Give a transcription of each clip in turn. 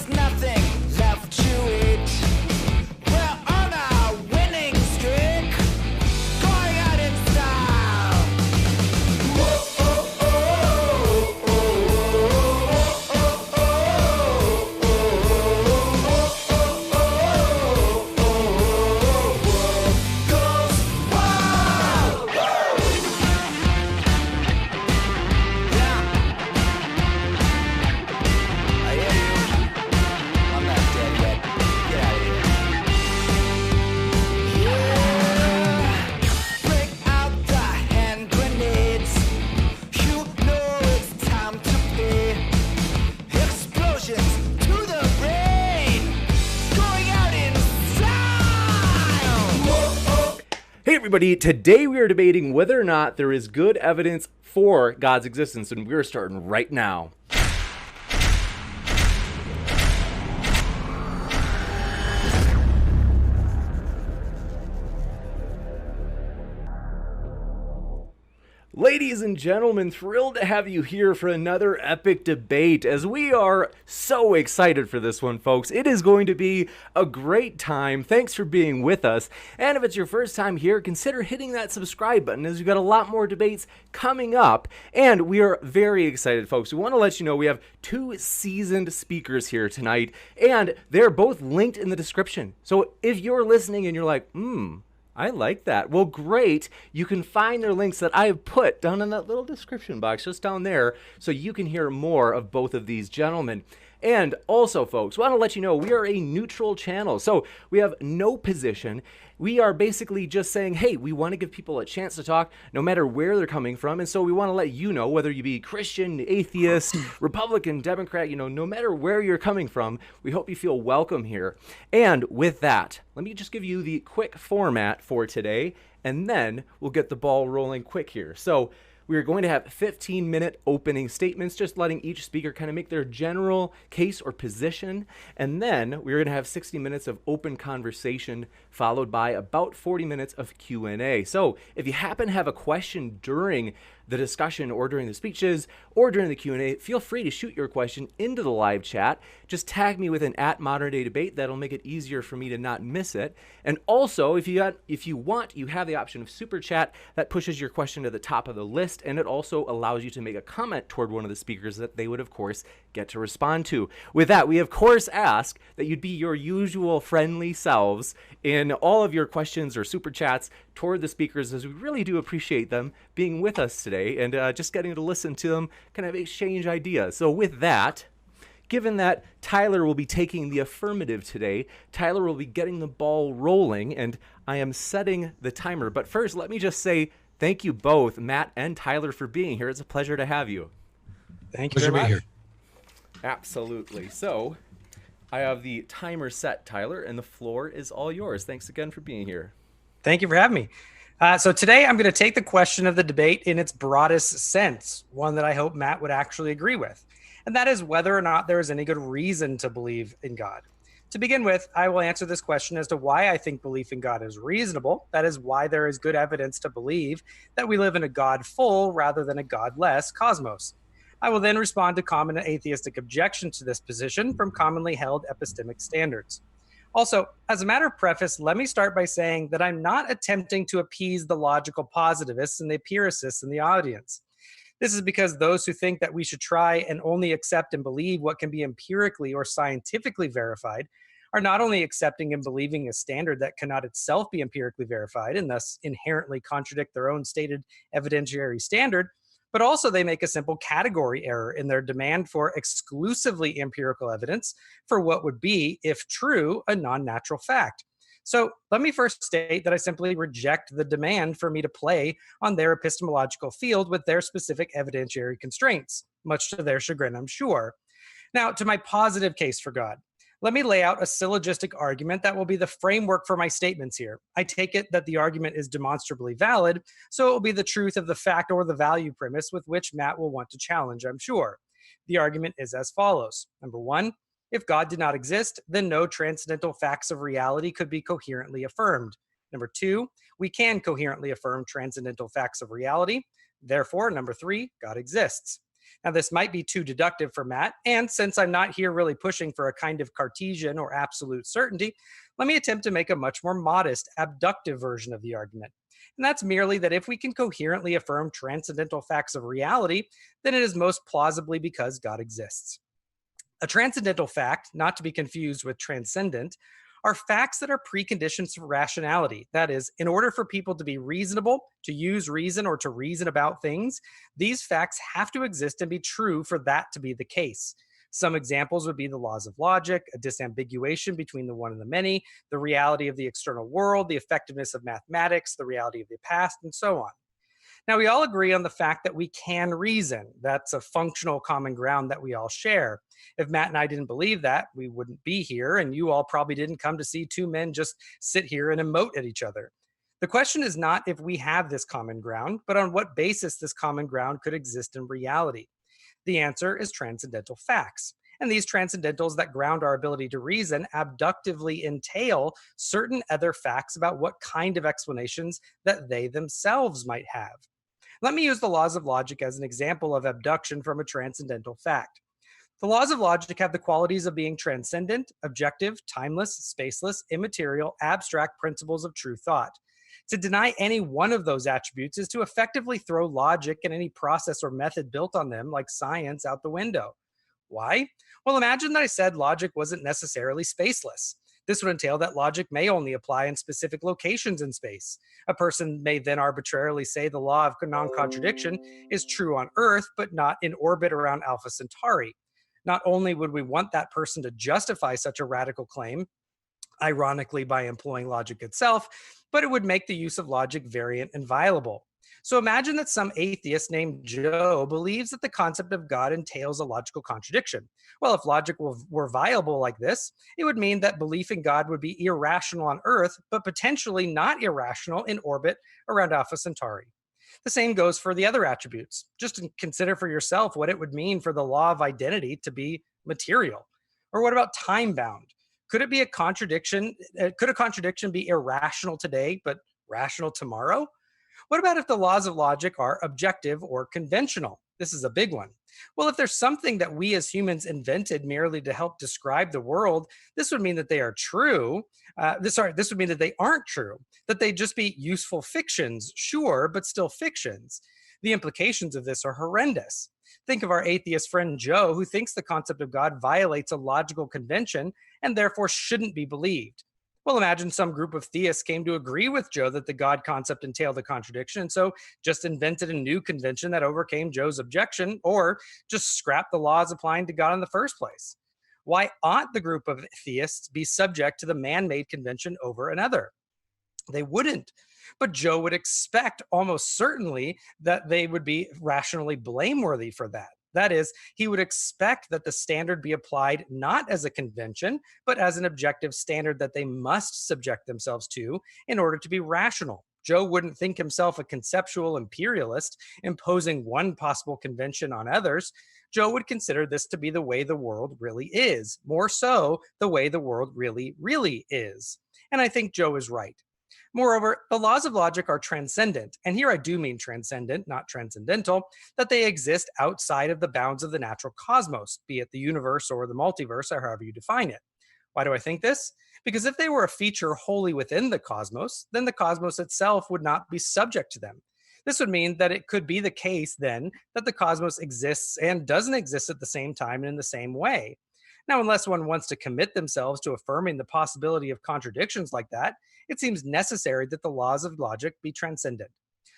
there's nothing left to eat. We're on a winning streak, going out in style. Whoa, oh, oh, oh, oh, oh, Hey everybody, today we are debating whether or not there is good evidence for God's existence, and we're starting right now. Ladies and gentlemen, thrilled to have you here for another epic debate, as we are so excited for this one, folks. It is going to be a great time. Thanks for being with us. And if it's your first time here, consider hitting that subscribe button, as we've got a lot more debates coming up. And we are very excited, folks. We want to let you know we have two seasoned speakers here tonight, and they're both linked in the description. So if you're listening and you're like, I like that. Well, great. You can find their links that I have put down in that little description box just down there, so you can hear more of both of these gentlemen. And also, folks, want to let you know we are a neutral channel, so we have no position. We are basically just saying, hey, we want to give people a chance to talk no matter where they're coming from. And so we want to let you know, whether you be Christian, atheist, Republican, Democrat, no matter where you're coming from, we hope you feel welcome here. And with that, let me just give you the quick format for today, and then we'll get the ball rolling quick here. So we are going to have 15-minute opening statements, just letting each speaker kind of make their general case or position. And then we're going to have 60 minutes of open conversation, followed by about 40 minutes of Q&A. So if you happen to have a question during the discussion or during the speeches or during the Q&A, feel free to shoot your question into the live chat. Just tag me with an @ModernDayDebate. That'll make it easier for me to not miss it. And also, if you want, you have the option of Super Chat. That pushes your question to the top of the list, and it also allows you to make a comment toward one of the speakers that they would, of course, get to respond to. With that, we, of course, ask that you'd be your usual friendly selves in all of your questions or Super Chats toward the speakers, as we really do appreciate them being with us today and just getting to listen to them kind of exchange ideas. So with that, given that Tyler will be taking the affirmative today, Tyler will be getting the ball rolling, and I am setting the timer. But first, let me just say thank you both, Matt and Tyler, for being here. It's a pleasure to have you. Thank you very much. Here. Absolutely. So I have the timer set, Tyler, and the floor is all yours. Thanks again for being here. Thank you for having me. So today I'm going to take the question of the debate in its broadest sense, one that I hope Matt would actually agree with, and that is whether or not there is any good reason to believe in God. To begin with, I will answer this question as to why I think belief in God is reasonable. That is, why there is good evidence to believe that we live in a God-full rather than a God-less cosmos. I will then respond to common atheistic objections to this position from commonly held epistemic standards. Also, as a matter of preface, let me start by saying that I'm not attempting to appease the logical positivists and the empiricists in the audience. This is because those who think that we should try and only accept and believe what can be empirically or scientifically verified are not only accepting and believing a standard that cannot itself be empirically verified and thus inherently contradict their own stated evidentiary standard, but also they make a simple category error in their demand for exclusively empirical evidence for what would be, if true, a non-natural fact. So let me first state that I simply reject the demand for me to play on their epistemological field with their specific evidentiary constraints, much to their chagrin, I'm sure. Now, to my positive case for God. Let me lay out a syllogistic argument that will be the framework for my statements here. I take it that the argument is demonstrably valid, so it will be the truth of the fact or the value premise with which Matt will want to challenge, I'm sure. The argument is as follows. Number one, if God did not exist, then no transcendental facts of reality could be coherently affirmed. Number two, we can coherently affirm transcendental facts of reality. Therefore, number three, God exists. Now, this might be too deductive for Matt, and since I'm not here really pushing for a kind of Cartesian or absolute certainty, let me attempt to make a much more modest, abductive version of the argument. And that's merely that if we can coherently affirm transcendental facts of reality, then it is most plausibly because God exists. A transcendental fact, not to be confused with transcendent, are facts that are preconditions for rationality. That is, in order for people to be reasonable, to use reason, or to reason about things, these facts have to exist and be true for that to be the case. Some examples would be the laws of logic, a disambiguation between the one and the many, the reality of the external world, the effectiveness of mathematics, the reality of the past, and so on. Now, we all agree on the fact that we can reason. That's a functional common ground that we all share. If Matt and I didn't believe that, we wouldn't be here, and you all probably didn't come to see two men just sit here and emote at each other. The question is not if we have this common ground, but on what basis this common ground could exist in reality. The answer is transcendental facts. And these transcendentals that ground our ability to reason abductively entail certain other facts about what kind of explanations that they themselves might have. Let me use the laws of logic as an example of abduction from a transcendental fact. The laws of logic have the qualities of being transcendent, objective, timeless, spaceless, immaterial, abstract principles of true thought. To deny any one of those attributes is to effectively throw logic and any process or method built on them, like science, out the window. Why? Well, imagine that I said logic wasn't necessarily spaceless. This would entail that logic may only apply in specific locations in space. A person may then arbitrarily say the law of non-contradiction is true on Earth, but not in orbit around Alpha Centauri. Not only would we want that person to justify such a radical claim, ironically by employing logic itself, but it would make the use of logic variant and violable. So imagine that some atheist named Joe believes that the concept of God entails a logical contradiction. Well, if logic were viable like this, it would mean that belief in God would be irrational on Earth, but potentially not irrational in orbit around Alpha Centauri. The same goes for the other attributes. Just consider for yourself what it would mean for the law of identity to be material. Or what about time bound? Could it be a contradiction? Could a contradiction be irrational today, but rational tomorrow? What about if the laws of logic are objective or conventional? This is a big one. Well, if there's something that we as humans invented merely to help describe the world, this would mean that they are true. This would mean that they aren't true, that they just be useful fictions, sure, but still fictions. The implications of this are horrendous. Think of our atheist friend Joe, who thinks the concept of God violates a logical convention and therefore shouldn't be believed. Well, imagine some group of theists came to agree with Joe that the God concept entailed a contradiction, and so just invented a new convention that overcame Joe's objection, or just scrapped the laws applying to God in the first place. Why ought the group of theists be subject to the man-made convention over another? They wouldn't. But Joe would expect almost certainly that they would be rationally blameworthy for that. That is, he would expect that the standard be applied not as a convention, but as an objective standard that they must subject themselves to in order to be rational. Joe wouldn't think himself a conceptual imperialist, imposing one possible convention on others. Joe would consider this to be the way the world really is, more so the way the world really, really is. And I think Joe is right. Moreover, the laws of logic are transcendent, and here I do mean transcendent, not transcendental, that they exist outside of the bounds of the natural cosmos, be it the universe or the multiverse, or however you define it. Why do I think this? Because if they were a feature wholly within the cosmos, then the cosmos itself would not be subject to them. This would mean that it could be the case then that the cosmos exists and doesn't exist at the same time and in the same way. Now, unless one wants to commit themselves to affirming the possibility of contradictions like that, it seems necessary that the laws of logic be transcendent.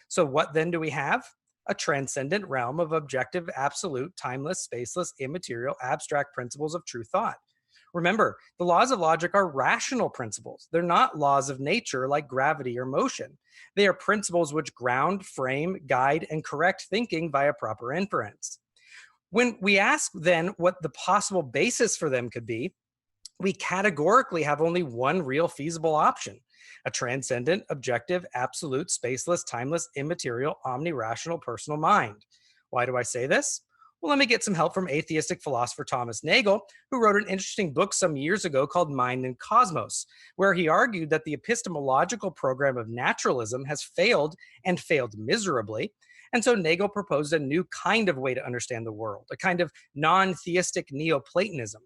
So what then do we have? A transcendent realm of objective, absolute, timeless, spaceless, immaterial, abstract principles of true thought. Remember, the laws of logic are rational principles. They're not laws of nature like gravity or motion. They are principles which ground, frame, guide, and correct thinking via proper inference. When we ask then what the possible basis for them could be, we categorically have only one real feasible option: a transcendent, objective, absolute, spaceless, timeless, immaterial, omni-rational personal mind. Why do I say this? Well, let me get some help from atheistic philosopher Thomas Nagel, who wrote an interesting book some years ago called Mind and Cosmos, where he argued that the epistemological program of naturalism has failed and failed miserably, And so Nagel proposed a new kind of way to understand the world, a kind of non-theistic Neoplatonism.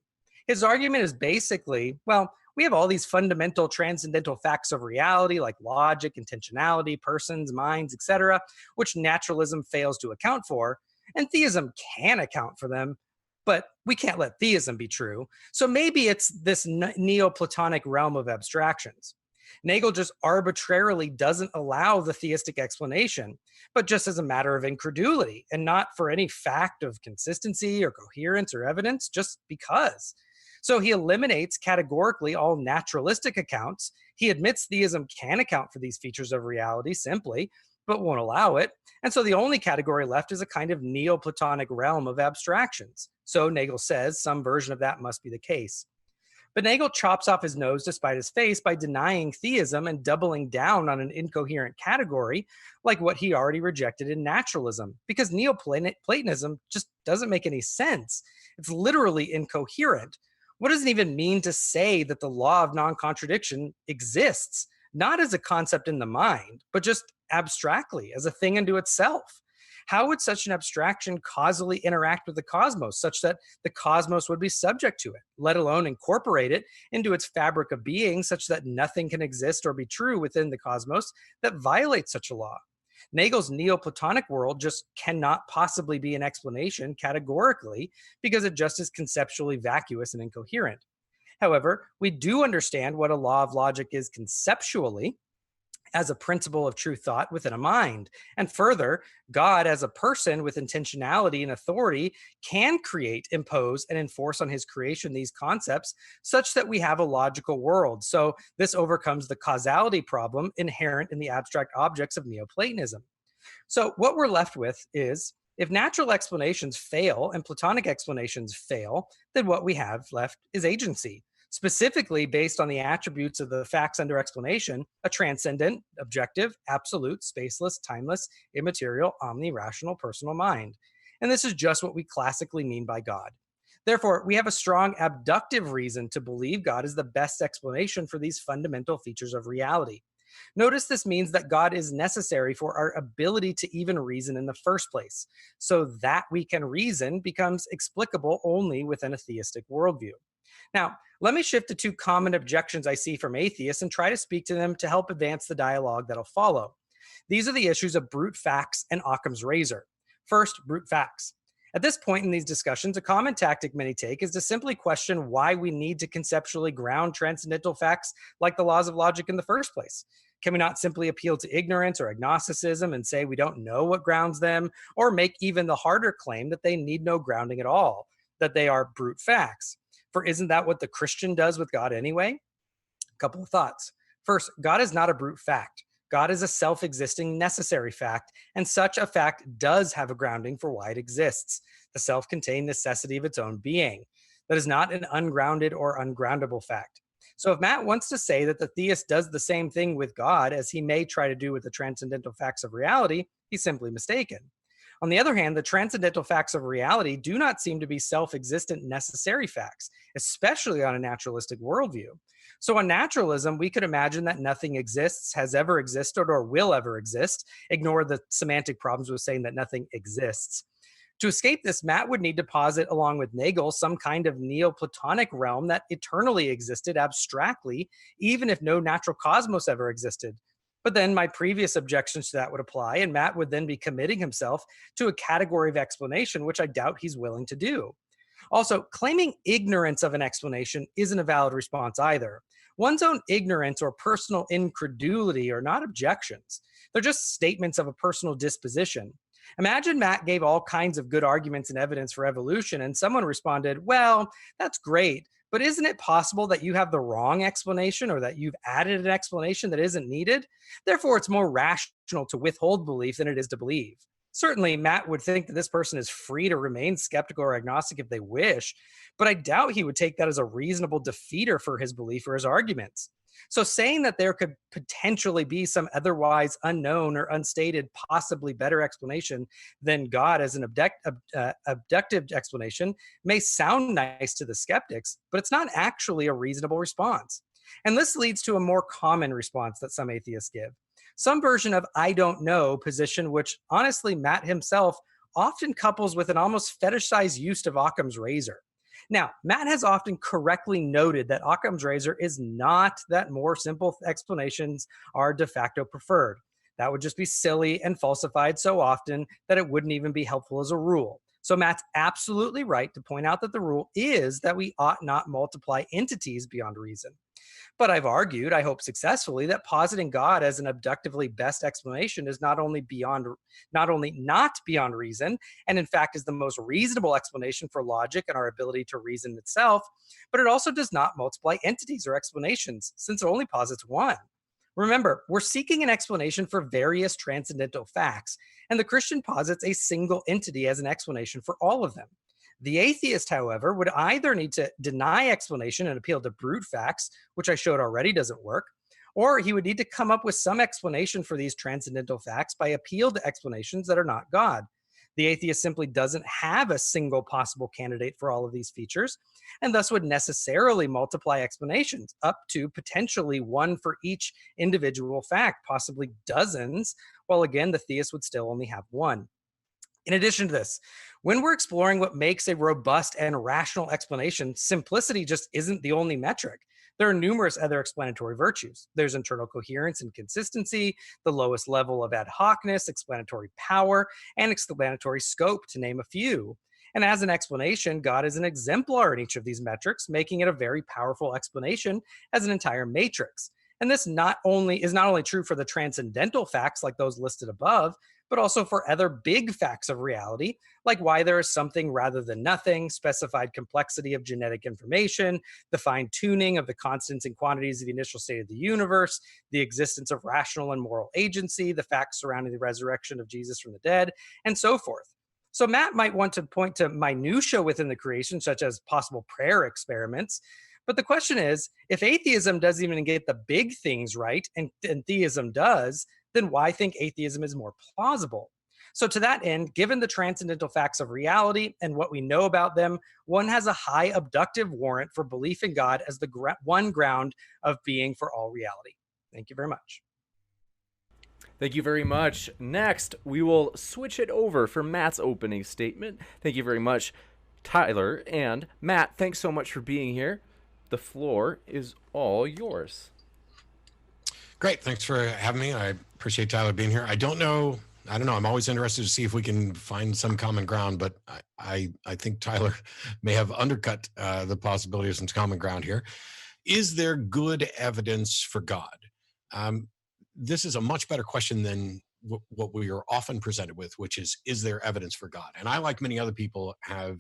His argument is basically, well, we have all these fundamental transcendental facts of reality like logic, intentionality, persons, minds, etc., which naturalism fails to account for, and theism can account for them, but we can't let theism be true. So maybe it's this Neoplatonic realm of abstractions. Nagel just arbitrarily doesn't allow the theistic explanation, but just as a matter of incredulity and not for any fact of consistency or coherence or evidence, just because. So he eliminates categorically all naturalistic accounts. He admits theism can account for these features of reality simply, but won't allow it. And so the only category left is a kind of Neoplatonic realm of abstractions. So Nagel says some version of that must be the case. But Nagel chops off his nose to spite his face by denying theism and doubling down on an incoherent category like what he already rejected in naturalism, because Neoplatonism just doesn't make any sense. It's literally incoherent. What does it even mean to say that the law of non-contradiction exists, not as a concept in the mind, but just abstractly as a thing unto itself? How would such an abstraction causally interact with the cosmos such that the cosmos would be subject to it, let alone incorporate it into its fabric of being such that nothing can exist or be true within the cosmos that violates such a law? Nagel's Neoplatonic world just cannot possibly be an explanation categorically because it just is conceptually vacuous and incoherent. However, we do understand what a law of logic is conceptually as a principle of true thought within a mind. And further, God as a person with intentionality and authority can create, impose, and enforce on his creation these concepts such that we have a logical world. So this overcomes the causality problem inherent in the abstract objects of Neoplatonism. So what we're left with is, if natural explanations fail and Platonic explanations fail, then what we have left is agency, specifically based on the attributes of the facts under explanation: a transcendent, objective, absolute, spaceless, timeless, immaterial, omni-rational personal mind. And this is just what we classically mean by God. Therefore, we have a strong abductive reason to believe God is the best explanation for these fundamental features of reality. Notice this means that God is necessary for our ability to even reason in the first place. So that we can reason becomes explicable only within a theistic worldview. Now, let me shift to two common objections I see from atheists and try to speak to them to help advance the dialogue that'll follow. These are the issues of brute facts and Occam's razor. First, brute facts. At this point in these discussions, a common tactic many take is to simply question why we need to conceptually ground transcendental facts like the laws of logic in the first place. Can we not simply appeal to ignorance or agnosticism and say we don't know what grounds them, or make even the harder claim that they need no grounding at all, that they are brute facts? For isn't that what the Christian does with God anyway? A couple of thoughts. First, God is not a brute fact. God is a self-existing necessary fact, and such a fact does have a grounding for why it exists, the self-contained necessity of its own being. That is not an ungrounded or ungroundable fact. So if Matt wants to say that the theist does the same thing with God as he may try to do with the transcendental facts of reality, he's simply mistaken. On the other hand, the transcendental facts of reality do not seem to be self-existent necessary facts, especially on a naturalistic worldview. So on naturalism, we could imagine that nothing exists, has ever existed, or will ever exist. Ignore the semantic problems with saying that nothing exists. To escape this, Matt would need to posit, along with Nagel, some kind of Neoplatonic realm that eternally existed abstractly, even if no natural cosmos ever existed. But then my previous objections to that would apply, and Matt would then be committing himself to a category of explanation, which I doubt he's willing to do. Also, claiming ignorance of an explanation isn't a valid response either. One's own ignorance or personal incredulity are not objections. They're just statements of a personal disposition. Imagine Matt gave all kinds of good arguments and evidence for evolution, and someone responded, well, that's great, but isn't it possible that you have the wrong explanation or that you've added an explanation that isn't needed? Therefore, it's more rational to withhold belief than it is to believe. Certainly, Matt would think that this person is free to remain skeptical or agnostic if they wish, but I doubt he would take that as a reasonable defeater for his belief or his arguments. So saying that there could potentially be some otherwise unknown or unstated, possibly better explanation than God as an abductive explanation may sound nice to the skeptics, but it's not actually a reasonable response. And this leads to a more common response that some atheists give. some version of I don't know position, which honestly, Matt himself often couples with an almost fetishized use of Occam's razor. Now, Matt has often correctly noted that Occam's razor is not that more simple explanations are de facto preferred. That would just be silly and falsified so often that it wouldn't even be helpful as a rule. So Matt's absolutely right to point out that the rule is that we ought not multiply entities beyond reason. But I've argued, I hope successfully, that positing God as an abductively best explanation is not only not beyond reason, and in fact is the most reasonable explanation for logic and our ability to reason itself, but it also does not multiply entities or explanations, since it only posits one. Remember, we're seeking an explanation for various transcendental facts, and the Christian posits a single entity as an explanation for all of them. The atheist, however, would either need to deny explanation and appeal to brute facts, which I showed already doesn't work, or he would need to come up with some explanation for these transcendental facts by appeal to explanations that are not God. The atheist simply doesn't have a single possible candidate for all of these features, and thus would necessarily multiply explanations up to potentially one for each individual fact, possibly dozens, while again, the theist would still only have one. In addition to this, when we're exploring what makes a robust and rational explanation, simplicity just isn't the only metric. There are numerous other explanatory virtues. There's internal coherence and consistency, the lowest level of ad hocness, explanatory power, and explanatory scope, to name a few. And as an explanation, God is an exemplar in each of these metrics, making it a very powerful explanation as an entire matrix. And this is not only true for the transcendental facts like those listed above, but also for other big facts of reality, like why there is something rather than nothing, specified complexity of genetic information, the fine-tuning of the constants and quantities of the initial state of the universe, the existence of rational and moral agency, the facts surrounding the resurrection of Jesus from the dead, and so forth. So Matt might want to point to minutiae within the creation, such as possible prayer experiments. But the question is, if atheism doesn't even get the big things right, and theism does, then why think atheism is more plausible? So to that end, given the transcendental facts of reality and what we know about them, one has a high abductive warrant for belief in God as the one ground of being for all reality. Thank you very much. Thank you very much. Next, we will switch it over for Matt's opening statement. Thank you very much, Tyler. And Matt, thanks so much for being here. The floor is all yours. Great. Thanks for having me. I appreciate Tyler being here. I don't know. I'm always interested to see if we can find some common ground, but I think Tyler may have undercut the possibility of some common ground here. Is there good evidence for God? This is a much better question than what we are often presented with, which is there evidence for God? And I, like many other people, have,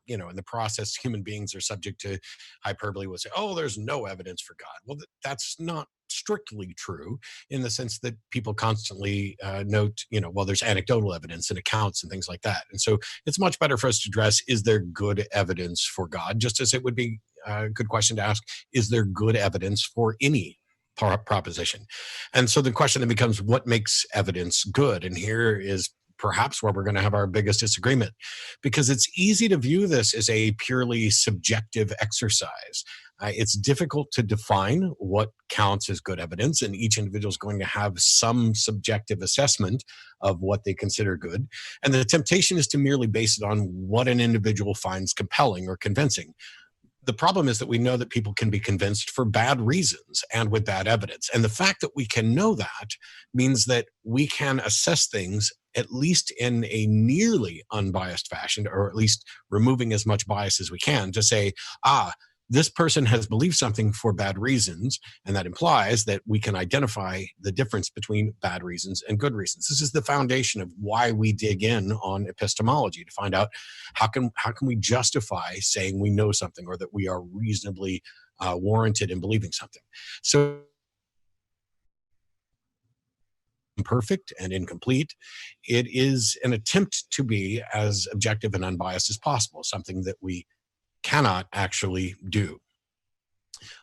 in the process, human beings are subject to hyperbole. Will say, oh, there's no evidence for God. Well, that's not strictly true, in the sense that people constantly note, well, there's anecdotal evidence and accounts and things like that. And so it's much better for us to address, is there good evidence for God? Just as it would be a good question to ask, is there good evidence for any proposition? And so the question then becomes, what makes evidence good? And here is perhaps where we're going to have our biggest disagreement, because it's easy to view this as a purely subjective exercise. It's difficult to define what counts as good evidence, and each individual is going to have some subjective assessment of what they consider good. And the temptation is to merely base it on what an individual finds compelling or convincing. The problem is that we know that people can be convinced for bad reasons and with bad evidence. And the fact that we can know that means that we can assess things at least in a nearly unbiased fashion, or at least removing as much bias as we can, to say, this person has believed something for bad reasons, and that implies that we can identify the difference between bad reasons and good reasons. This is the foundation of why we dig in on epistemology, to find out how can we justify saying we know something, or that we are reasonably warranted in believing something. So imperfect and incomplete, it is an attempt to be as objective and unbiased as possible, something that we cannot actually do.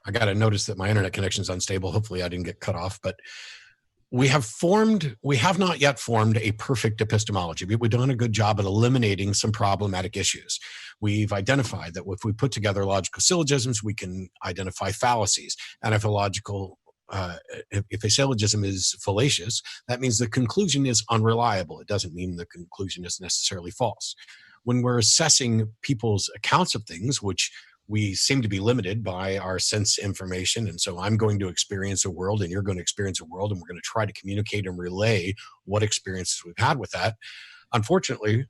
I got to notice that my internet connection is unstable. Hopefully I didn't get cut off, but we have not yet formed a perfect epistemology. We've done a good job at eliminating some problematic issues. We've identified that if we put together logical syllogisms, we can identify fallacies. And if a logical if a syllogism is fallacious, that means the conclusion is unreliable. It doesn't mean the conclusion is necessarily false. When we're assessing people's accounts of things, which we seem to be limited by our sense information. And so I'm going to experience a world and you're going to experience a world, and we're going to try to communicate and relay what experiences we've had with that. Unfortunately,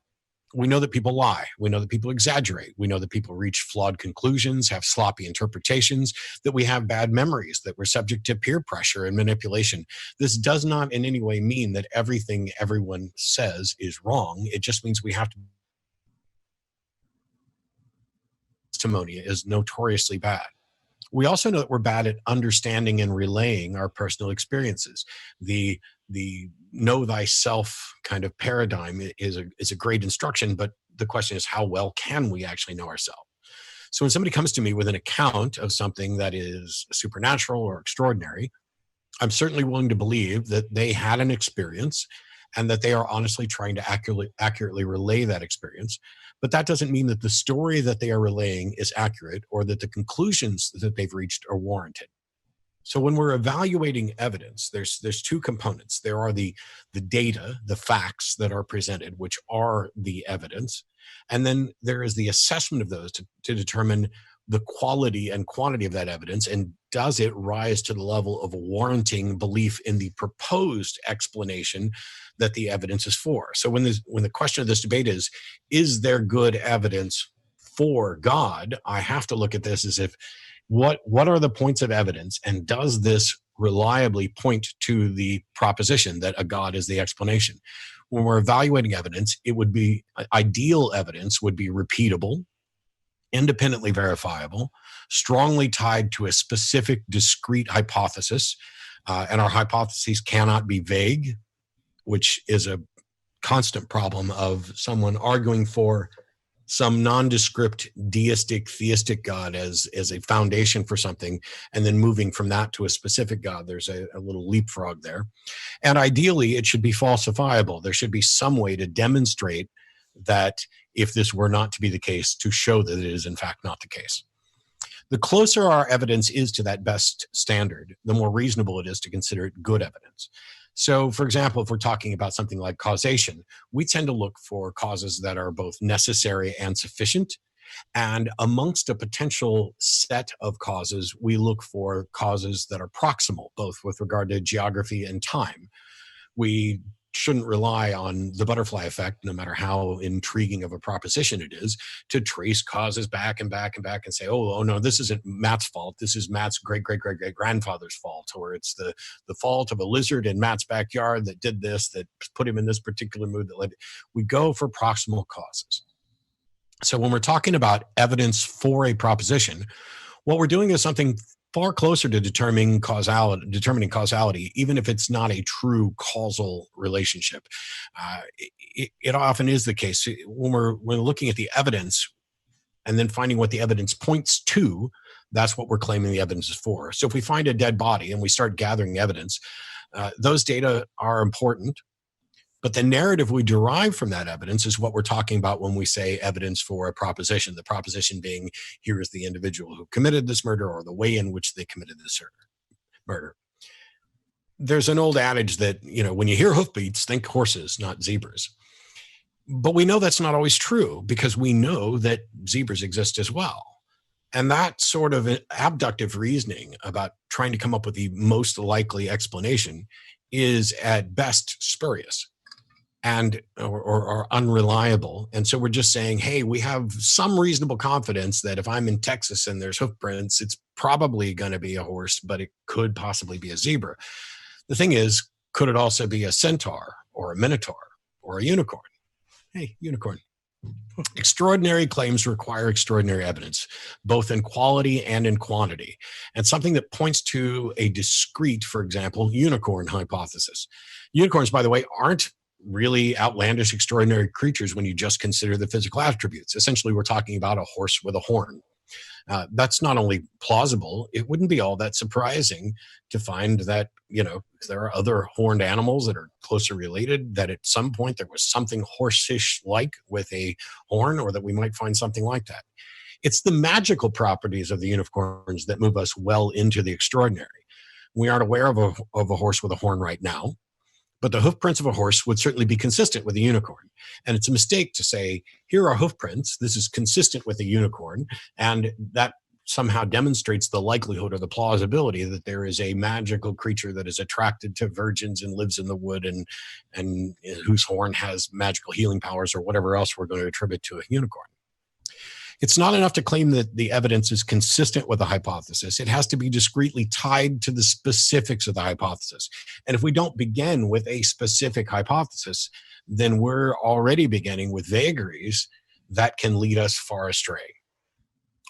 we know that people lie. We know that people exaggerate. We know that people reach flawed conclusions, have sloppy interpretations, that we have bad memories, that we're subject to peer pressure and manipulation. This does not in any way mean that everything everyone says is wrong. It just means we have to. Testimony is notoriously bad. We also know that we're bad at understanding and relaying our personal experiences. The know thyself kind of paradigm is a great instruction, but the question is, how well can we actually know ourselves? So when somebody comes to me with an account of something that is supernatural or extraordinary, I'm certainly willing to believe that they had an experience and that they are honestly trying to accurately relay that experience. But that doesn't mean that the story that they are relaying is accurate or that the conclusions that they've reached are warranted. So when we're evaluating evidence, there's two components. There are the data, the facts that are presented, which are the evidence. And then there is the assessment of those to determine the quality and quantity of that evidence, and does it rise to the level of warranting belief in the proposed explanation that the evidence is for. So when the question of this debate is there good evidence for God, I have to look at this as if what are the points of evidence, and does this reliably point to the proposition that a God is the explanation? When we're evaluating evidence, it would be ideal evidence would be repeatable, independently verifiable, strongly tied to a specific discrete hypothesis, and our hypotheses cannot be vague, which is a constant problem of someone arguing for some nondescript deistic, theistic God as a foundation for something, and then moving from that to a specific God. There's a little leapfrog there. And ideally, it should be falsifiable. There should be some way to demonstrate that if this were not to be the case, to show that it is in fact not the case. The closer our evidence is to that best standard, the more reasonable it is to consider it good evidence. So, for example, if we're talking about something like causation, we tend to look for causes that are both necessary and sufficient. And amongst a potential set of causes, we look for causes that are proximal, both with regard to geography and time. We shouldn't rely on the butterfly effect, no matter how intriguing of a proposition it is, to trace causes back and back and back and say, oh no, this isn't Matt's fault. This is Matt's great-great-great-great-grandfather's fault, or it's the fault of a lizard in Matt's backyard that did this, that put him in this particular mood that led. We go for proximal causes. So when we're talking about evidence for a proposition, what we're doing is something far closer to determining causality, even if it's not a true causal relationship. It often is the case when we're looking at the evidence and then finding what the evidence points to. That's what we're claiming the evidence is for. So if we find a dead body and we start gathering evidence, those data are important. But the narrative we derive from that evidence is what we're talking about when we say evidence for a proposition, the proposition being, here is the individual who committed this murder, or the way in which they committed this murder. There's an old adage that, when you hear hoofbeats, think horses, not zebras. But we know that's not always true, because we know that zebras exist as well. And that sort of abductive reasoning about trying to come up with the most likely explanation is at best spurious and or unreliable. And so we're just saying, hey, we have some reasonable confidence that if I'm in Texas and there's hoof prints, it's probably going to be a horse, but it could possibly be a zebra. The thing is, could it also be a centaur or a minotaur or a unicorn? Hey, unicorn. Extraordinary claims require extraordinary evidence, both in quality and in quantity, and something that points to a discrete, for example, unicorn hypothesis. Unicorns, by the way, aren't really outlandish, extraordinary creatures when you just consider the physical attributes. Essentially, we're talking about a horse with a horn. That's not only plausible, it wouldn't be all that surprising to find that, there are other horned animals that are closely related, that at some point there was something horse-ish-like with a horn, or that we might find something like that. It's the magical properties of the unicorns that move us well into the extraordinary. We aren't aware of a horse with a horn right now, but the hoof prints of a horse would certainly be consistent with a unicorn. And it's a mistake to say, here are hoof prints. This is consistent with a unicorn. And that somehow demonstrates the likelihood or the plausibility that there is a magical creature that is attracted to virgins and lives in the wood and whose horn has magical healing powers or whatever else we're going to attribute to a unicorn. It's not enough to claim that the evidence is consistent with the hypothesis. It has to be discreetly tied to the specifics of the hypothesis. And if we don't begin with a specific hypothesis, then we're already beginning with vagaries that can lead us far astray.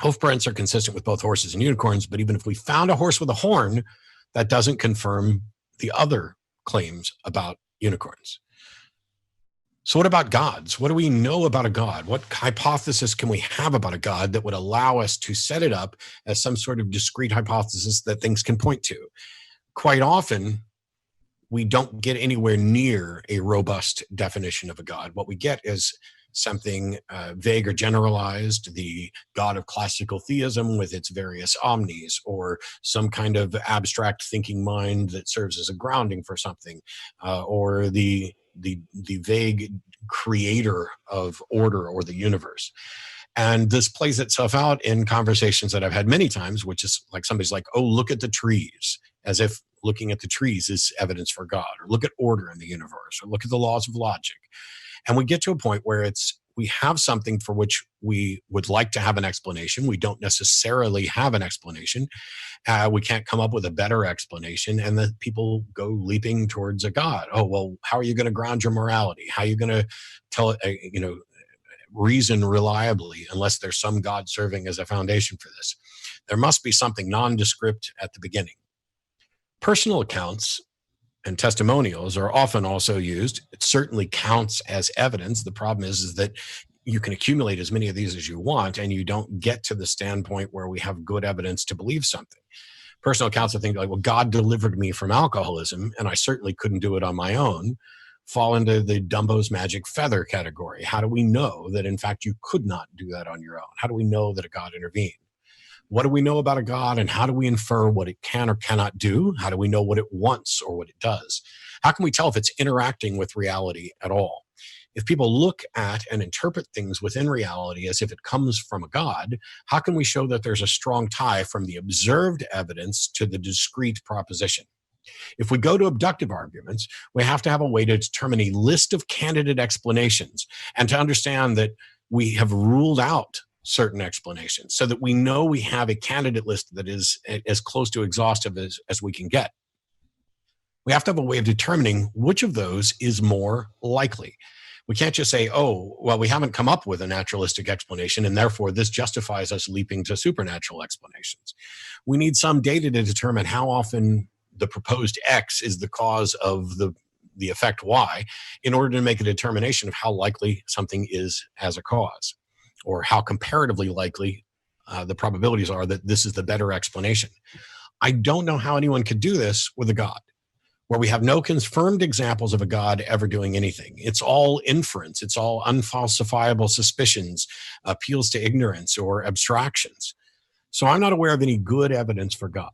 Hoof prints are consistent with both horses and unicorns, but even if we found a horse with a horn, that doesn't confirm the other claims about unicorns. So what about gods? What do we know about a god? What hypothesis can we have about a god that would allow us to set it up as some sort of discrete hypothesis that things can point to? Quite often, we don't get anywhere near a robust definition of a god. What we get is something vague or generalized, the god of classical theism with its various omnis, or some kind of abstract thinking mind that serves as a grounding for something, or the vague creator of order or the universe. And this plays itself out in conversations that I've had many times, which is like somebody's like, oh, look at the trees, as if looking at the trees is evidence for God, or look at order in the universe, or look at the laws of logic. And we get to a point where we have something for which we would like to have an explanation. We don't necessarily have an explanation. We can't come up with a better explanation. And then people go leaping towards a God. Oh, well, how are you going to ground your morality? How are you going to tell it, reason reliably unless there's some God serving as a foundation for this? There must be something nondescript at the beginning. Personal accounts and testimonials are often also used. It certainly counts as evidence. The problem is that you can accumulate as many of these as you want, and you don't get to the standpoint where we have good evidence to believe something. Personal accounts of things like, well, God delivered me from alcoholism, and I certainly couldn't do it on my own, fall into the Dumbo's magic feather category. How do we know that, in fact, you could not do that on your own? How do we know that a God intervened? What do we know about a God, and how do we infer what it can or cannot do? How do we know what it wants or what it does? How can we tell if it's interacting with reality at all? If people look at and interpret things within reality as if it comes from a God, how can we show that there's a strong tie from the observed evidence to the discrete proposition? If we go to abductive arguments, we have to have a way to determine a list of candidate explanations and to understand that we have ruled out certain explanations so that we know we have a candidate list that is as close to exhaustive as we can get. We have to have a way of determining which of those is more likely. We can't just say, oh, well, we haven't come up with a naturalistic explanation, and therefore this justifies us leaping to supernatural explanations. We need some data to determine how often the proposed X is the cause of the effect Y in order to make a determination of how likely something is as a cause, or how comparatively likely the probabilities are that this is the better explanation. I don't know how anyone could do this with a God, where we have no confirmed examples of a God ever doing anything. It's all inference. It's all unfalsifiable suspicions, appeals to ignorance or abstractions. So I'm not aware of any good evidence for God.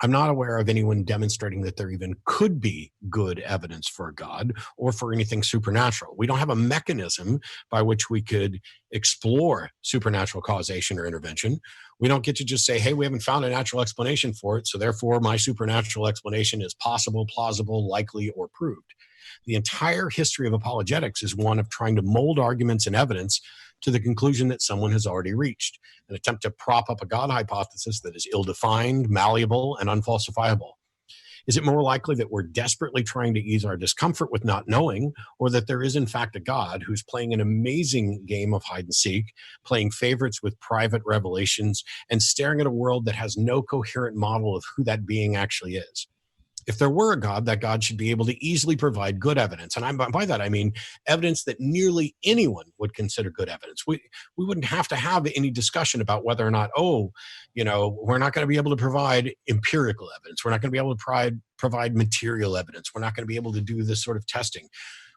I'm not aware of anyone demonstrating that there even could be good evidence for a God or for anything supernatural. We don't have a mechanism by which we could explore supernatural causation or intervention. We don't get to just say, hey, we haven't found a natural explanation for it, so therefore my supernatural explanation is possible, plausible, likely, or proved. The entire history of apologetics is one of trying to mold arguments and evidence to the conclusion that someone has already reached, an attempt to prop up a God hypothesis that is ill-defined, malleable, and unfalsifiable. Is it more likely that we're desperately trying to ease our discomfort with not knowing, or that there is in fact a God who's playing an amazing game of hide and seek, playing favorites with private revelations, and staring at a world that has no coherent model of who that being actually is? If there were a God, that God should be able to easily provide good evidence. And by that, I mean evidence that nearly anyone would consider good evidence. We wouldn't have to have any discussion about whether or not, we're not going to be able to provide empirical evidence. We're not going to be able to provide material evidence. We're not going to be able to do this sort of testing.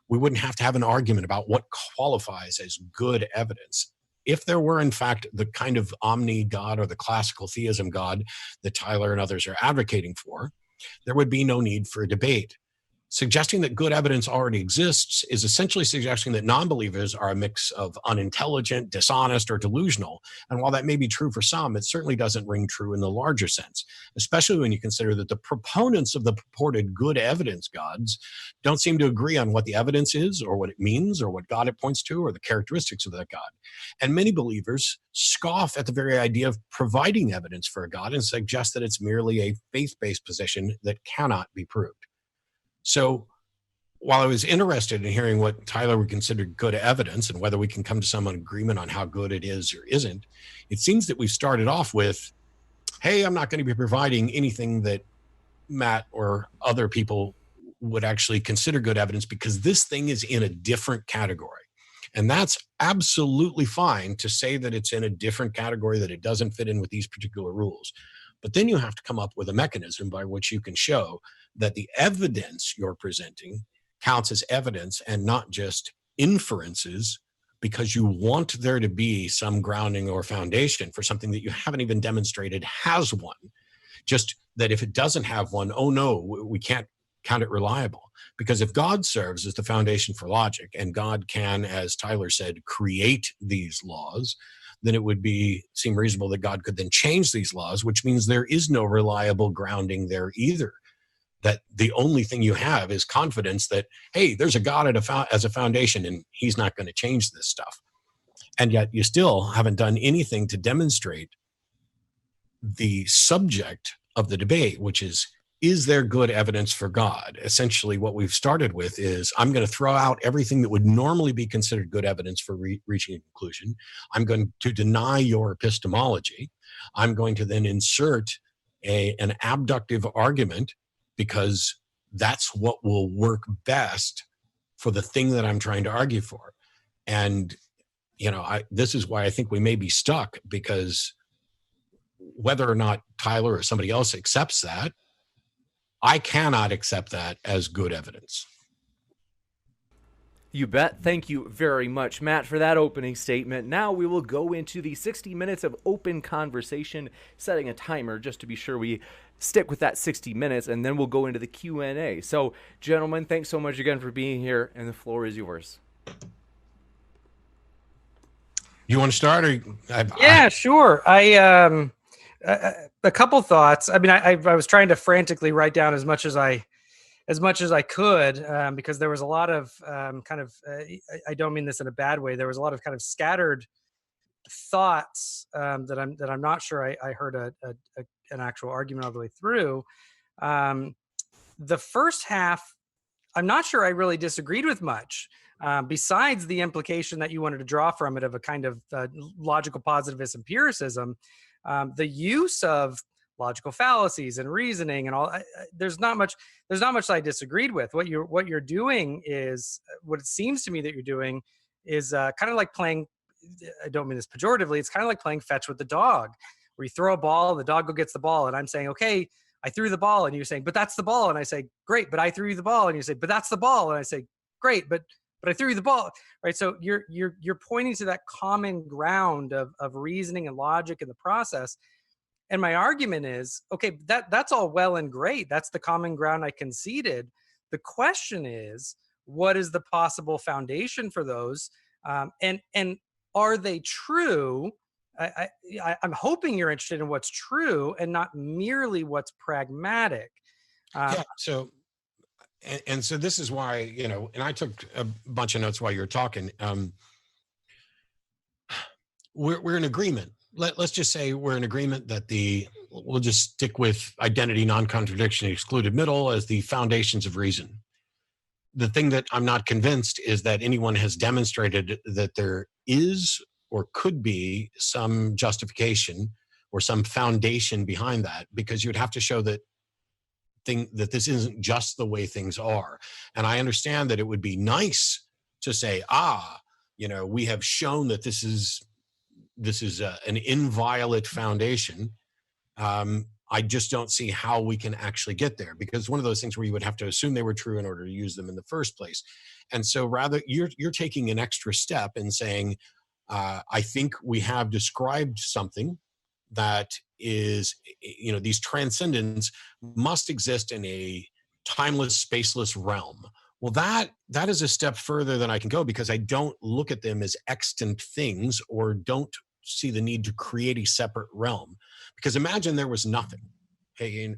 We wouldn't have to have an argument about what qualifies as good evidence. If there were, in fact, the kind of omni God or the classical theism God that Tyler and others are advocating for, there would be no need for a debate. Suggesting that good evidence already exists is essentially suggesting that non-believers are a mix of unintelligent, dishonest, or delusional. And while that may be true for some, it certainly doesn't ring true in the larger sense, especially when you consider that the proponents of the purported good evidence gods don't seem to agree on what the evidence is, or what it means, or what God it points to, or the characteristics of that God. And many believers scoff at the very idea of providing evidence for a God and suggest that it's merely a faith-based position that cannot be proved. So while I was interested in hearing what Tyler would consider good evidence and whether we can come to some agreement on how good it is or isn't, it seems that we've started off with, hey, I'm not going to be providing anything that Matt or other people would actually consider good evidence because this thing is in a different category. And that's absolutely fine to say that it's in a different category, that it doesn't fit in with these particular rules. But then you have to come up with a mechanism by which you can show that the evidence you're presenting counts as evidence and not just inferences, because you want there to be some grounding or foundation for something that you haven't even demonstrated has one. Just that if it doesn't have one, oh no, we can't count it reliable. Because if God serves as the foundation for logic, and God can, as Tyler said, create these laws, then it would seem reasonable that God could then change these laws, which means there is no reliable grounding there either. That the only thing you have is confidence that, hey, there's a God as a foundation, and he's not going to change this stuff. And yet you still haven't done anything to demonstrate the subject of the debate, which is there good evidence for God? Essentially, what we've started with is, I'm going to throw out everything that would normally be considered good evidence for reaching a conclusion. I'm going to deny your epistemology. I'm going to then insert an abductive argument, because that's what will work best for the thing that I'm trying to argue for. And, this is why I think we may be stuck, because whether or not Tyler or somebody else accepts that, I cannot accept that as good evidence. You bet. Thank you very much, Matt, for that opening statement. Now we will go into the 60 minutes of open conversation, setting a timer just to be sure we stick with that 60 minutes, and then we'll go into the Q&A. So, gentlemen, thanks so much again for being here, and the floor is yours. You want to start? Or Yeah, sure. A couple thoughts. I mean, I was trying to frantically write down as much as I could, because there was a lot of I don't mean this in a bad way. There was a lot of kind of scattered thoughts that I'm not sure I heard an actual argument all the way through. The first half, I'm not sure I really disagreed with much. Besides the implication that you wanted to draw from it of a kind of logical positivist empiricism, the use of logical fallacies and reasoning and all, there's not much that I disagreed with. What you're doing is, what it seems to me that you're doing is kind of like playing, I don't mean this pejoratively, it's kind of like playing fetch with the dog, where you throw a ball, the dog go gets the ball, and I'm saying, okay, I threw the ball, and you're saying, but that's the ball, and I say, great, but I threw you the ball, and you say, but that's the ball, and I say, great, but I threw you the ball, right? So you're pointing to that common ground of reasoning and logic in the process. And my argument is, okay, that's all well and great. That's the common ground I conceded. The question is, what is the possible foundation for those? And are they true? I'm hoping you're interested in what's true and not merely what's pragmatic. Yeah. So, and so this is why, and I took a bunch of notes while you were talking. We're in agreement. Let's just say we're in agreement that we'll just stick with identity, non-contradiction, excluded middle as the foundations of reason. The thing that I'm not convinced is that anyone has demonstrated that there is or could be some justification or some foundation behind that, because you'd have to show that this isn't just the way things are. And I understand that it would be nice to say, we have shown that this is an inviolate foundation. I just don't see how we can actually get there, because one of those things where you would have to assume they were true in order to use them in the first place. And so rather you're taking an extra step and saying, I think we have described something that is, these transcendents must exist in a timeless, spaceless realm. Well, that is a step further than I can go, because I don't look at them as extant things, or don't see the need to create a separate realm. Because imagine there was nothing. Hey, and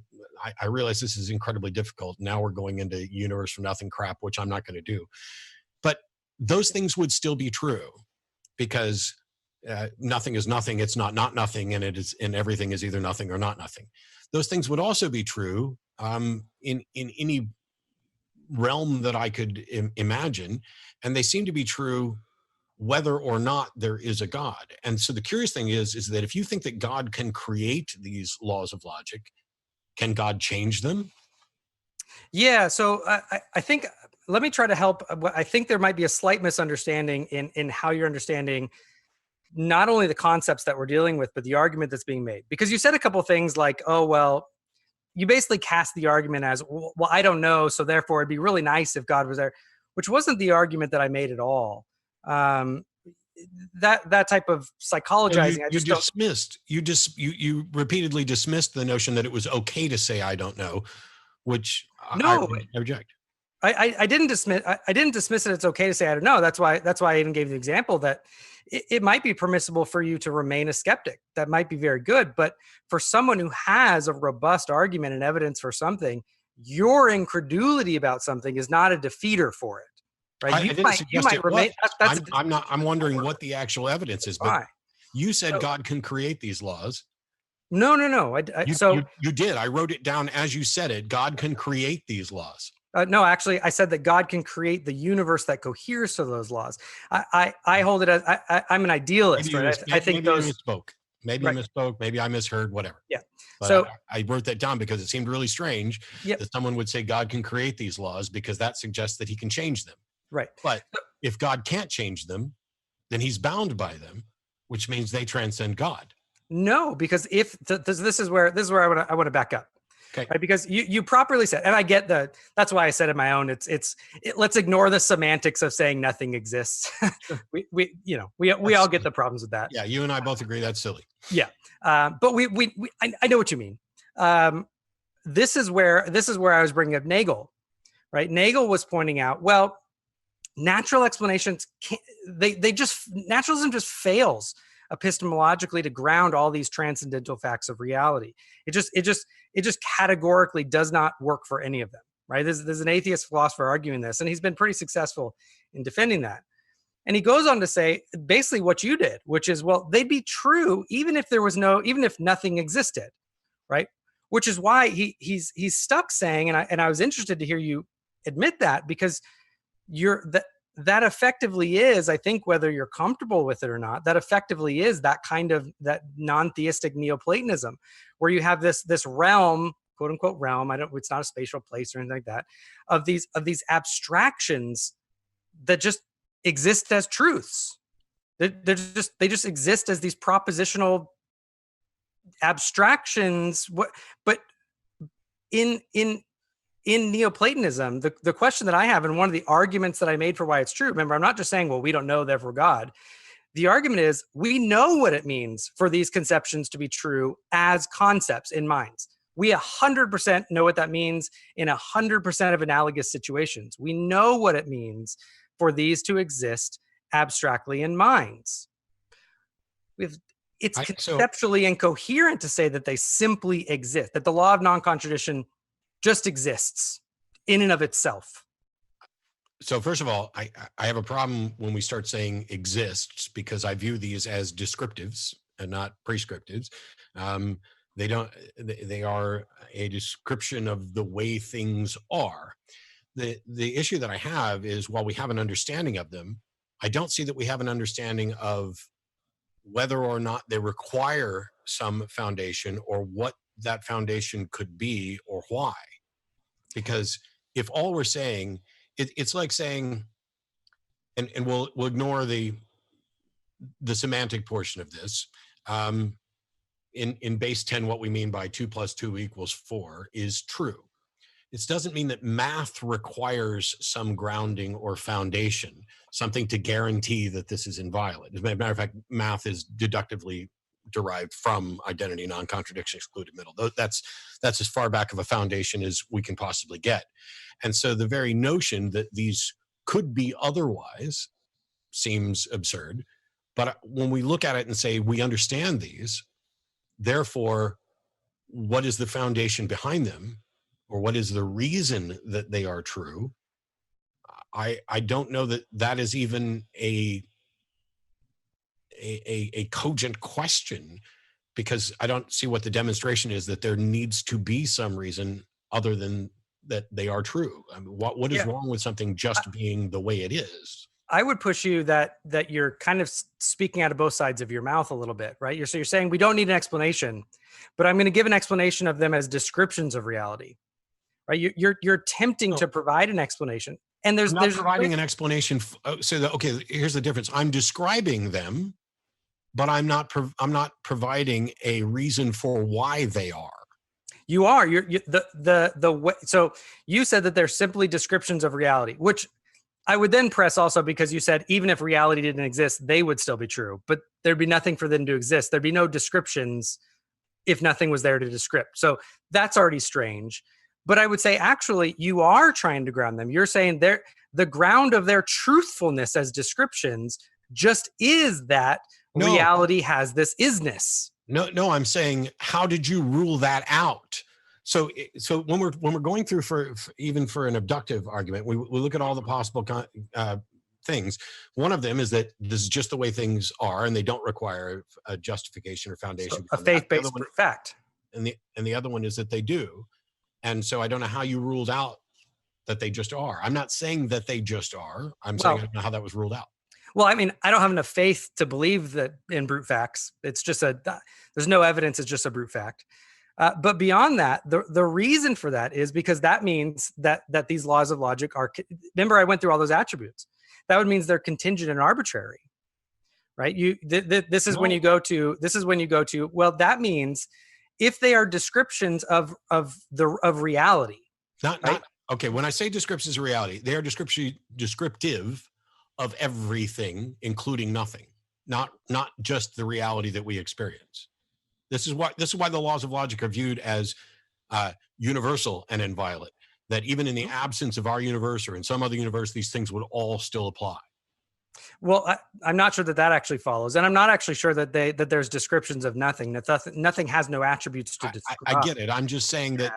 I realize this is incredibly difficult. Now we're going into universe from nothing crap, which I'm not going to do. But those things would still be true, because nothing is nothing. It's not nothing, and everything is either nothing or not nothing. Those things would also be true in any realm that I could imagine, and they seem to be true whether or not there is a God. And so the curious thing is that if you think that God can create these laws of logic, can God change them? Yeah. So I think, let me try to help. I think there might be a slight misunderstanding in how you're understanding not only the concepts that we're dealing with, but the argument that's being made. Because you said a couple of things like, oh, well, you basically cast the argument as, well, I don't know, so therefore it'd be really nice if God was there, which wasn't the argument that I made at all. That type of psychologizing, you repeatedly dismissed the notion that it was okay to say I don't know, which no, I reject. I didn't dismiss. I didn't dismiss it. It's okay to say I don't know. That's why I even gave the example that it might be permissible for you to remain a skeptic. That might be very good. But for someone who has a robust argument and evidence for something, your incredulity about something is not a defeater for it. Right? You might remain. I'm wondering what the actual evidence is. But you said God can create these laws. No. You did. I wrote it down as you said it. God can create these laws. No, actually, I said that God can create the universe that coheres to those laws. I hold it as I'm an idealist, right? I think maybe you misspoke. Maybe you misspoke. Maybe I misheard. Whatever. Yeah. But so I wrote that down because it seemed really strange that someone would say God can create these laws, because that suggests that he can change them. Right. But if God can't change them, then he's bound by them, which means they transcend God. No, because if this is where I want to back up. Okay. Right, because you properly said, and I get that's why I said in my own, let's ignore the semantics of saying nothing exists. Sure. we all get the problems with that. Yeah, you and I both agree that's silly. Yeah, but I know what you mean. This is where I was bringing up Nagel, right? Nagel was pointing out, well, natural explanations naturalism just fails epistemologically to ground all these transcendental facts of reality. It just categorically does not work for any of them, right? There's an atheist philosopher arguing this, and he's been pretty successful in defending that. And he goes on to say basically what you did, which is, well, they'd be true even if nothing existed, right? Which is why he's stuck saying, and I was interested to hear you admit that, because that effectively is, I think, whether you're comfortable with it or not, that effectively is that kind of that non-theistic Neoplatonism, where you have this realm, quote unquote realm. It's not a spatial place or anything like that, of these abstractions that just exist as truths. They just exist as these propositional abstractions. But in Neoplatonism, the question that I have, and one of the arguments that I made for why it's true, remember, I'm not just saying, well, we don't know, therefore God. The argument is, we know what it means for these conceptions to be true as concepts in minds. We 100% know what that means in 100% of analogous situations. We know what it means for these to exist abstractly in minds. It's conceptually incoherent to say that they simply exist, that the law of non-contradiction just exists in and of itself. So first of all, I have a problem when we start saying exists, because I view these as descriptives and not prescriptives. They are a description of the way things are. The issue that I have is, while we have an understanding of them, I don't see that we have an understanding of whether or not they require some foundation, or what that foundation could be, or why. Because if all we're saying, it's like saying, and we'll ignore the semantic portion of this. In base 10, what we mean by 2 + 2 = 4 is true. It doesn't mean that math requires some grounding or foundation, something to guarantee that this is inviolate. As a matter of fact, math is deductively derived from identity, non-contradiction, excluded middle. That's as far back of a foundation as we can possibly get. And so the very notion that these could be otherwise seems absurd. But when we look at it and say, we understand these, therefore, what is the foundation behind them? Or what is the reason that they are true? I don't know that that is even a cogent question, because I don't see what the demonstration is that there needs to be some reason other than that they are true. I mean, what is wrong with something just being the way it is? I would push you that you're kind of speaking out of both sides of your mouth a little bit, right? You're saying we don't need an explanation, but I'm going to give an explanation of them as descriptions of reality, right? You're attempting to provide an explanation, and there's providing an explanation. Okay, here's the difference. I'm describing them, but I'm not providing a reason for why they are. You are. The way. So you said that they're simply descriptions of reality, which I would then press also, because you said even if reality didn't exist, they would still be true, but there'd be nothing for them to exist. There'd be no descriptions if nothing was there to describe. So that's already strange. But I would say, actually, you are trying to ground them. You're saying the ground of their truthfulness as descriptions just is that reality has this isness. No, I'm saying, how did you rule that out? So when we're going through for even for an abductive argument, we look at all the possible things. One of them is that this is just the way things are, and they don't require a justification or foundation. So a faith-based fact. And the other one is that they do. And so I don't know how you ruled out that they just are. I'm not saying that they just are. I'm saying I don't know how that was ruled out. Well, I mean, I don't have enough faith to believe that in brute facts. It's just there's no evidence. It's just a brute fact. But beyond that, the reason for that is because that means that these laws of logic are. Remember, I went through all those attributes. That would mean they're contingent and arbitrary, right? This is when you go to. Well, that means if they are descriptions of reality. Not okay. When I say descriptions of reality, they are descriptive of everything, including nothing. Not just the reality that we experience. This is why the laws of logic are viewed as universal and inviolate. That even in the absence of our universe or in some other universe, these things would all still apply. Well, I'm not sure that actually follows, and I'm not actually sure that there's descriptions of nothing. That nothing has no attributes to describe. I get it. I'm just saying that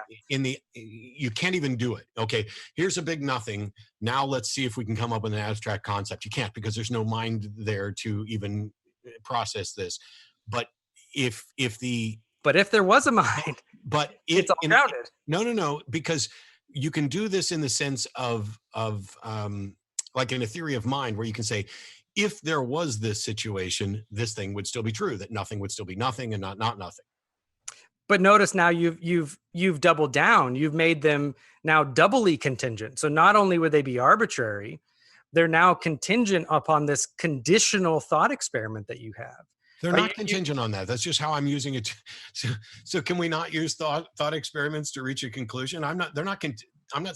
you can't even do it. Okay, here's a big nothing. Now let's see if we can come up with an abstract concept. You can't, because there's no mind there to even process this. But if there was a mind, but it's all grounded. No, because you can do this in the sense of like in a theory of mind, where you can say, if there was this situation, this thing would still be true, that nothing would still be nothing and not nothing. But notice now you've doubled down. You've made them now doubly contingent. So not only would they be arbitrary, they're now contingent upon this conditional thought experiment that you have. They're not contingent on that. That's just how I'm using it. So can we not use thought experiments to reach a conclusion? I'm not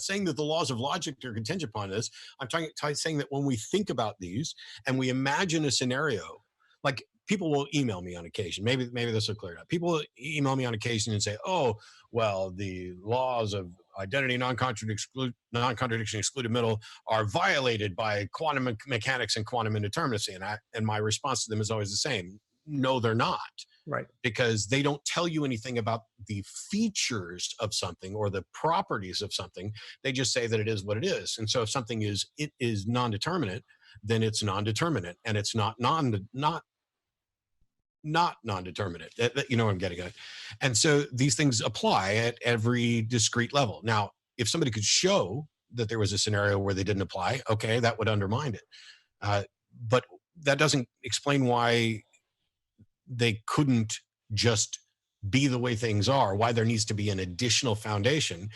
saying that the laws of logic are contingent upon this. I'm saying that when we think about these and we imagine a scenario, like people will email me on occasion. Maybe this will clear it up. People will email me on occasion and say, "Oh, well, the laws of identity, non-contradiction, excluded middle are violated by quantum mechanics and quantum indeterminacy." And my response to them is always the same: no, they're not. Right. Because they don't tell you anything about the features of something or the properties of something. They just say that it is what it is. And so if something is non-determinate, then it's non-determinate, and it's not non-determinate. You know what I'm getting at. And so these things apply at every discrete level. Now, if somebody could show that there was a scenario where they didn't apply, okay, that would undermine it. But that doesn't explain why they couldn't just be the way things are, why there needs to be an additional foundation.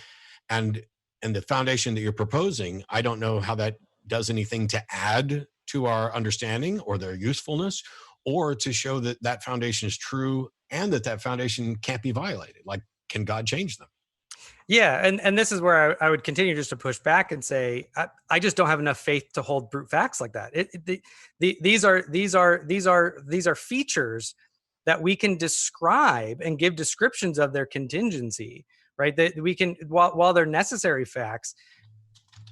And the foundation that you're proposing, I don't know how that does anything to add to our understanding or their usefulness, or to show that that foundation is true and that foundation can't be violated. Like, can God change them? Yeah, and this is where I would continue just to push back and say I just don't have enough faith to hold brute facts like that. These are features that we can describe and give descriptions of their contingency, right? That we can, while they're necessary facts,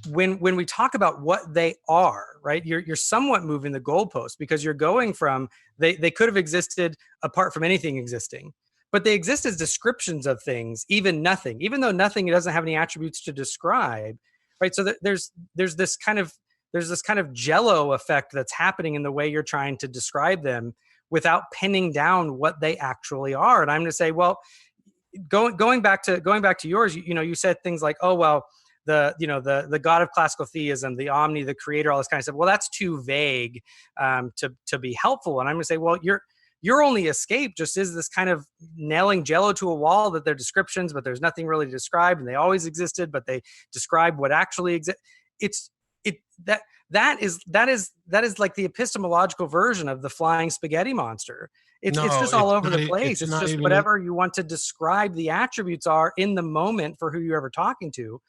when we talk about what they are, right, you're somewhat moving the goalpost, because you're going from they could have existed apart from anything existing, but they exist as descriptions of things, even nothing, even though nothing doesn't have any attributes to describe, right? So there's this kind of jello effect that's happening in the way you're trying to describe them without pinning down what they actually are. And I'm going to say, well, going back to yours, you said things like, oh, well, the God of classical theism, the omni, the creator, all this kind of stuff. Well, that's too vague to be helpful. And I'm going to say, well, your only escape just is this kind of nailing jello to a wall, that they're descriptions, but there's nothing really to describe, and they always existed, but they describe what actually exists. That is like the epistemological version of the flying spaghetti monster. It's just all over the place. It's just whatever you want to describe the attributes are in the moment for who you're ever talking to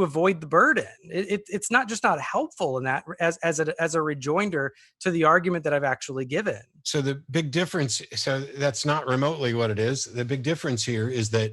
avoid the burden. It's not helpful in that as a rejoinder to the argument that I've actually given. So the big difference, so that's not remotely what it is. The big difference here is that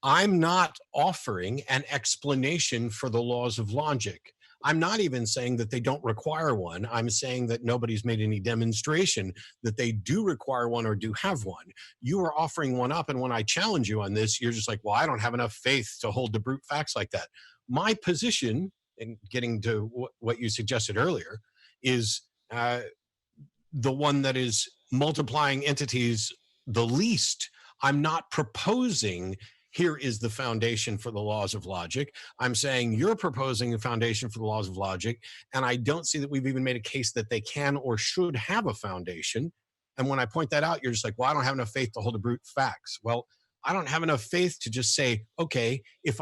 I'm not offering an explanation for the laws of logic. I'm not even saying that they don't require one. I'm saying that nobody's made any demonstration that they do require one or do have one. You are offering one up, and when I challenge you on this, you're just like, well, I don't have enough faith to hold to brute facts like that. My position, in getting to what you suggested earlier, is the one that is multiplying entities the least. I'm not proposing here is the foundation for the laws of logic. I'm saying you're proposing a foundation for the laws of logic, and I don't see that we've even made a case that they can or should have a foundation. And when I point that out, you're just like, well, I don't have enough faith to hold to brute facts. Well, I don't have enough faith to just say, okay, if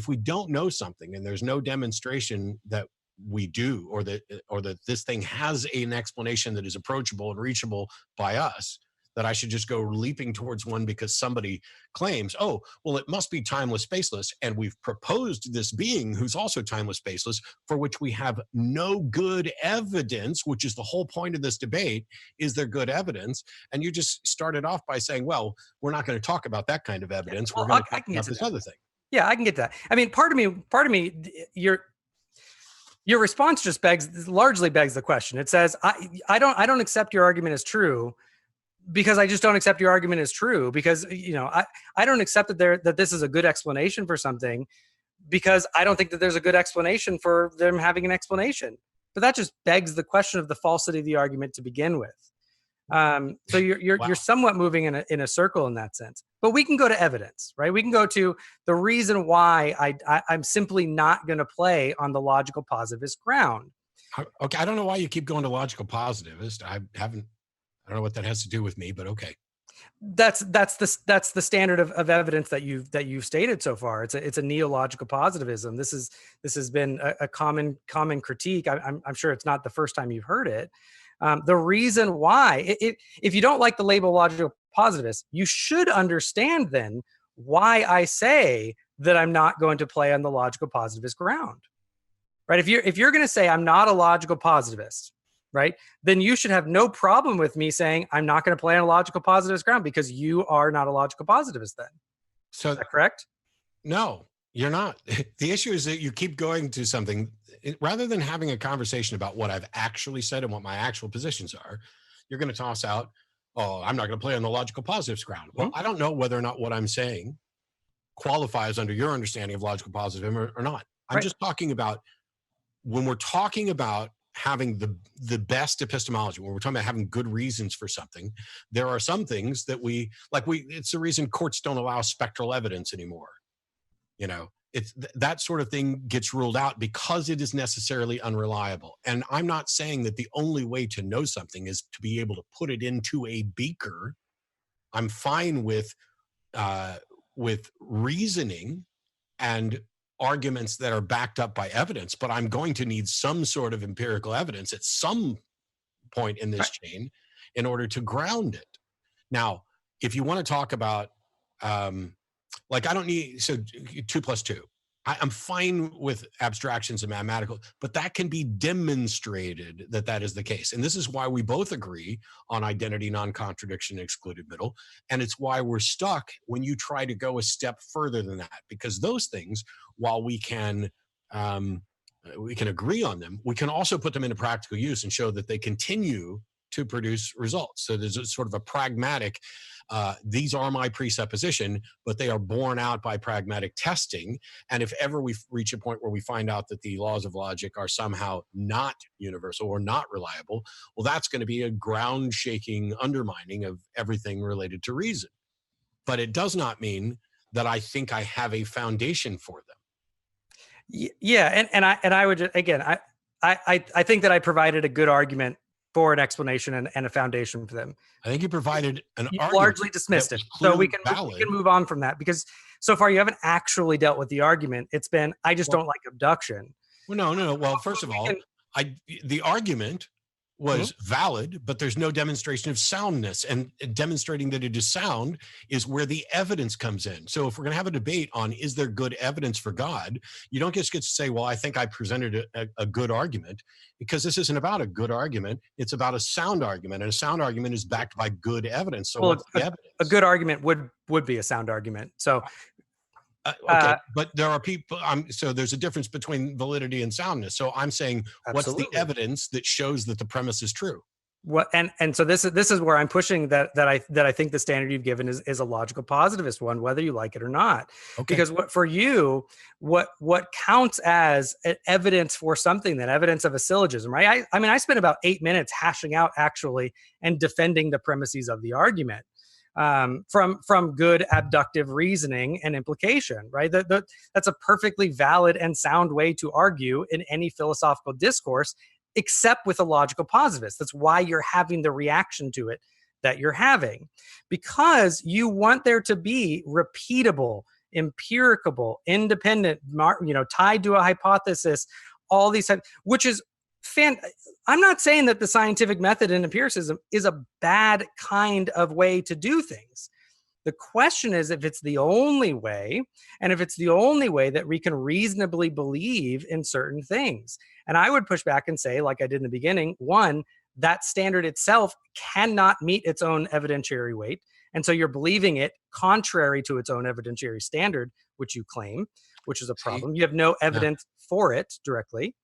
we don't know something and there's no demonstration that we do, or that this thing has an explanation that is approachable and reachable by us, that I should just go leaping towards one because somebody claims, oh, well, it must be timeless, spaceless. And we've proposed this being who's also timeless, spaceless, for which we have no good evidence, which is the whole point of this debate. Is there good evidence? And you just started off by saying, well, we're not going to talk about that kind of evidence. Yeah, well, we're going to talk about this other thing. Yeah, I can get that. I mean, part of me, your response just largely begs the question. It says, I don't accept your argument as true, because I just don't accept your argument as true, because, I don't accept that this is a good explanation for something, because I don't think that there's a good explanation for them having an explanation. But that just begs the question of the falsity of the argument to begin with. So you're Wow. you're somewhat moving in a circle in that sense. But we can go to evidence, right? We can go to the reason why I'm simply not going to play on the logical positivist ground. Okay, I don't know why you keep going to logical positivist. I don't know what that has to do with me, but okay. That's the standard of evidence that you've stated so far. It's a neological positivism. This has been a common critique. I'm sure it's not the first time you've heard it. The reason why, if you don't like the label logical positivist, you should understand then why I say that I'm not going to play on the logical positivist ground, right? If you're going to say I'm not a logical positivist, right, then you should have no problem with me saying I'm not going to play on a logical positivist ground, because you are not a logical positivist then. So Is that correct? No, you're not. The issue is that you keep going to something rather than having a conversation about what I've actually said and what my actual positions are. You're going to toss out, oh, I'm not going to play on the logical positives ground. Well, I don't know whether or not what I'm saying qualifies under your understanding of logical positivism or not. I'm just talking about, when we're talking about having the best epistemology, when we're talking about having good reasons for something, there are some things that it's the reason courts don't allow spectral evidence anymore. It's that sort of thing gets ruled out because it is necessarily unreliable. And I'm not saying that the only way to know something is to be able to put it into a beaker. I'm fine with reasoning and arguments that are backed up by evidence, but I'm going to need some sort of empirical evidence at some point in this chain in order to ground it. Now, if you want to talk about, I don't need, so 2 + 2. I'm fine with abstractions and mathematical, but that can be demonstrated that that is the case. And this is why we both agree on identity, non-contradiction, excluded middle. And it's why we're stuck when you try to go a step further than that, because those things, while we can agree on them, we can also put them into practical use and show that they continue to produce results. So there's a sort of a pragmatic, these are my presupposition, but they are borne out by pragmatic testing. And if ever we reach a point where we find out that the laws of logic are somehow not universal or not reliable, well, that's going to be a ground-shaking undermining of everything related to reason. But it does not mean that I think I have a foundation for them. Yeah, and I would just, again, I think that I provided a good argument for an explanation and a foundation for them. I think you provided an argument. Largely dismissed it. So we can move on from that, because so far you haven't actually dealt with the argument. It's been, I just don't like abduction. Well, no. Well, first of all, the argument was valid, but there's no demonstration of soundness, and demonstrating that it is sound is where the evidence comes in. So if we're going to have a debate on, is there good evidence for God? You don't just get to say, well, I think I presented a good argument, because this isn't about a good argument. It's about a sound argument, and a sound argument is backed by good evidence. So what's the evidence? A good argument would be a sound argument. So okay, but there are people. So there's a difference between validity and soundness. So I'm saying, Absolutely. What's the evidence that shows that the premise is true? What and so this is where I'm pushing that I think the standard you've given is a logical positivist one, whether you like it or not. Okay. Because what counts as evidence for something, that evidence of a syllogism, right? I mean, I spent about 8 minutes hashing out actually and defending the premises of the argument. From good abductive reasoning and implication, right? That's a perfectly valid and sound way to argue in any philosophical discourse, except with a logical positivist. That's why you're having the reaction to it that you're having, because you want there to be repeatable, empirical, independent, tied to a hypothesis, all these types, which is I'm not saying that the scientific method in empiricism is a bad kind of way to do things. The question is if it's the only way, and if it's the only way that we can reasonably believe in certain things. And I would push back and say, like I did in the beginning, one, that standard itself cannot meet its own evidentiary weight. And so you're believing it contrary to its own evidentiary standard, which you claim, which is a problem. You have no evidence for it directly.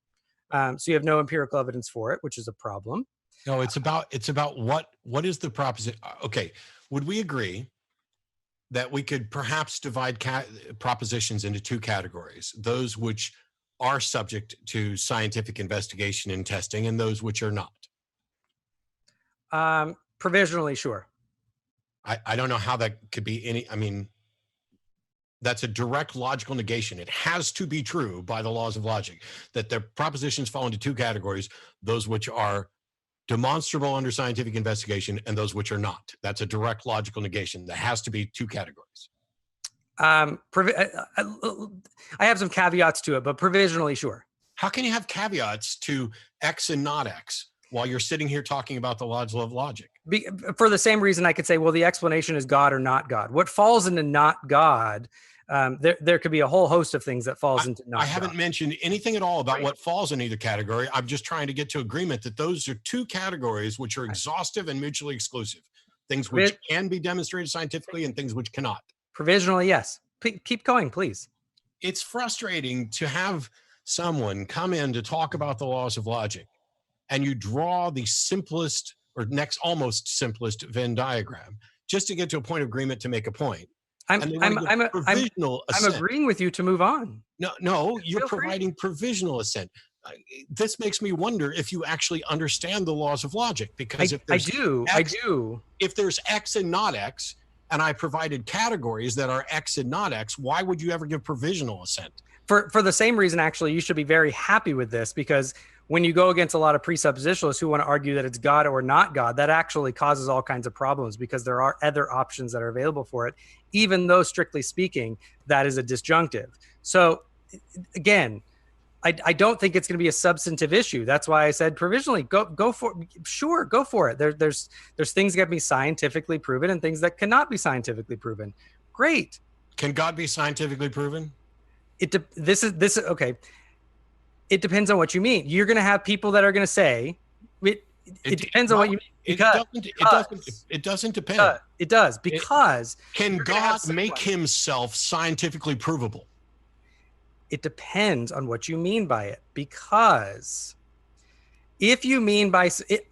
So you have no empirical evidence for it, which is a problem. No, it's about what is the proposition? Okay, would we agree that we could perhaps divide propositions into two categories: those which are subject to scientific investigation and testing, and those which are not? Provisionally, sure. I don't know how that could be any. I mean, that's a direct logical negation. It has to be true by the laws of logic that the propositions fall into two categories: those which are demonstrable under scientific investigation and those which are not. That's a direct logical negation. There has to be two categories. I have some caveats to it, but provisionally, sure. How can you have caveats to X and not X while you're sitting here talking about the laws of logic? For the same reason I could say, well, the explanation is God or not God. What falls into not God, there could be a whole host of things that falls into not God. I haven't mentioned anything at all about what falls in either category. I'm just trying to get to agreement that those are two categories which are exhaustive and mutually exclusive. Things which can be demonstrated scientifically and things which cannot. Provisionally, yes. Keep going, please. It's frustrating to have someone come in to talk about the laws of logic, and you draw the simplest or next almost simplest Venn diagram just to get to a point of agreement to make a point. I'm agreeing with you to move on. No, you're providing provisional assent. This makes me wonder if you actually understand the laws of logic, because I do. If there's X and not X, and I provided categories that are X and not X, why would you ever give provisional assent? For the same reason, actually, you should be very happy with this, because when you go against a lot of presuppositionalists who want to argue that it's God or not God, that actually causes all kinds of problems, because there are other options that are available for it, even though strictly speaking, that is a disjunctive. So again, I don't think it's going to be a substantive issue. That's why I said provisionally, go for it. There's things that can be scientifically proven and things that cannot be scientifically proven. Great. Can God be scientifically proven? This is okay. It depends on what you mean. You're going to have people that are going to say it depends on what you mean. It doesn't depend. It does because can God make himself scientifically provable? It depends on what you mean by it, because if you mean by it,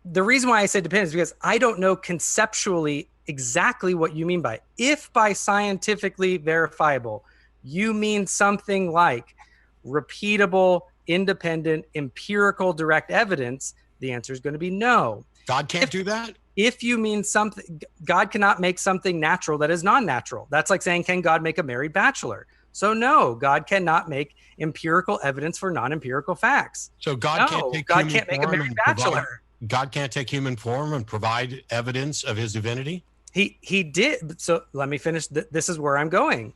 the reason why I say depends is because I don't know conceptually exactly what you mean by it. If by scientifically verifiable, you mean something like repeatable, independent, empirical, direct evidence, the answer is going to be no. God can't do that? If you mean something, God cannot make something natural that is non-natural. That's like saying, can God make a married bachelor? So no, God cannot make empirical evidence for non-empirical facts. So God can't make a married bachelor. God can't take human form and provide evidence of his divinity? He did. So let me finish. This is where I'm going.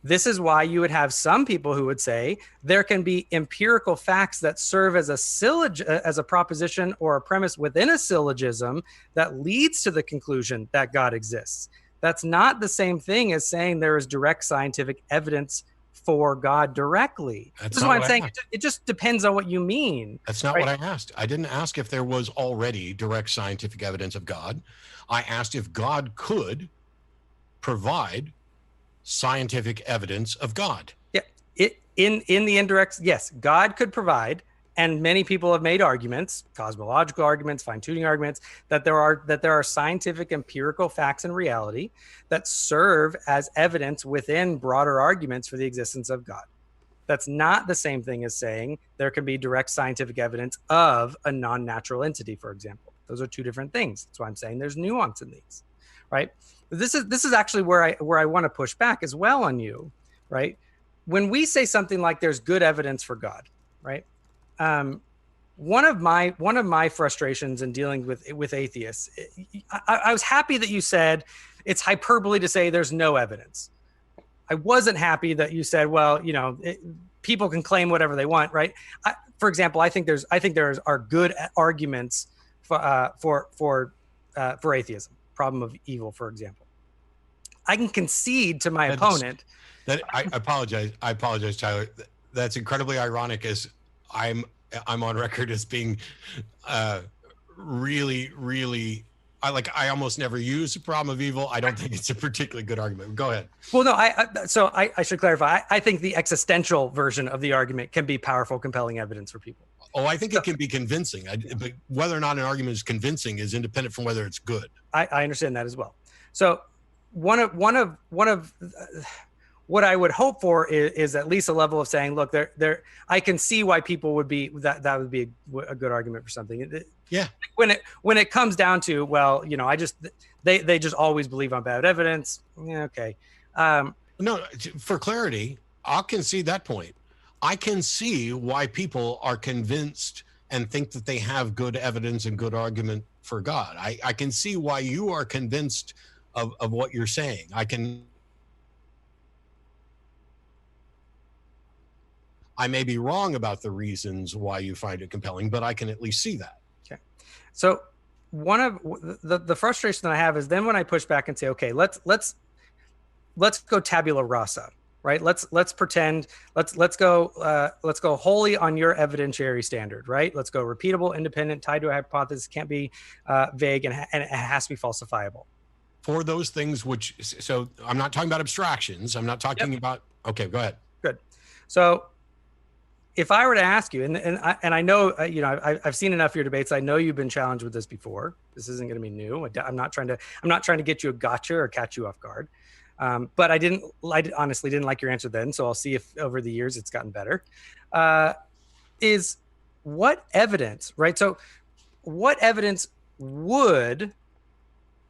This is why you would have some people who would say there can be empirical facts that serve as a proposition or a premise within a syllogism that leads to the conclusion that God exists. That's not the same thing as saying there is direct scientific evidence for God directly. This is why I'm saying it just depends on what you mean. That's not what I asked. I didn't ask if there was already direct scientific evidence of God. I asked if God could provide scientific evidence of God. Yeah, in the indirect, yes, God could provide, and many people have made arguments, cosmological arguments, fine-tuning arguments, that there are scientific empirical facts in reality that serve as evidence within broader arguments for the existence of God. That's not the same thing as saying there can be direct scientific evidence of a non-natural entity, for example. Those are two different things. That's why I'm saying there's nuance in these, right? This is actually where I want to push back as well on you, right? When we say something like there's good evidence for God, right? One of my frustrations in dealing with atheists, I was happy that you said it's hyperbole to say there's no evidence. I wasn't happy that you said, well, people can claim whatever they want, right? For example, I think there are good arguments for atheism. Problem of evil, for example. I can concede to my opponent. I apologize, Tyler. That's incredibly ironic, as I'm on record as being really I almost never use the problem of evil. I don't think it's a particularly good argument. Go ahead. Well, no, I should clarify. I think the existential version of the argument can be powerful, compelling evidence for people. Oh, I think it can be convincing. But whether or not an argument is convincing is independent from whether it's good. I understand that as well. So one of what I would hope for is at least a level of saying, look, I can see why people would be that would be a good argument for something. Yeah. When it comes down to, well, they just always believe on bad evidence. Yeah, okay. No, for clarity, I'll concede that point. I can see why people are convinced and think that they have good evidence and good argument for God. I can see why you are convinced of what you're saying. I may be wrong about the reasons why you find it compelling, but I can at least see that. Okay. So one of the frustration that I have is then when I push back and say, okay, let's go tabula rasa, right? Let's pretend, let's go wholly on your evidentiary standard, right? Let's go repeatable, independent, tied to a hypothesis, can't be vague, and it has to be falsifiable. For those things so I'm not talking about abstractions. I'm not talking about, okay, go ahead. Good. So if I were to ask you, and I know, I've seen enough of your debates. I know you've been challenged with this before. This isn't going to be new. I'm not trying to get you a gotcha or catch you off guard. But I honestly didn't like your answer then. So I'll see if over the years it's gotten better. Is what evidence, right? So what evidence would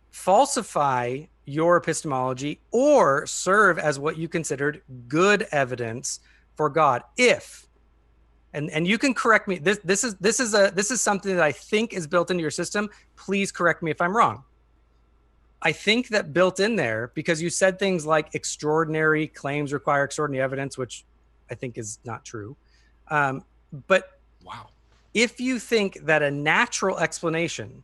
falsify your epistemology or serve as what you considered good evidence for God? If, and you can correct me, this is something that I think is built into your system. Please correct me if I'm wrong. I think that built in there, because you said things like extraordinary claims require extraordinary evidence, which I think is not true. But wow, if you think that a natural explanation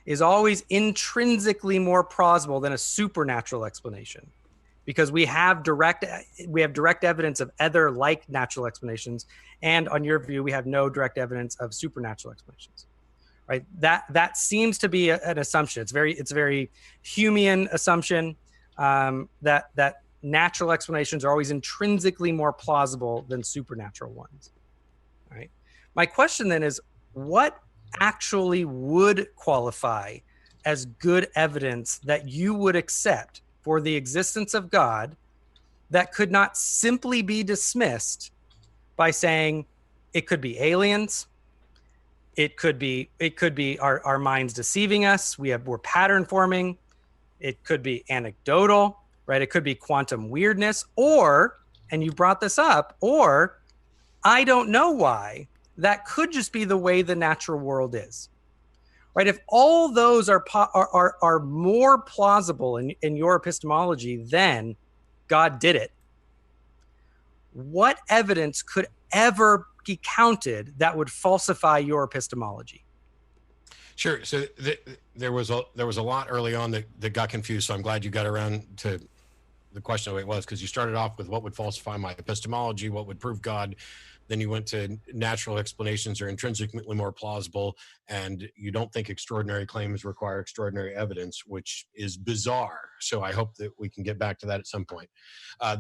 is always intrinsically more plausible than a supernatural explanation, because we have direct evidence of other like natural explanations, and on your view, we have no direct evidence of supernatural explanations. Right? That seems to be an assumption. It's a very Humean assumption, that natural explanations are always intrinsically more plausible than supernatural ones. All right. My question then is, what actually would qualify as good evidence that you would accept for the existence of God that could not simply be dismissed by saying it could be aliens, it could be our minds deceiving us, we're pattern forming, it could be anecdotal, right? It could be quantum weirdness, or, and you brought this up, or I don't know why, that could just be the way the natural world is. Right? If all those are more plausible in your epistemology than God did it, what evidence could ever be counted that would falsify your epistemology? Sure. So there was a lot early on that got confused. So I'm glad you got around to the question of what it was, because you started off with what would falsify my epistemology, what would prove God. Then you went to natural explanations are intrinsically more plausible, and you don't think extraordinary claims require extraordinary evidence, which is bizarre. So I hope that we can get back to that at some point.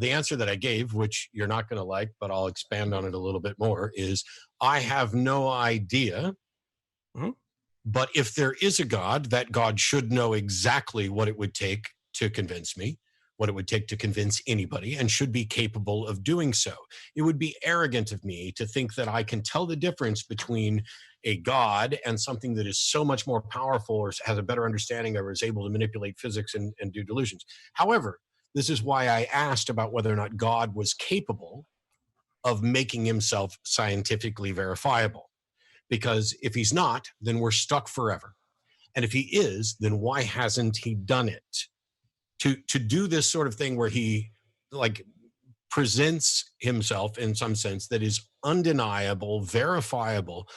The answer that I gave, which you're not going to like, but I'll expand on it a little bit more, is I have no idea. Mm-hmm. But if there is a God, that God should know exactly what it would take to convince me, what it would take to convince anybody, and should be capable of doing so. It would be arrogant of me to think that I can tell the difference between a God and something that is so much more powerful or has a better understanding or is able to manipulate physics and do delusions. However, this is why I asked about whether or not God was capable of making himself scientifically verifiable. Because if he's not, then we're stuck forever. And if he is, then why hasn't he done it? To do this sort of thing where he like presents himself in some sense that is undeniable, verifiable,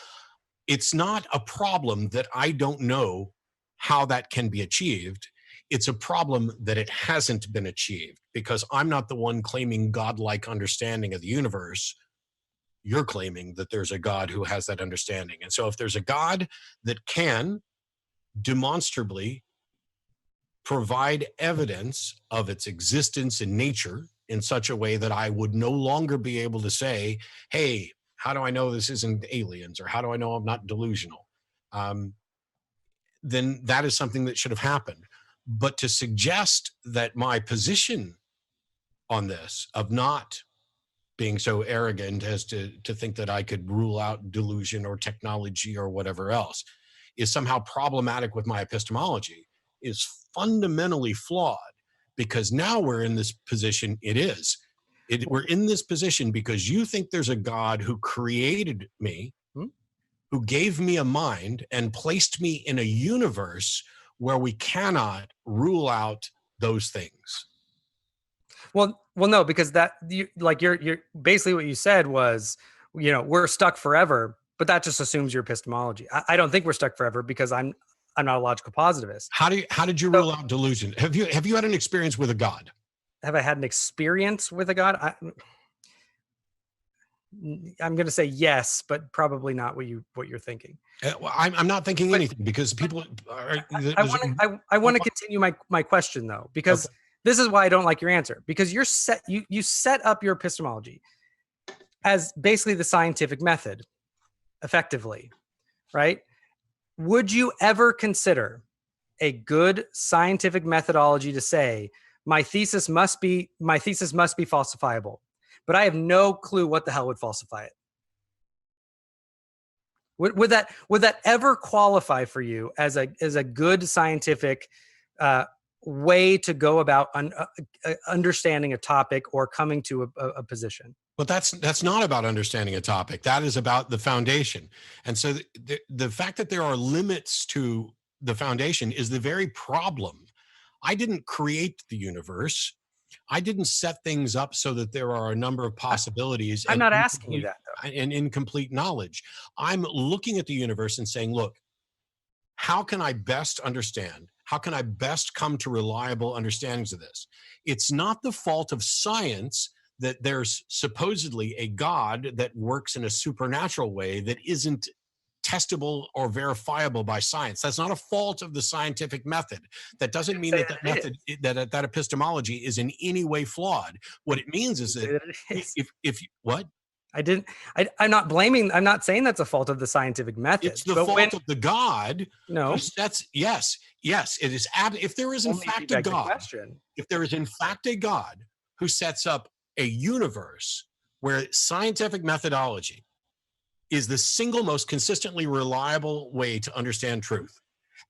it's not a problem that I don't know how that can be achieved. It's a problem that it hasn't been achieved, because I'm not the one claiming godlike understanding of the universe. You're claiming that there's a God who has that understanding. And so if there's a God that can demonstrably provide evidence of its existence in nature in such a way that I would no longer be able to say, hey, how do I know this isn't aliens? Or how do I know I'm not delusional? Then that is something that should have happened. But to suggest that my position on this of not being so arrogant as to think that I could rule out delusion or technology or whatever else is somehow problematic with my epistemology is fundamentally flawed, because now we're in this position. We're in this position because you think there's a God who created me, who gave me a mind and placed me in a universe where we cannot rule out those things. Well, no, because you're basically what you said was, we're stuck forever, but that just assumes your epistemology. I don't think we're stuck forever, because I'm not a logical positivist. How did you rule out delusion? Have you had an experience with a God? Have I had an experience with a God? I'm going to say yes, but probably not what you're thinking. I'm not thinking anything, because people are. I want to continue my question though, because this is why I don't like your answer, because you set up your epistemology as basically the scientific method, effectively, right? Would you ever consider a good scientific methodology to say my thesis must be falsifiable, but I have no clue what the hell would falsify it? Would that ever qualify for you as a good scientific way to go about understanding a topic or coming to a position? But that's not about understanding a topic. That is about the foundation. And so the fact that there are limits to the foundation is the very problem. I didn't create the universe. I didn't set things up so that there are a number of possibilities. I'm not asking you that, though. And incomplete knowledge. I'm looking at the universe and saying, look, how can I best understand? How can I best come to reliable understandings of this? It's not the fault of science that there's supposedly a God that works in a supernatural way that isn't testable or verifiable by science. That's not a fault of the scientific method. That doesn't mean that that method, that epistemology is in any way flawed. What it means is that if what? I'm not blaming, I'm not saying that's a fault of the scientific method. It's the fault of the God. No. Yes, it is. If there is in fact a God, if there is in fact a God who sets up a universe where scientific methodology is the single most consistently reliable way to understand truth,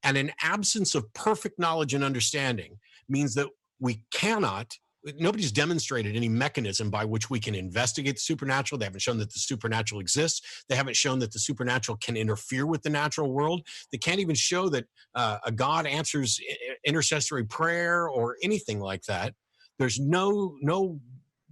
and an absence of perfect knowledge and understanding means that we cannot, nobody's demonstrated any mechanism by which we can investigate the supernatural. They haven't shown that the supernatural exists. They haven't shown that the supernatural can interfere with the natural world. They can't even show that a God answers intercessory prayer or anything like that. There's no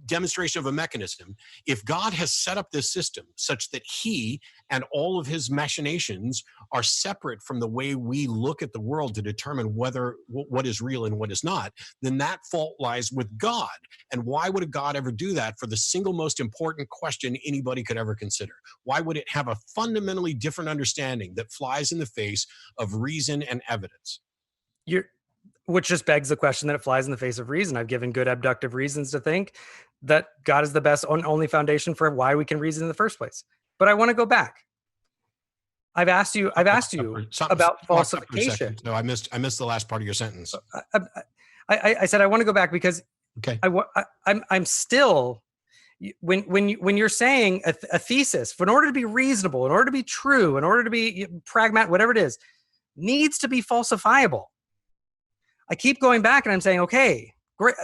demonstration of a mechanism. If God has set up this system such that he and all of his machinations are separate from the way we look at the world to determine whether what is real and what is not, then that fault lies with God. And why would a God ever do that for the single most important question anybody could ever consider? Why would it have a fundamentally different understanding that flies in the face of reason and evidence? Which just begs the question that it flies in the face of reason. I've given good abductive reasons to think that God is the best only foundation for why we can reason in the first place. But I want to go back. I've asked you about falsification. No, I missed the last part of your sentence. I said I want to go back because I'm still, when you're saying a thesis, in order to be reasonable, in order to be true, in order to be pragmatic, whatever it is, needs to be falsifiable. I keep going back and I'm saying, okay, great,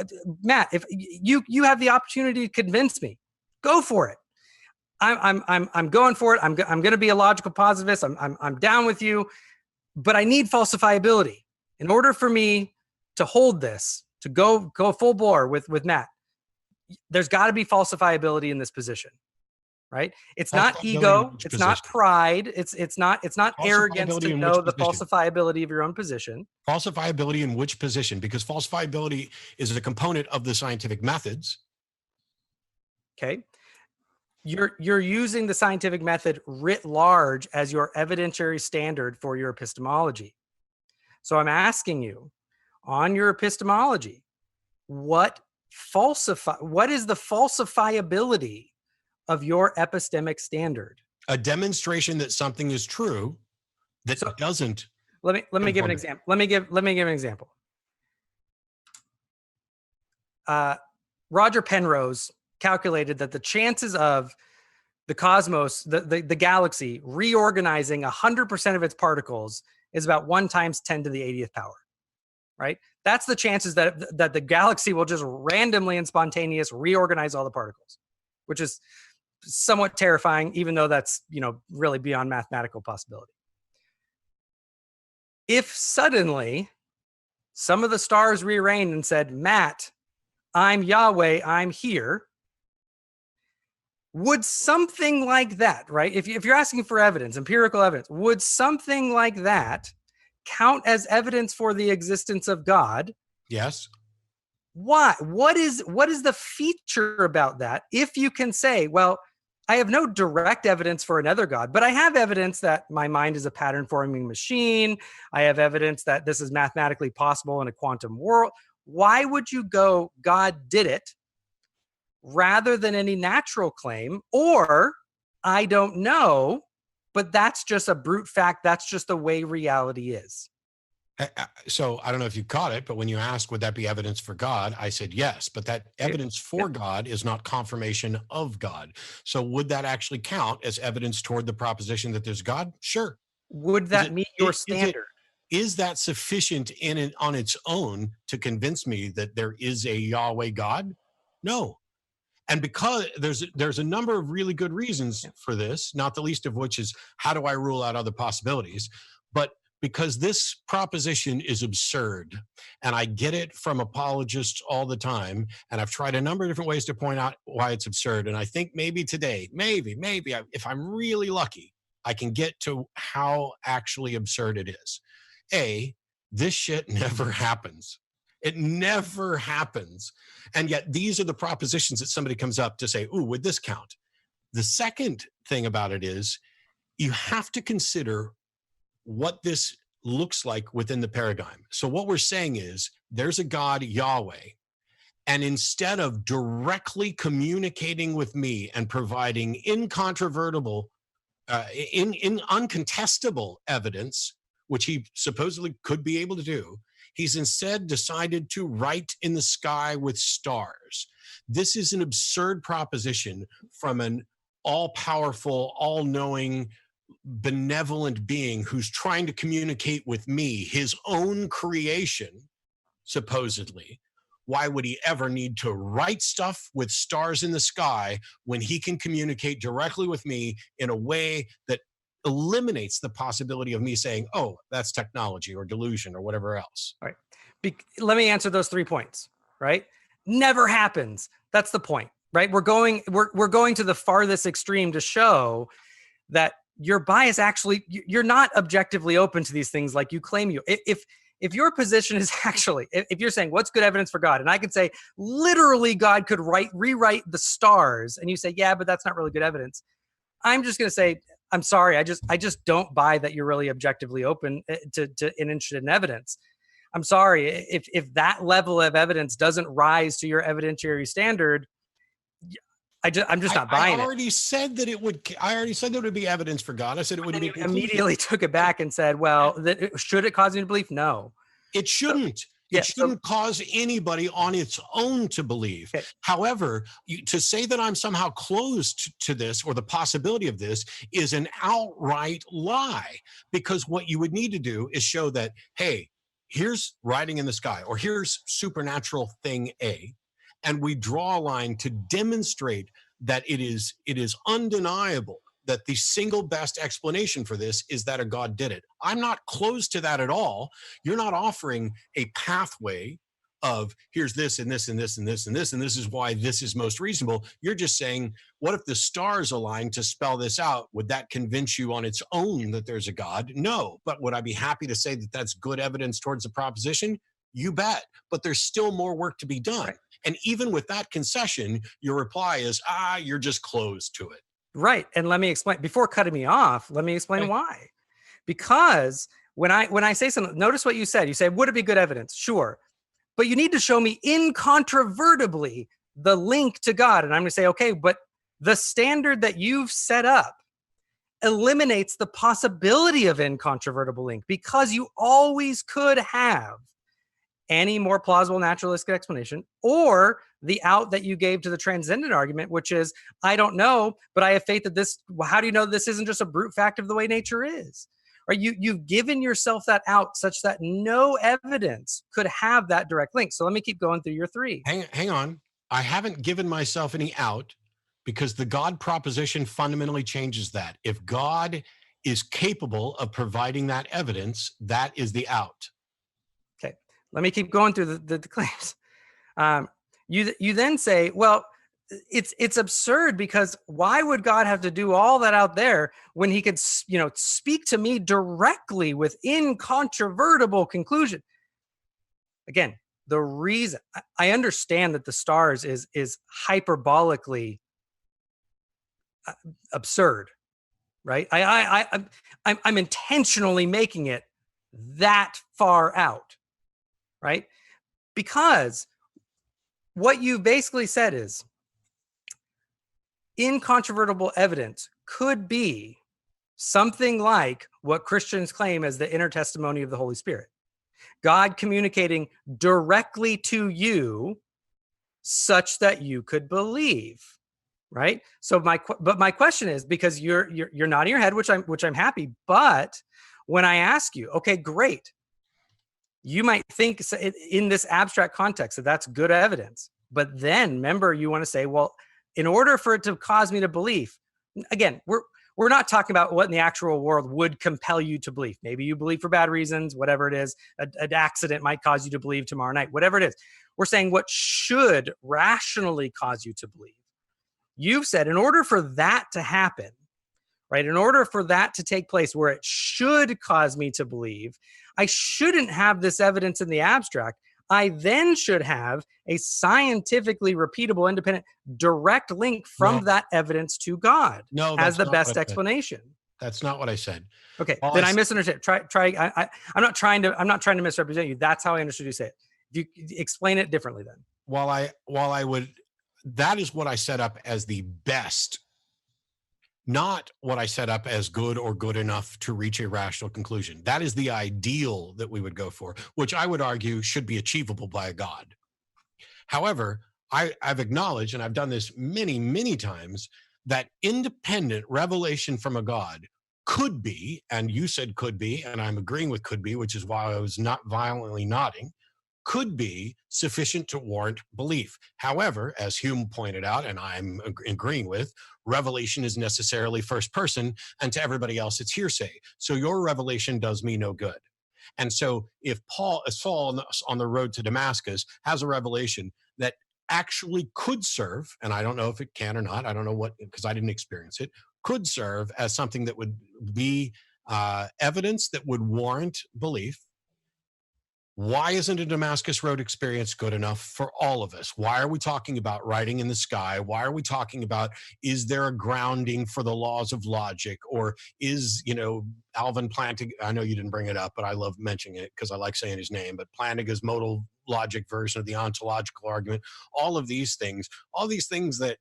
Matt, if you have the opportunity to convince me, go for it. I'm going for it. I'm going to be a logical positivist. I'm down with you, but I need falsifiability in order for me to hold this, to go full bore with Matt. There's got to be falsifiability in this position, right? It's not ego. It's not pride. It's not arrogance to know the falsifiability of your own position. Falsifiability in which position? Because falsifiability is a component of the scientific methods. Okay. You're using the scientific method writ large as your evidentiary standard for your epistemology. So I'm asking you, on your epistemology, what is the falsifiability of your epistemic standard? A demonstration that something is true that doesn't. Let me give an example. Let me give an example. Roger Penrose calculated that the chances of the cosmos, the galaxy, reorganizing 100% of its particles is about 1 × 10⁸ power, right? That's the chances that the galaxy will just randomly and spontaneous reorganize all the particles, which is somewhat terrifying, even though that's, really beyond mathematical possibility. If suddenly some of the stars rearranged and said, Matt, I'm Yahweh, I'm here, would something like that, right? If you're asking for evidence, empirical evidence, would something like that count as evidence for the existence of God? Yes. Why? What is the feature about that? If you can say, well, I have no direct evidence for another God, but I have evidence that my mind is a pattern forming machine. I have evidence that this is mathematically possible in a quantum world. Why would you go, God did it, rather than any natural claim? Or, I don't know, but that's just a brute fact. That's just the way reality is. So I don't know if you caught it, but when you asked, would that be evidence for God? I said yes, but that evidence for God is not confirmation of God. So would that actually count as evidence toward the proposition that there's God? Sure. Would that meet your standard? Is that sufficient on its own to convince me that there is a Yahweh God? No. And because there's a number of really good reasons for this, not the least of which is, how do I rule out other possibilities? But because this proposition is absurd, and I get it from apologists all the time, and I've tried a number of different ways to point out why it's absurd. And I think maybe today, maybe if I'm really lucky, I can get to how actually absurd it is. This shit never happens. It never happens. And yet these are the propositions that somebody comes up to say, ooh, would this count? The second thing about it is you have to consider what this looks like within the paradigm. So what we're saying is there's a God, Yahweh, and instead of directly communicating with me and providing incontrovertible, in uncontestable evidence, which he supposedly could be able to do, he's instead decided to write in the sky with stars. This is an absurd proposition from an all-powerful, all-knowing, benevolent being who's trying to communicate with me, his own creation, supposedly. Why would he ever need to write stuff with stars in the sky when he can communicate directly with me in a way that eliminates the possibility of me saying, oh, that's technology or delusion or whatever else? All right. Let me answer those 3 points, right? Never happens. That's the point, right? We're going to the farthest extreme to show that your bias actually, you're not objectively open to these things like you claim you. If your position is actually, if you're saying what's good evidence for God, and I could say literally God could rewrite the stars, and you say, yeah, but that's not really good evidence. I'm just going to say, I'm sorry, I just don't buy that you're really objectively open to and interested in evidence. I'm sorry, if that level of evidence doesn't rise to your evidentiary standard, I'm just not buying it. I already said that it would be evidence for God. I said it would be. Immediately took it back and said, well, should it cause you to believe? No. It shouldn't. It shouldn't cause anybody on its own to believe. Okay. However, to say that I'm somehow closed to this or the possibility of this is an outright lie, because what you would need to do is show that, hey, here's writing in the sky, or here's supernatural thing A, and we draw a line to demonstrate that it is undeniable that the single best explanation for this is that a God did it. I'm not close to that at all. You're not offering a pathway of here's this and this and this and this and this, and this is why this is most reasonable. You're just saying, what if the stars align to spell this out? Would that convince you on its own that there's a God? No. But would I be happy to say that that's good evidence towards the proposition? You bet. But there's still more work to be done. Right. And even with that concession, your reply is, you're just closed to it. Right. And let me explain, before cutting me off, let me explain why. Because when I say something, notice what you said. You say, would it be good evidence? Sure. But you need to show me incontrovertibly the link to God. And I'm going to say, okay, but the standard that you've set up eliminates the possibility of incontrovertible link, because you always could have any more plausible naturalistic explanation, or the out that you gave to the transcendent argument, which is, I don't know, but I have faith that this, how do you know this isn't just a brute fact of the way nature is? Or you've given yourself that out such that no evidence could have that direct link. So let me keep going through your 3. Hang on. I haven't given myself any out, because the God proposition fundamentally changes that. If God is capable of providing that evidence, that is the out. Okay. Let me keep going through the claims. You then say, well, it's absurd, because why would God have to do all that out there when he could, speak to me directly with incontrovertible conclusion? Again, the reason I understand that the stars is hyperbolically absurd, right? I'm intentionally making it that far out, right? Because what you basically said is incontrovertible evidence could be something like what Christians claim as the inner testimony of the Holy Spirit. God communicating directly to you such that you could believe, right? So my question is, because you're nodding your head, which I'm happy, but when I ask you, okay, great, you might think in this abstract context that that's good evidence, but then remember, you want to say, well, in order for it to cause me to believe, again, we're not talking about what in the actual world would compel you to believe. Maybe you believe for bad reasons, whatever it is. An accident might cause you to believe tomorrow night, whatever it is. We're saying what should rationally cause you to believe. You've said in order for that to happen, right? In order for that to take place where it should cause me to believe, I shouldn't have this evidence in the abstract. I then should have a scientifically repeatable, independent, direct link from that evidence to God as the best explanation. That's not what I said. Okay, then I misunderstood. I'm not trying to misrepresent you. That's how I understood you say it. If you explain it differently, then. That is what I set up as the best, not what I set up as good or good enough to reach a rational conclusion. That is the ideal that we would go for, which I would argue should be achievable by a God. However, I've acknowledged, and I've done this many, many times, that independent revelation from a God could be, and you said could be, and I'm agreeing with could be, which is why I was not violently nodding, could be sufficient to warrant belief. However, as Hume pointed out, and I'm agreeing with, revelation is necessarily first person, and to everybody else, it's hearsay. So your revelation does me no good. And so if Saul on the road to Damascus has a revelation that actually could serve, and I don't know if it can or not, I don't know what, because I didn't experience it, could serve as something that would be evidence that would warrant belief. Why isn't a Damascus Road experience good enough for all of us? Why are we talking about writing in the sky? Why are we talking about, is there a grounding for the laws of logic? Or is, Alvin Plantinga, I know you didn't bring it up, but I love mentioning it because I like saying his name, but Plantinga's modal logic version of the ontological argument, all these things that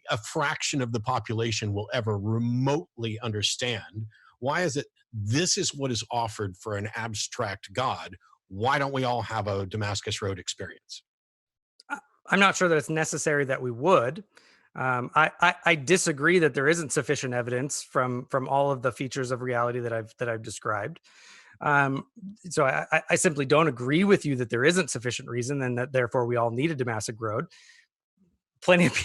a fraction of the population will ever remotely understand. Why is it this is what is offered for an abstract God? Why don't we all have a Damascus Road experience? I'm not sure that it's necessary that we would. I disagree that there isn't sufficient evidence from all of the features of reality that I've described. So I simply don't agree with you that there isn't sufficient reason, and that therefore we all need a Damascus Road. Plenty of,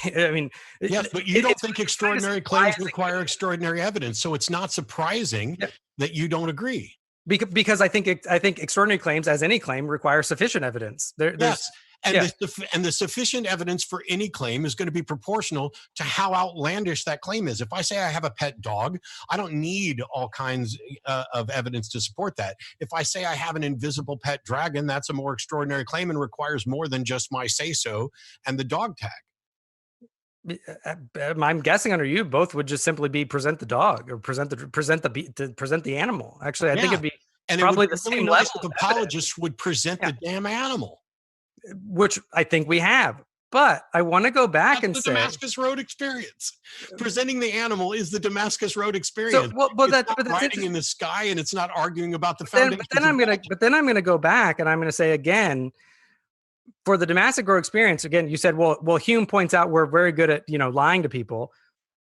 yes, but you don't think extraordinary claims require extraordinary evidence, so it's not surprising that you don't agree. Because I think extraordinary claims, as any claim, require sufficient evidence. Yes, and the sufficient evidence for any claim is going to be proportional to how outlandish that claim is. If I say I have a pet dog, I don't need all kinds of evidence to support that. If I say I have an invisible pet dragon, that's a more extraordinary claim and requires more than just my say-so and the dog tag. I'm guessing under you, both would just simply be present the dog or present the animal. Actually, I think it'd be probably the same level. If apologists would present the damn animal, which I think we have. But I want to go back and say, Damascus Road experience. Presenting the animal is the Damascus Road experience. So, that's riding in the sky, and it's not arguing about the foundation. But then I'm gonna go back and I'm gonna say again, for the Damascus Road experience, again, you said, well, Hume points out we're very good at, lying to people.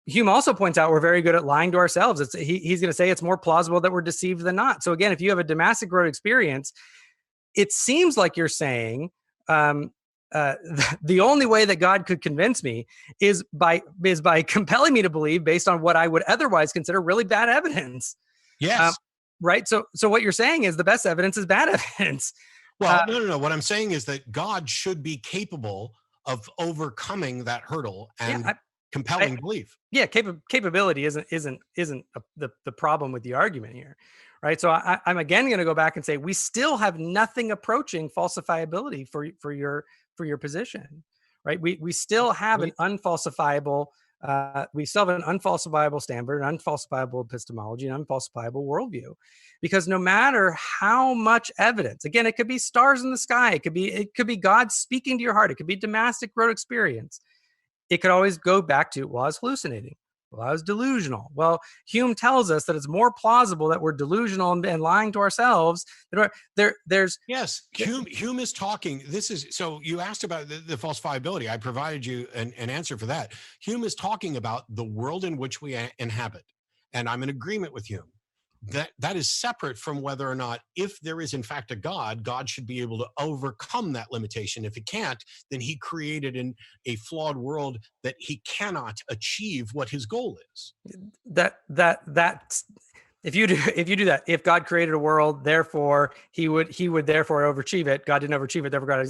Hume also points out we're very good at lying to ourselves. He's going to say it's more plausible that we're deceived than not. So again, if you have a Damascus Road experience, it seems like you're saying the only way that God could convince me is by compelling me to believe based on what I would otherwise consider really bad evidence. Yes. Right. So what you're saying is the best evidence is bad evidence. Well, no. What I'm saying is that God should be capable of overcoming that hurdle and compelling belief. Yeah, capability isn't the problem with the argument here, right? So I'm again going to go back and say we still have nothing approaching falsifiability for your position, right? We still have an unfalsifiable. We still have an unfalsifiable standard, an unfalsifiable epistemology, an unfalsifiable worldview, because no matter how much evidence, again, it could be stars in the sky, it could be God speaking to your heart, it could be Damascus Road experience. It could always go back to, well, I was hallucinating. Well, I was delusional. Well, Hume tells us that it's more plausible that we're delusional and lying to ourselves. Yes, Hume is talking. So you asked about the falsifiability. I provided you an answer for that. Hume is talking about the world in which we inhabit. And I'm in agreement with Hume. That is separate from whether or not, if there is in fact a God should be able to overcome that limitation. If he can't, then he created a flawed world that he cannot achieve what his goal is. If you do that, if God created a world, therefore he would therefore overachieve it. God didn't overachieve it, therefore God.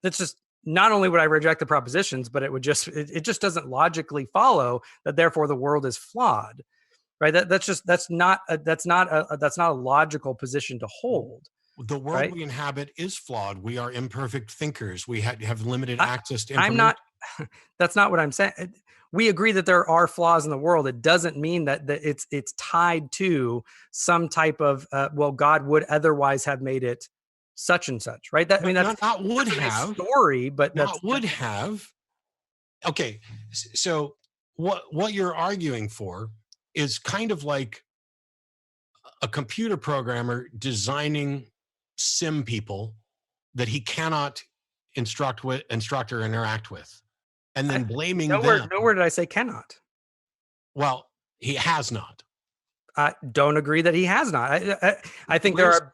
That's just, not only would I reject the propositions, but it just doesn't logically follow that therefore the world is flawed. right? That's not a logical position to hold. The world Right? we inhabit is flawed. We are imperfect thinkers. We have limited access to I'm information. not. That's not what I'm saying. We agree that there are flaws in the world. It doesn't mean that it's tied to some type of well, God would otherwise have made it such and such, right? That I mean, that's not would that's a nice have. story, but Not would have. Okay, so what you're arguing for is kind of like a computer programmer designing sim people that he cannot instruct or interact with, and then blaming them. Nowhere did I say cannot. Well, he has not. I don't agree that he has not. I think there are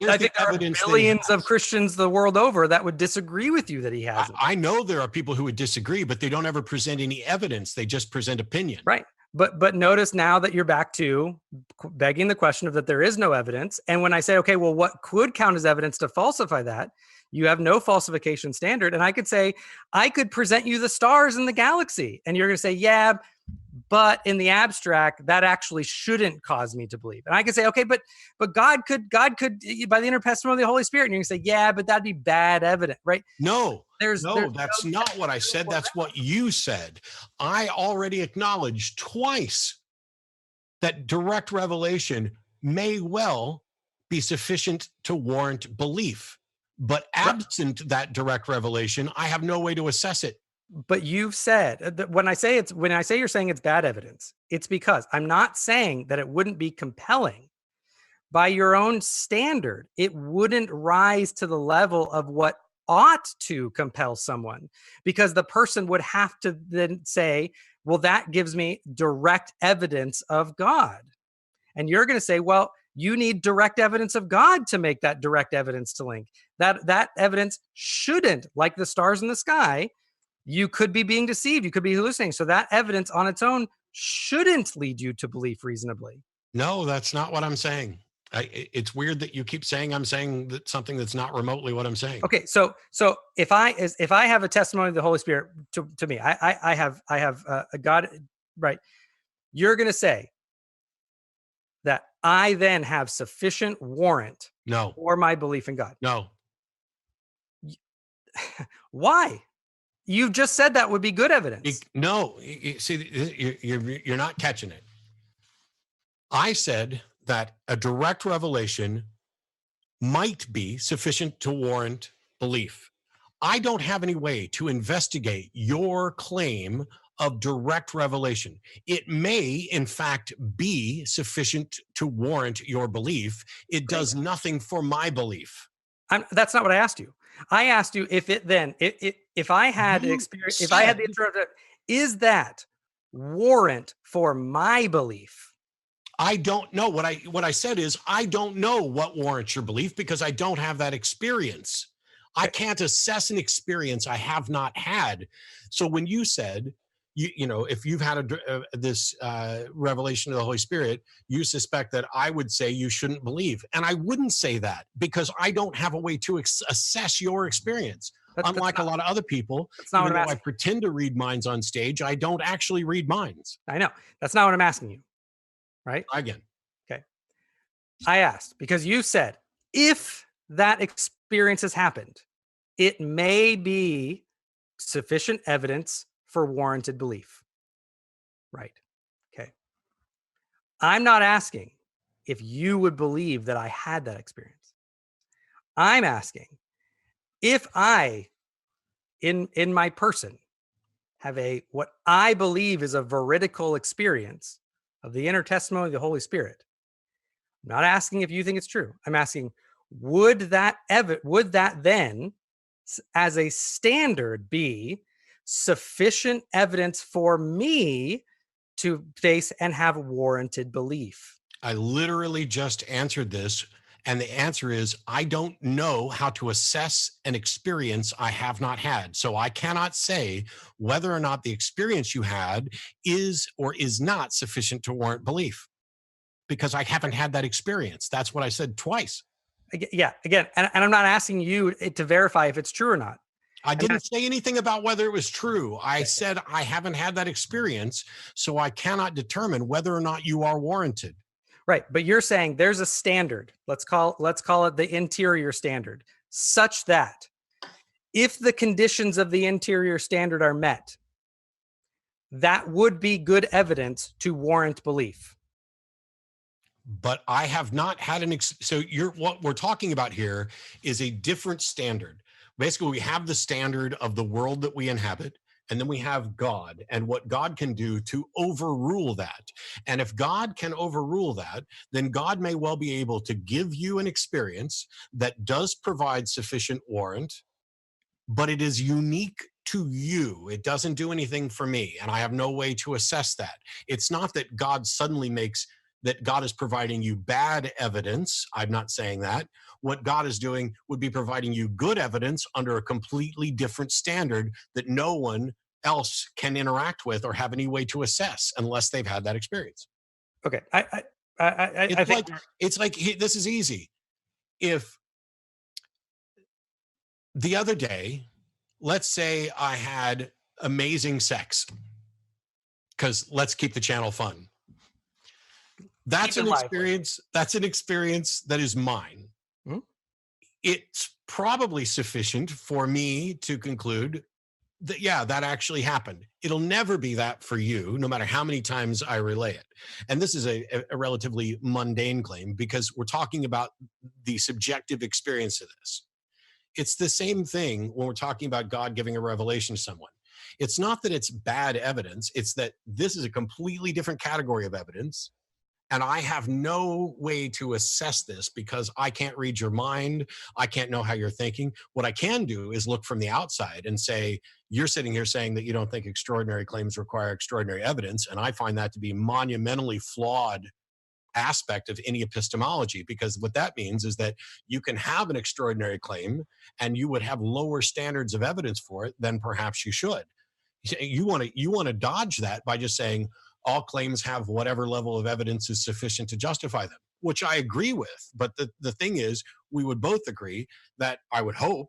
billions of Christians the world over that would disagree with you that he hasn't. I know there are people who would disagree, but they don't ever present any evidence. They just present opinion. Right. But notice now that you're back to begging the question of that there is no evidence. And when I say, okay, well, what could count as evidence to falsify that? You have no falsification standard. And I could say, I could present you the stars in the galaxy. And you're going to say, yeah, but in the abstract, that actually shouldn't cause me to believe. And I could say, okay, but God could by the intertestimony of the Holy Spirit. And you're going to say, yeah, but that'd be bad evidence, right? No, that's not what I said. That's what you said. I already acknowledged twice that direct revelation may well be sufficient to warrant belief. But absent that direct revelation, I have no way to assess it. But you've said that when I say you're saying it's bad evidence, it's because I'm not saying that it wouldn't be compelling. By your own standard, it wouldn't rise to the level of what ought to compel someone, because the person would have to then say, well, that gives me direct evidence of God. And you're going to say, well, you need direct evidence of God to make that direct evidence to link. That evidence shouldn't, like the stars in the sky, you could be being deceived. You could be hallucinating. So that evidence on its own shouldn't lead you to belief reasonably. No, that's not what I'm saying. It's weird that you keep saying I'm saying that something that's not remotely what I'm saying. Okay, so if I have a testimony of the Holy Spirit to me, I have a God, right? You're going to say that I then have sufficient warrant for my belief in God. No. Why? You just said that would be good evidence. No, see, you're not catching it. I said that a direct revelation might be sufficient to warrant belief. I don't have any way to investigate your claim of direct revelation. It may, in fact, be sufficient to warrant your belief. It does nothing for my belief. That's not what I asked you. I asked you if I had experience, if I had the interpreter, is that warrant for my belief? I don't know. What I said is I don't know what warrants your belief because I don't have that experience. I can't assess an experience I have not had. So when you said, you know, if you've had this revelation of the Holy Spirit, you suspect that I would say you shouldn't believe. And I wouldn't say that because I don't have a way to assess your experience. Unlike a lot of other people, even though I pretend to read minds on stage, I don't actually read minds. I know. That's not what I'm asking you. Right? Again. Okay. I asked because you said, if that experience has happened, it may be sufficient evidence for warranted belief. Right. Okay. I'm not asking if you would believe that I had that experience. I'm asking if I, in my person, have what I believe is a veridical experience of the inner testimony of the Holy Spirit. I'm not asking if you think it's true. I'm asking, would that then, as a standard, be sufficient evidence for me to face and have warranted belief? I literally just answered this, and the answer is I don't know how to assess an experience I have not had. So I cannot say whether or not the experience you had is or is not sufficient to warrant belief because I haven't had that experience. That's what I said twice. Yeah, again, and I'm not asking you to verify if it's true or not. I didn't say anything about whether it was true. I said I haven't had that experience, so I cannot determine whether or not you are warranted. Right. But you're saying there's a standard. Let's call it the interior standard, such that if the conditions of the interior standard are met, that would be good evidence to warrant belief. But I have not had so what we're talking about here is a different standard. Basically, we have the standard of the world that we inhabit, and then we have God and what God can do to overrule that. And if God can overrule that, then God may well be able to give you an experience that does provide sufficient warrant, but it is unique to you. It doesn't do anything for me, and I have no way to assess that. It's not that God suddenly makes that God is providing you bad evidence. I'm not saying that. What God is doing would be providing you good evidence under a completely different standard that no one else can interact with or have any way to assess unless they've had that experience. Okay. I think it's like this is easy. If the other day, let's say I had amazing sex, because let's keep the channel fun. That's an experience. That's an experience that is mine. Hmm? It's probably sufficient for me to conclude that, yeah, that actually happened. It'll never be that for you, no matter how many times I relay it. And this is a relatively mundane claim because we're talking about the subjective experience of this. It's the same thing when we're talking about God giving a revelation to someone. It's not that it's bad evidence. It's that this is a completely different category of evidence. And I have no way to assess this because I can't read your mind. I can't know how you're thinking. What I can do is look from the outside and say, you're sitting here saying that you don't think extraordinary claims require extraordinary evidence. And I find that to be monumentally flawed aspect of any epistemology, because what that means is that you can have an extraordinary claim and you would have lower standards of evidence for it than perhaps you should. You want to dodge that by just saying, all claims have whatever level of evidence is sufficient to justify them, which I agree with. But the thing is, we would both agree that I would hope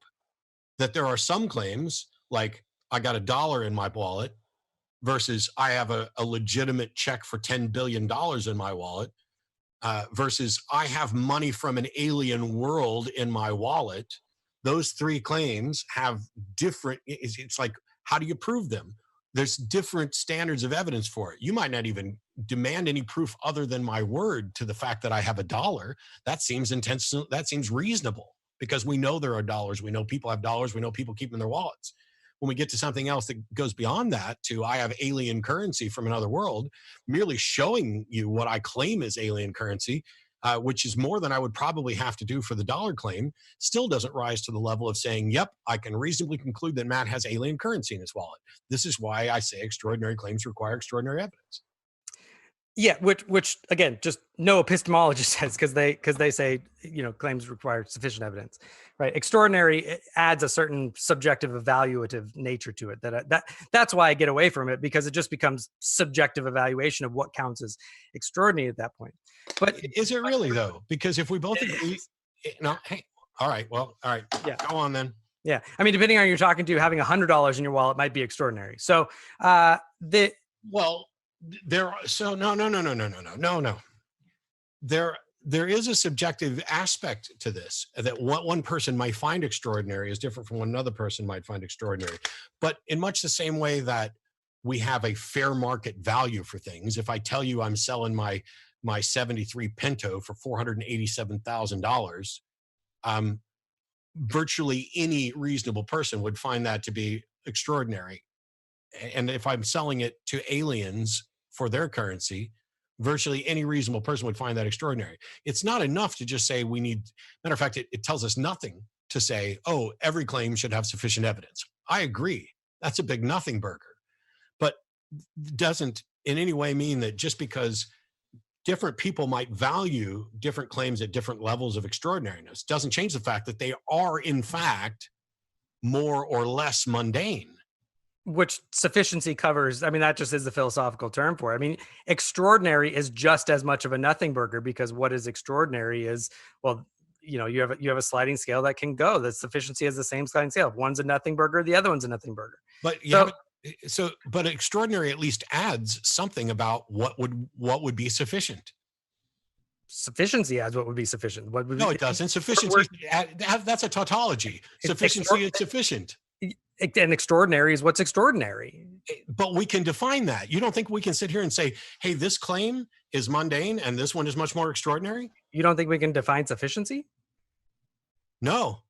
that there are some claims like I got $1 in my wallet versus I have a legitimate check for $10 billion in my wallet versus I have money from an alien world in my wallet. Those three claims have different, it's like, how do you prove them? There's different standards of evidence for it. You might not even demand any proof other than my word to the fact that I have $1. That seems intentional. That seems reasonable because we know there are dollars. We know people have dollars. We know people keep them in their wallets. When we get to something else that goes beyond that to I have alien currency from another world, merely showing you what I claim is alien currency, which is more than I would probably have to do for the dollar claim, still doesn't rise to the level of saying, yep, I can reasonably conclude that Matt has alien currency in his wallet. This is why I say extraordinary claims require extraordinary evidence. Yeah, which again, just no epistemologist says because they say claims require sufficient evidence, right? Extraordinary adds a certain subjective evaluative nature to it. That's why I get away from it, because it just becomes subjective evaluation of what counts as extraordinary at that point. But is it really though? Because if we both agree, no, hey, all right, yeah, go on then. Yeah, I mean, depending on who you're talking to, having $100 in your wallet might be extraordinary. So there is a subjective aspect to this that what one person might find extraordinary is different from what another person might find extraordinary. But in much the same way that we have a fair market value for things, if I tell you I'm selling my 73 Pinto for $487,000, virtually any reasonable person would find that to be extraordinary. And if I'm selling it to aliens for their currency, virtually any reasonable person would find that extraordinary. It's not enough to just say matter of fact, it tells us nothing to say, oh, every claim should have sufficient evidence. I agree. That's a big nothing burger. But doesn't in any way mean that just because different people might value different claims at different levels of extraordinariness doesn't change the fact that they are, in fact, more or less mundane. Which sufficiency covers. I mean, that just is the philosophical term for it. I mean, extraordinary is just as much of a nothing burger, because what is extraordinary is, well, you have a sliding scale that can go. The sufficiency has the same sliding scale. If one's a nothing burger, the other one's a nothing burger. But but extraordinary at least adds something about what would be sufficient. Sufficiency adds what would be sufficient. What would No, be, it doesn't. Sufficiency, that's a tautology. Sufficiency is sufficient. And extraordinary is what's extraordinary. But we can define that. You don't think we can sit here and say, hey, this claim is mundane and this one is much more extraordinary? You don't think we can define sufficiency? No.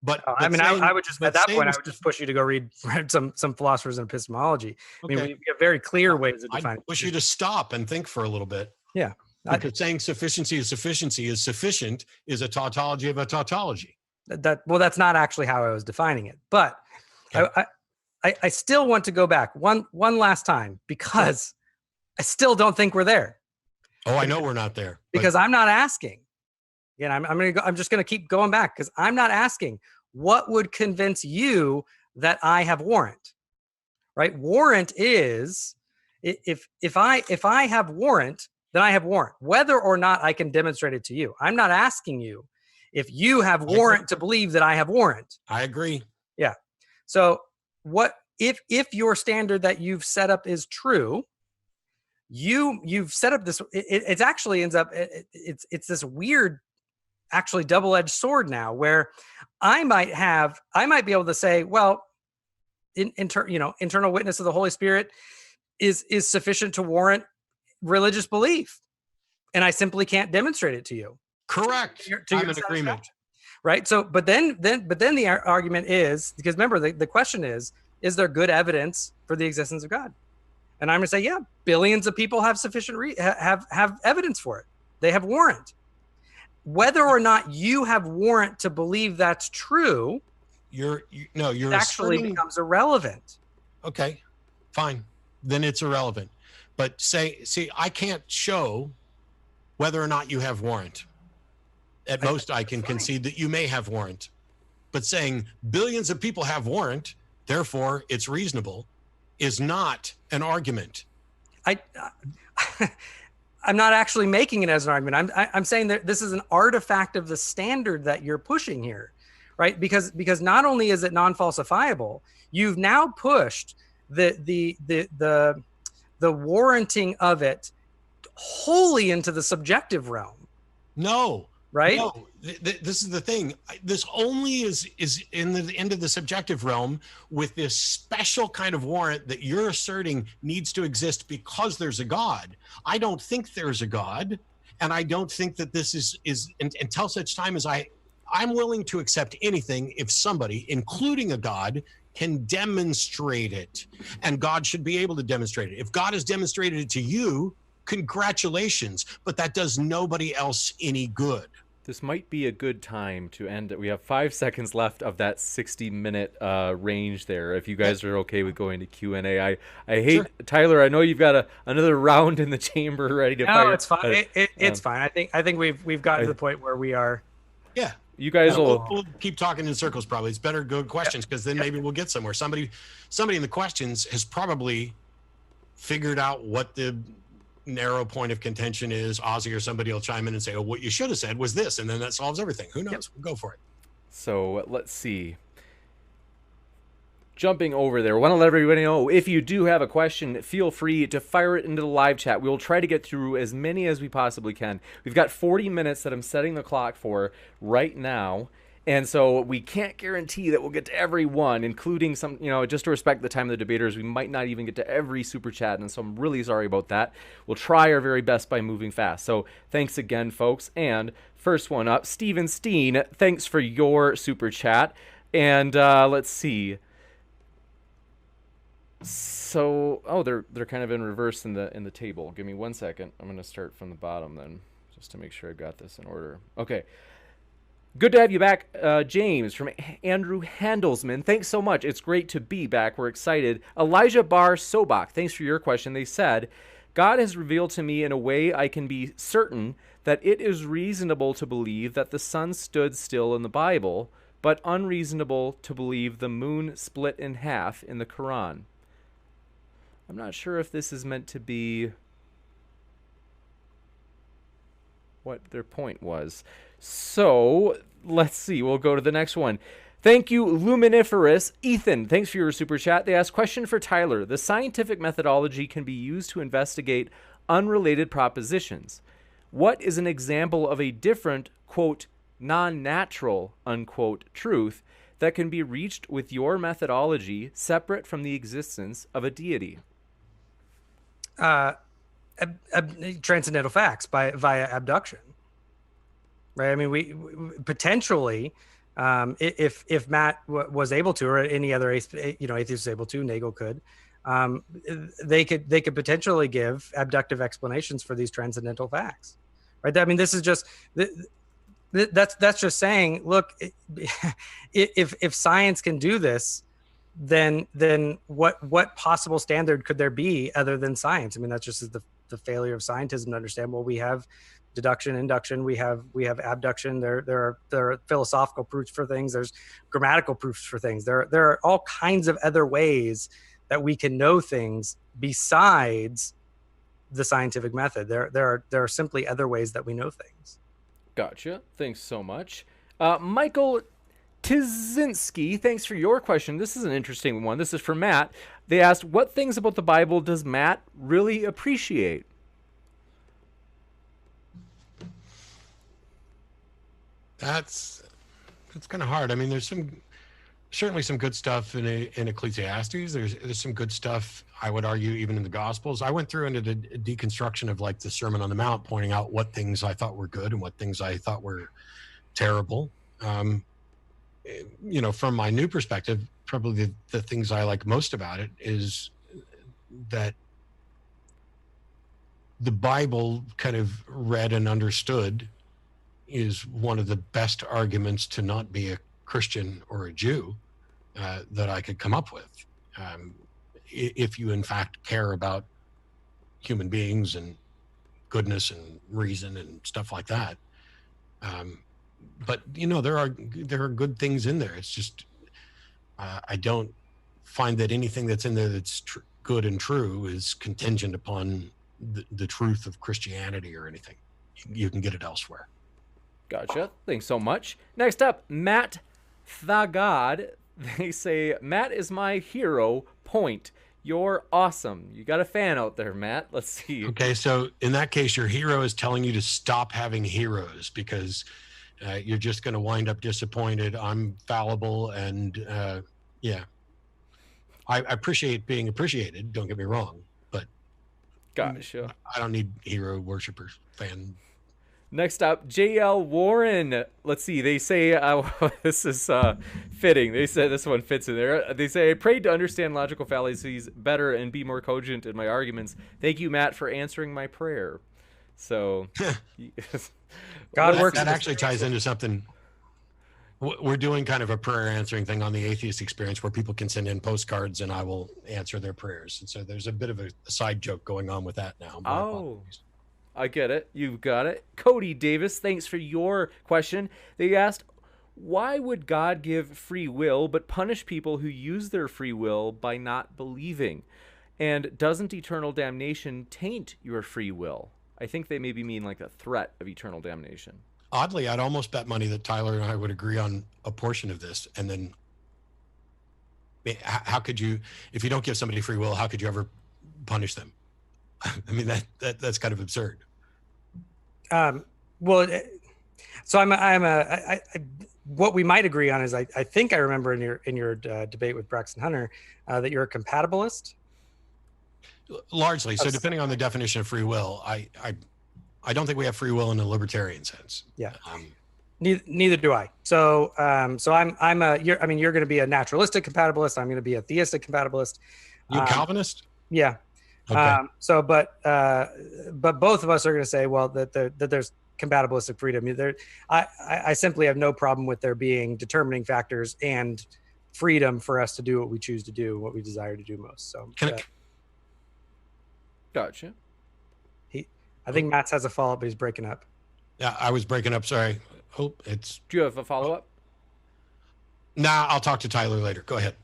But I mean, I would just, at that point, I would just push you to go read some philosophers in epistemology. I mean, we have very clear ways of defining. I push you to stop and think for a little bit. Yeah. Because saying sufficiency is sufficient is a tautology of a tautology. That's not actually how I was defining it. But okay. I still want to go back one last time because I still don't think we're there. Oh, I know we're not there. Because I'm not asking. Again, I'm just going to keep going back because I'm not asking what would convince you that I have warrant, right? Warrant is if I have warrant, then I have warrant, whether or not I can demonstrate it to you. I'm not asking you if you have warrant to believe that I have warrant. I agree. Yeah. So what if your standard that you've set up is true? You've set up this. It actually ends up. It's this weird, actually double-edged sword now, where I might be able to say, well, internal witness of the Holy Spirit is sufficient to warrant religious belief, and I simply can't demonstrate it to you. Correct. I'm in agreement. Right. So, but then the argument is, because remember the question is there good evidence for the existence of God? And I'm going to say, yeah, billions of people have sufficient have evidence for it. They have warrant. Whether or not you have warrant to believe that's true, you're actually becomes irrelevant. Okay, fine. Then it's irrelevant. But see, I can't show whether or not you have warrant. At most, I can concede that you may have warrant. But saying billions of people have warrant, therefore it's reasonable, is not an argument. I'm not actually making it as an argument. I'm saying that this is an artifact of the standard that you're pushing here, right? Because not only is it non-falsifiable, you've now pushed the warranting of it wholly into the subjective realm. No. Right? No, this is the thing. This only is in the end of the subjective realm with this special kind of warrant that you're asserting needs to exist because there's a God. I don't think there's a God, and I don't think that this is until such time as I'm willing to accept anything if somebody, including a God, can demonstrate it, and God should be able to demonstrate it. If God has demonstrated it to you, congratulations, but that does nobody else any good. This might be a good time to end it. We have 5 seconds left of that 60-minute range there. If you guys are okay with going to Q&A, I hate sure. Tyler. I know you've got another round in the chamber ready to fire. No, it's fine. It's fine. I think we've gotten to the point where we are. Yeah, you guys we'll keep talking in circles. Probably it's better to go questions because then maybe we'll get somewhere. Somebody in the questions has probably figured out what the narrow point of contention is. Ozzy or somebody will chime in and say, oh, what you should have said was this, and then that solves everything. Who knows? Yep. We'll go for it. So let's see. Jumping over there, I want to let everybody know, if you do have a question, feel free to fire it into the live chat. We'll try to get through as many as we possibly can. We've got 40 minutes that I'm setting the clock for right now. And so we can't guarantee that we'll get to every one, including some, just to respect the time of the debaters, we might not even get to every super chat. And so I'm really sorry about that. We'll try our very best by moving fast. So thanks again, folks. And first one up, Steven Steen, thanks for your super chat. And let's see. So, they're kind of in reverse in the table. Give me 1 second. I'm going to start from the bottom then, just to make sure I've got this in order. Okay. Good to have you back, James, from Andrew Handelsman. Thanks so much. It's great to be back. We're excited. Elijah Bar Sobach, thanks for your question. They said, God has revealed to me in a way I can be certain that it is reasonable to believe that the sun stood still in the Bible, but unreasonable to believe the moon split in half in the Quran. I'm not sure if this is meant to be... what their point was. So let's see. We'll go to the next one. Thank you, Luminiferous. Ethan, thanks for your super chat. They asked, question for Tyler. The scientific methodology can be used to investigate unrelated propositions. What is an example of a different, quote, non-natural, unquote, truth that can be reached with your methodology separate from the existence of a deity? Transcendental facts via abduction, right? I mean, we potentially, if Matt was able to, or any other atheist was able to, Nagel could, they could potentially give abductive explanations for these transcendental facts, right? I mean, this is just that's just saying, look, if science can do this, then what possible standard could there be other than science? I mean, that's just the failure of scientism to understand. Well, we have deduction, induction, we have abduction. There are philosophical proofs for things. There's grammatical proofs for things. There are all kinds of other ways that we can know things besides the scientific method. There are simply other ways that we know things. Gotcha. Thanks so much. Michael Tizinski, thanks for your question. This is an interesting one. This is for Matt. They asked, what things about the Bible does Matt really appreciate? That's kind of hard. I mean, there's certainly some good stuff in Ecclesiastes. There's some good stuff, I would argue, even in the Gospels. I went through into the deconstruction of like the Sermon on the Mount, pointing out what things I thought were good and what things I thought were terrible. From my new perspective, probably the things I like most about it is that the Bible, kind of read and understood, is one of the best arguments to not be a Christian or a Jew that I could come up with. If you in fact care about human beings and goodness and reason and stuff like that. But there are good things in there. It's just I don't find that anything that's in there that's good and true is contingent upon the truth of Christianity or anything. You can get it elsewhere. Gotcha. Thanks so much. Next up, Matt Thagad. They say, Matt is my hero. Point. You're awesome. You got a fan out there, Matt. Let's see. Okay, so in that case, your hero is telling you to stop having heroes because you're just going to wind up disappointed. I'm fallible, and yeah. I appreciate being appreciated. Don't get me wrong, but gotcha. I don't need hero worshipers, fan. Next up, J.L. Warren. Let's see. They say, this is fitting. They said this one fits in there. They say, I prayed to understand logical fallacies better and be more cogent in my arguments. Thank you, Matt, for answering my prayer. So, God works. That actually ties into something. We're doing kind of a prayer answering thing on the Atheist Experience where people can send in postcards and I will answer their prayers. And so there's a bit of a side joke going on with that now. Oh. I get it. You've got it. Cody Davis, thanks for your question. They asked, why would God give free will but punish people who use their free will by not believing? And doesn't eternal damnation taint your free will? I think they maybe mean like a threat of eternal damnation. Oddly, I'd almost bet money that Tyler and I would agree on a portion of this. And then how could you, if you don't give somebody free will, how could you ever punish them? I mean, that's kind of absurd. Well, so what we might agree on is I think I remember in your debate with Braxton Hunter that you're a compatibilist. Largely. So depending on the definition of free will, I don't think we have free will in a libertarian sense. Yeah. Neither do I. So you're going to be a naturalistic compatibilist. I'm going to be a theistic compatibilist. You Calvinist? Yeah. Okay. But both of us are going to say, well, that there's compatibilistic freedom. I simply have no problem with there being determining factors and freedom for us to do what we choose to do, what we desire to do most. So, gotcha. I think Matt has a follow-up, but he's breaking up. Yeah, I was breaking up. Sorry. Do you have a follow-up? Nah, I'll talk to Tyler later. Go ahead.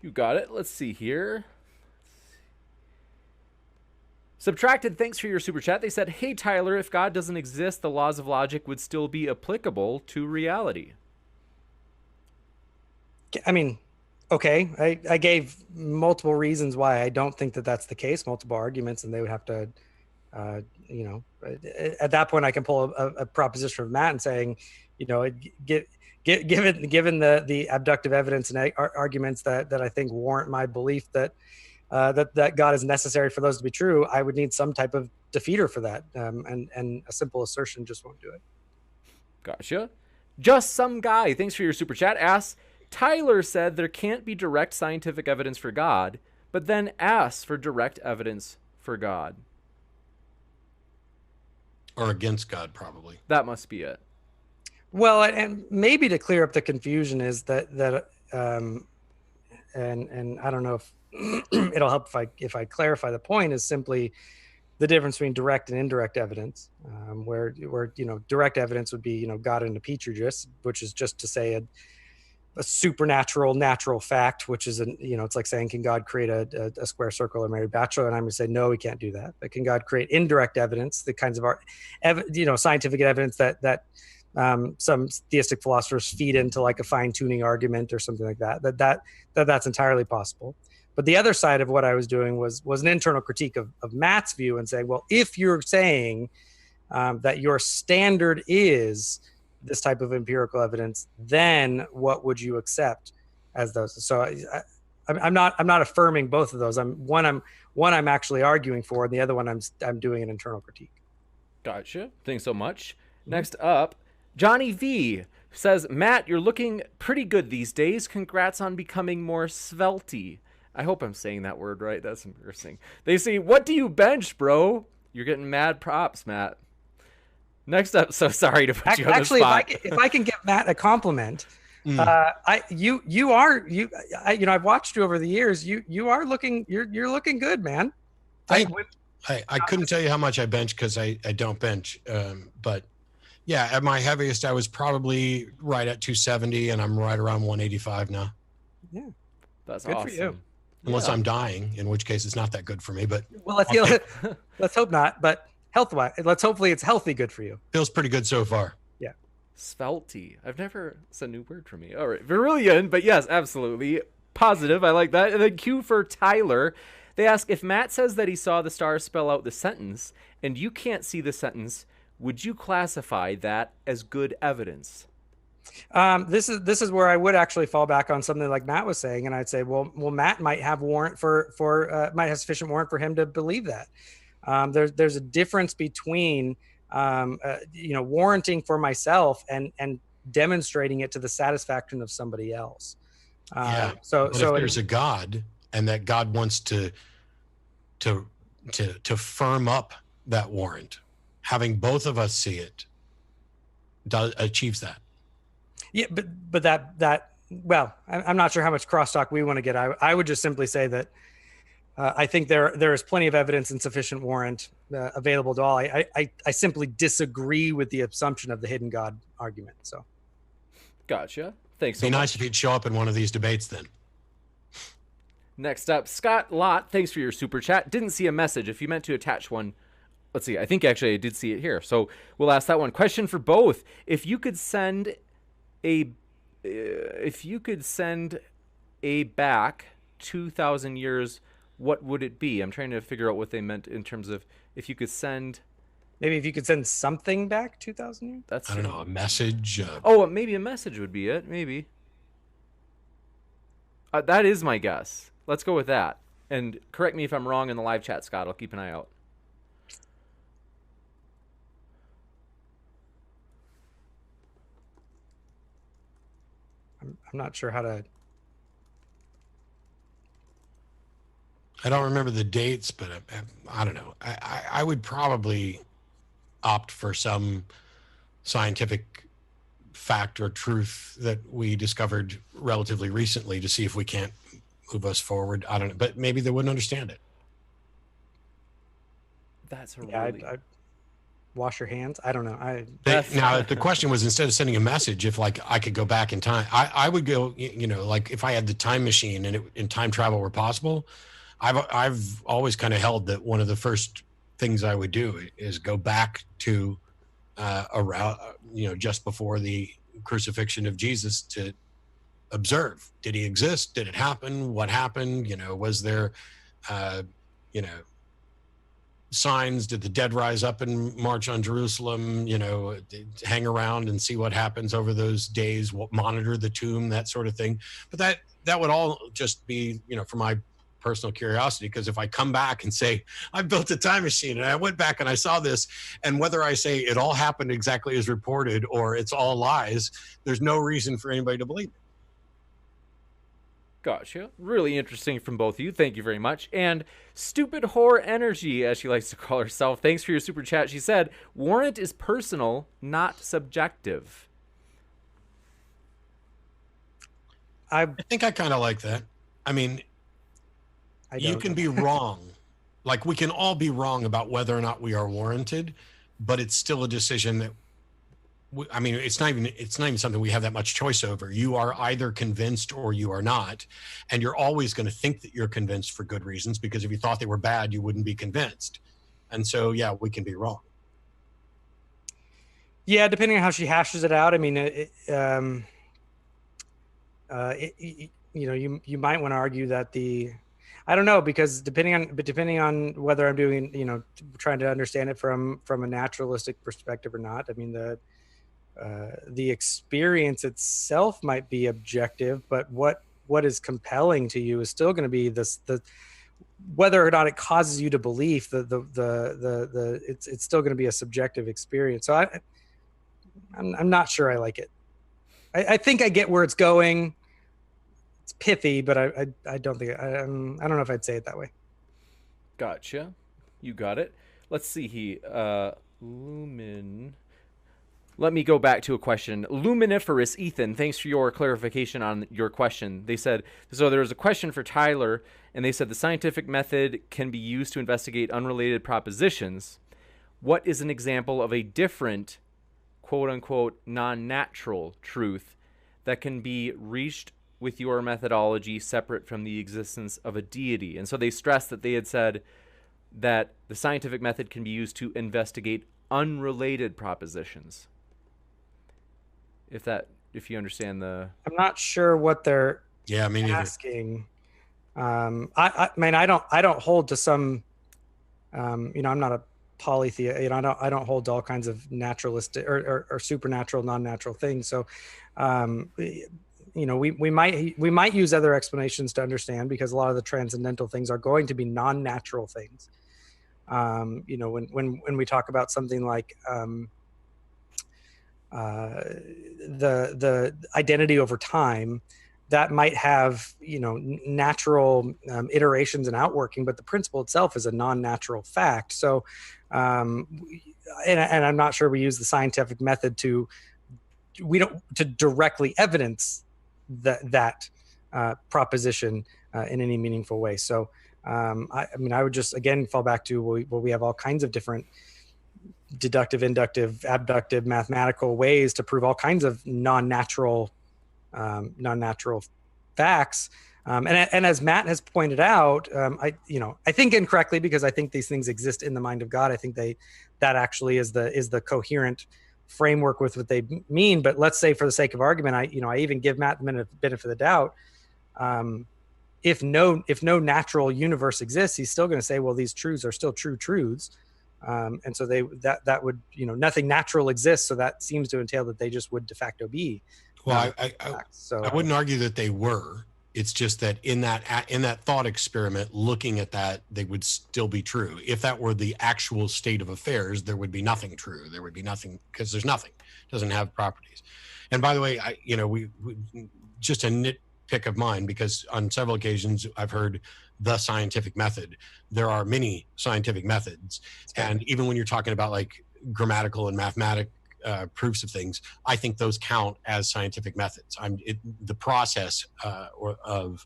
You got it. Let's see here. Subtracted, thanks for your super chat. They said, hey, Tyler, if God doesn't exist, the laws of logic would still be applicable to reality. I mean, okay, I gave multiple reasons why I don't think that that's the case, multiple arguments, and they would have to, you know, at that point I can pull a proposition from Matt and saying, you know, given the abductive evidence and arguments that I think warrant my belief that that God is necessary for those to be true, I would need some type of defeater for that, and a simple assertion just won't do it. Gotcha. Just some guy, thanks for your super chat, asks, Tyler said there can't be direct scientific evidence for God, but then asks for direct evidence for God. Or against God, probably. That must be it. Well, and maybe to clear up the confusion is that and I don't know if it'll help if I clarify the point, is simply the difference between direct and indirect evidence, where you know, direct evidence would be, you know, God in a petri dish, which is just to say a supernatural natural fact, which is you know, it's like saying, can God create a square circle or Mary Bachelor? And I'm going to say, no, he can't do that. But can God create indirect evidence, the kinds of you know, scientific evidence that some theistic philosophers feed into, like a fine-tuning argument or something like that's entirely possible. But the other side of what I was doing was an internal critique of Matt's view and saying, well, if you're saying that your standard is this type of empirical evidence, then what would you accept as those? So I'm not affirming both of those. One I'm actually arguing for, and the other one I'm doing an internal critique. Gotcha. Thanks so much. Next up, Johnny V says, Matt, you're looking pretty good these days. Congrats on becoming more svelty. I hope I'm saying that word right. That's embarrassing. They say, what do you bench, bro? You're getting mad props, Matt. Next up, so sorry to put you on the spot. If I can give Matt a compliment, I've watched you over the years. You're looking good, man. I couldn't tell you how much I bench because I don't bench. But yeah, at my heaviest, I was probably right at 270, and I'm right around 185 now. Yeah, that's good awesome. for you. Unless I'm dying, in which case it's not that good for me. But well, let's hope not. But health-wise, hopefully it's healthy good for you. Feels pretty good so far. Yeah. Svelty. It's a new word for me. All right. Virillion, but yes, absolutely. Positive. I like that. And then Q for Tyler. They ask, if Matt says that he saw the stars spell out the sentence and you can't see the sentence, would you classify that as good evidence? This is where I would actually fall back on something like Matt was saying, and I'd say, well, Matt might have might have sufficient warrant for him to believe that. There's a difference between warranting for myself and demonstrating it to the satisfaction of somebody else. So if there's a God, and that God wants to firm up that warrant, having both of us see it achieves that. Yeah, but that well, I'm not sure how much crosstalk we want to get. I would just simply say that I think there is plenty of evidence and sufficient warrant available to all. I simply disagree with the assumption of the hidden God argument. So, gotcha. Thanks so much. Be nice much. if you'd show up in one of these debates then. Next up, Scott Lott. Thanks for your super chat. Didn't see a message. If you meant to attach one, let's see. I think actually I did see it here. So we'll ask that one. Question for both. If you could send a back 2,000 years, what would it be? I'm trying to figure out what they meant in terms of if you could send. Maybe if you could send something back 2,000 years. I don't know, a message. Maybe a message would be it. Maybe. That is my guess. Let's go with that. And correct me if I'm wrong in the live chat, Scott. I'll keep an eye out. I'm not sure how to. I don't remember the dates, but I don't know. I would probably opt for some scientific fact or truth that we discovered relatively recently to see if we can't move us forward. I don't know, but maybe they wouldn't understand it. That's a really... I wash your hands. I don't know. Now the question was, instead of sending a message, if like I could go back in time, I would go, like if I had the time machine and time travel were possible, I've always kind of held that one of the first things I would do is go back to around, just before the crucifixion of Jesus to observe. Did he exist? Did it happen? What happened? Was there, you know, signs? Did the dead rise up and march on Jerusalem? Hang around and see what happens over those days, monitor the tomb, that sort of thing. But that would all just be, for my personal curiosity, because if I come back and say I built a time machine and I went back and I saw this, and whether I say it all happened exactly as reported or it's all lies, there's no reason for anybody to believe it. Gotcha. Really interesting from both of you. Thank you very much. And Stupid Whore Energy, as she likes to call herself, thanks for your super chat. She said, warrant is personal, not subjective. I think I kind of like that. I mean, you can be wrong. Like, we can all be wrong about whether or not we are warranted, but it's still a decision that, it's not even something we have that much choice over. You are either convinced or you are not. And you're always going to think that you're convinced for good reasons, because if you thought they were bad, you wouldn't be convinced. And so, yeah, we can be wrong. Yeah, depending on how she hashes it out. I mean, you might want to argue that I don't know, because depending on whether I'm doing, trying to understand it from a naturalistic perspective or not. I mean, the experience itself might be objective, but what is compelling to you is still going to be the whether or not it causes you to believe. It's still going to be a subjective experience. So I'm not sure I like it. I think I get where it's going. It's pithy, but I don't think I don't know if I'd say it that way. Gotcha. You got it. Let's see Lumen. Let me go back to a question. Luminiferous Ethan, thanks for your clarification on your question. They said, so there was a question for Tyler, and they said the scientific method can be used to investigate unrelated propositions. What is an example of a different, quote-unquote, non-natural truth that can be reached with your methodology separate from the existence of a deity? And so they stressed that they had said that the scientific method can be used to investigate unrelated propositions. If you understand I'm not sure what they're asking. I don't hold to some, I'm not a polytheist. I don't hold to all kinds of naturalistic or supernatural, non-natural things. So, we might use other explanations to understand, because a lot of the transcendental things are going to be non-natural things. When we talk about something like the identity over time, that might have natural iterations and outworking, but the principle itself is a non-natural fact. So, and I'm not sure we use the scientific method to directly evidence that proposition in any meaningful way. So, I would just again fall back to where we have all kinds of different deductive, inductive, abductive, mathematical ways to prove all kinds of non-natural facts. And as Matt has pointed out, I think incorrectly, because I think these things exist in the mind of God. I think that actually is the coherent framework with what they mean. But let's say, for the sake of argument, I even give Matt the benefit of the doubt. If no natural universe exists, he's still going to say, well, these truths are still true truths. And so that would, nothing natural exists. So that seems to entail that they just would de facto be. Well, I wouldn't argue that they were. It's just that in that thought experiment, looking at that, they would still be true. If that were the actual state of affairs, there would be nothing true. There would be nothing, because there's nothing. It doesn't have properties. And by the way, we just a nitpick of mine, because on several occasions I've heard the scientific method. There are many scientific methods. And even when you're talking about like grammatical and mathematic proofs of things, I think those count as scientific methods. The process of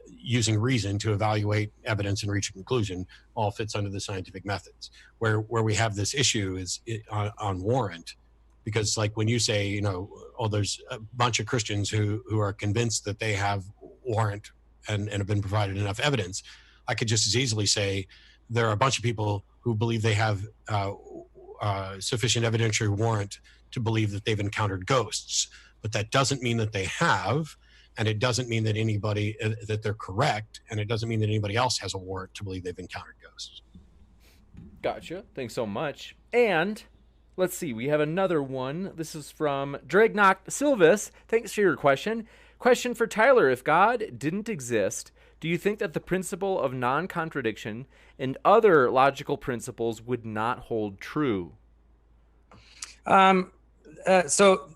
using reason to evaluate evidence and reach a conclusion all fits under the scientific methods. Where we have this issue is on warrant, because like when you say, there's a bunch of Christians who are convinced that they have warrant and have been provided enough evidence, I could just as easily say there are a bunch of people who believe they have sufficient evidentiary warrant to believe that they've encountered ghosts, but that doesn't mean that they have, and it doesn't mean that anybody that they're correct, and it doesn't mean that anybody else has a warrant to believe they've encountered ghosts. Gotcha. Thanks so much. And let's see, we have another one. This is from Dragnock Silvis. Thanks for your question. Question for Tyler: if God didn't exist, do you think that the principle of non-contradiction and other logical principles would not hold true? So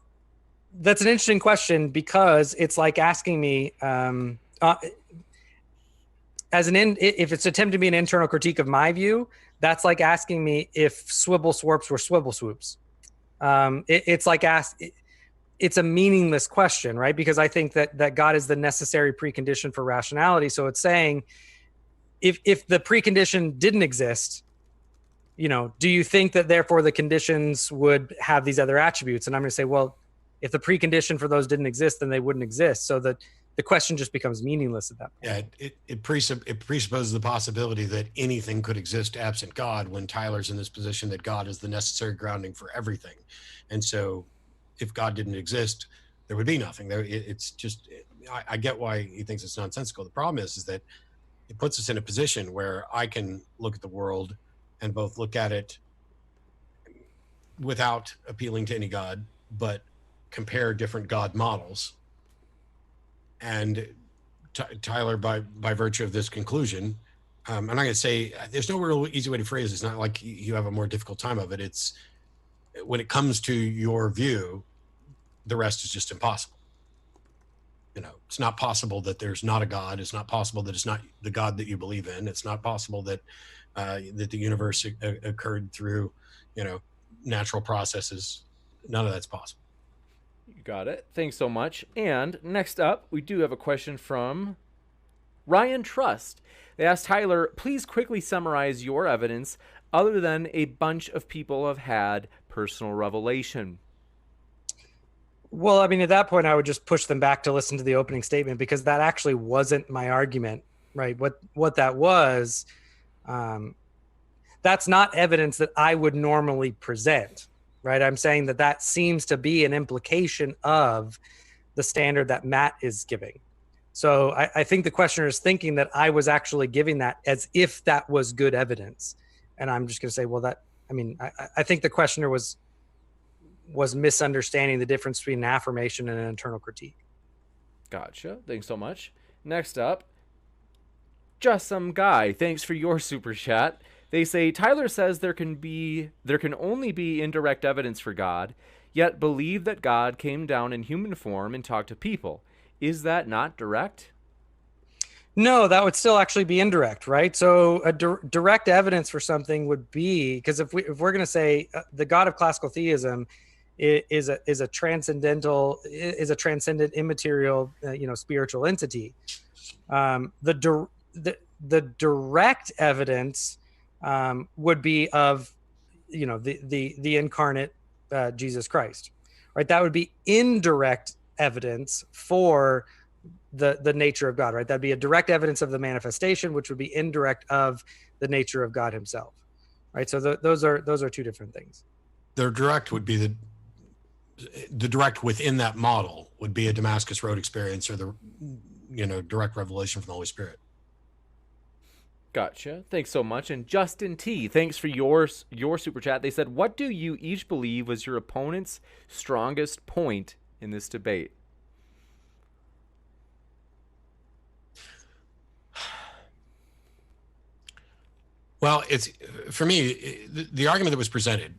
that's an interesting question, because it's like asking me, if it's attempted to be an internal critique of my view, that's like asking me if Swibble Swarps were Swibble Swoops. It's a meaningless question, right? Because I think that God is the necessary precondition for rationality. So it's saying, if the precondition didn't exist, do you think that therefore the conditions would have these other attributes? And I'm going to say, well, if the precondition for those didn't exist, then they wouldn't exist. So that the question just becomes meaningless at that point. Yeah, it presupposes the possibility that anything could exist absent God, when Tyler's in this position that God is the necessary grounding for everything. And so if God didn't exist, there would be nothing. It's just, I get why he thinks it's nonsensical. The problem is that it puts us in a position where I can look at the world and both look at it without appealing to any God, but compare different God models. And Tyler, by virtue of this conclusion, I'm not going to say, there's no real easy way to phrase it. It's not like you have a more difficult time of it. It's, when it comes to your view, the rest is just impossible. It's not possible that there's not a God. It's not possible that it's not the God that you believe in. It's not possible that that the universe occurred through, natural processes. None of that's possible. You got it. Thanks so much. And next up, we do have a question from Ryan Trust. They asked Tyler, please quickly summarize your evidence other than a bunch of people have had personal revelation. Well, I mean, at that point, I would just push them back to listen to the opening statement, because that actually wasn't my argument, right? What that was, that's not evidence that I would normally present, right? I'm saying that seems to be an implication of the standard that Matt is giving. So I think the questioner is thinking that I was actually giving that as if that was good evidence. And I'm just going to say, well, I think the questioner was misunderstanding the difference between an affirmation and an internal critique. Gotcha. Thanks so much. Next up, Just Some Guy. Thanks for your super chat. They say, Tyler says there can only be indirect evidence for God, yet believe that God came down in human form and talked to people. Is that not direct? No, that would still actually be indirect, right? So a direct evidence for something would be, because if we're going to say the God of classical theism is a transcendent, immaterial, spiritual entity, the direct evidence would be of, the incarnate Jesus Christ, right? That would be indirect evidence for the nature of God, right? That'd be a direct evidence of the manifestation, which would be indirect of the nature of God himself, right? So those are two different things. The direct would be the direct within that model would be a Damascus Road experience, or the direct revelation from the Holy Spirit. Gotcha. Thanks so much. And Justin T, thanks for your super chat. They said, what do you each believe was your opponent's strongest point in this debate? Well, it's, for me, the argument that was presented,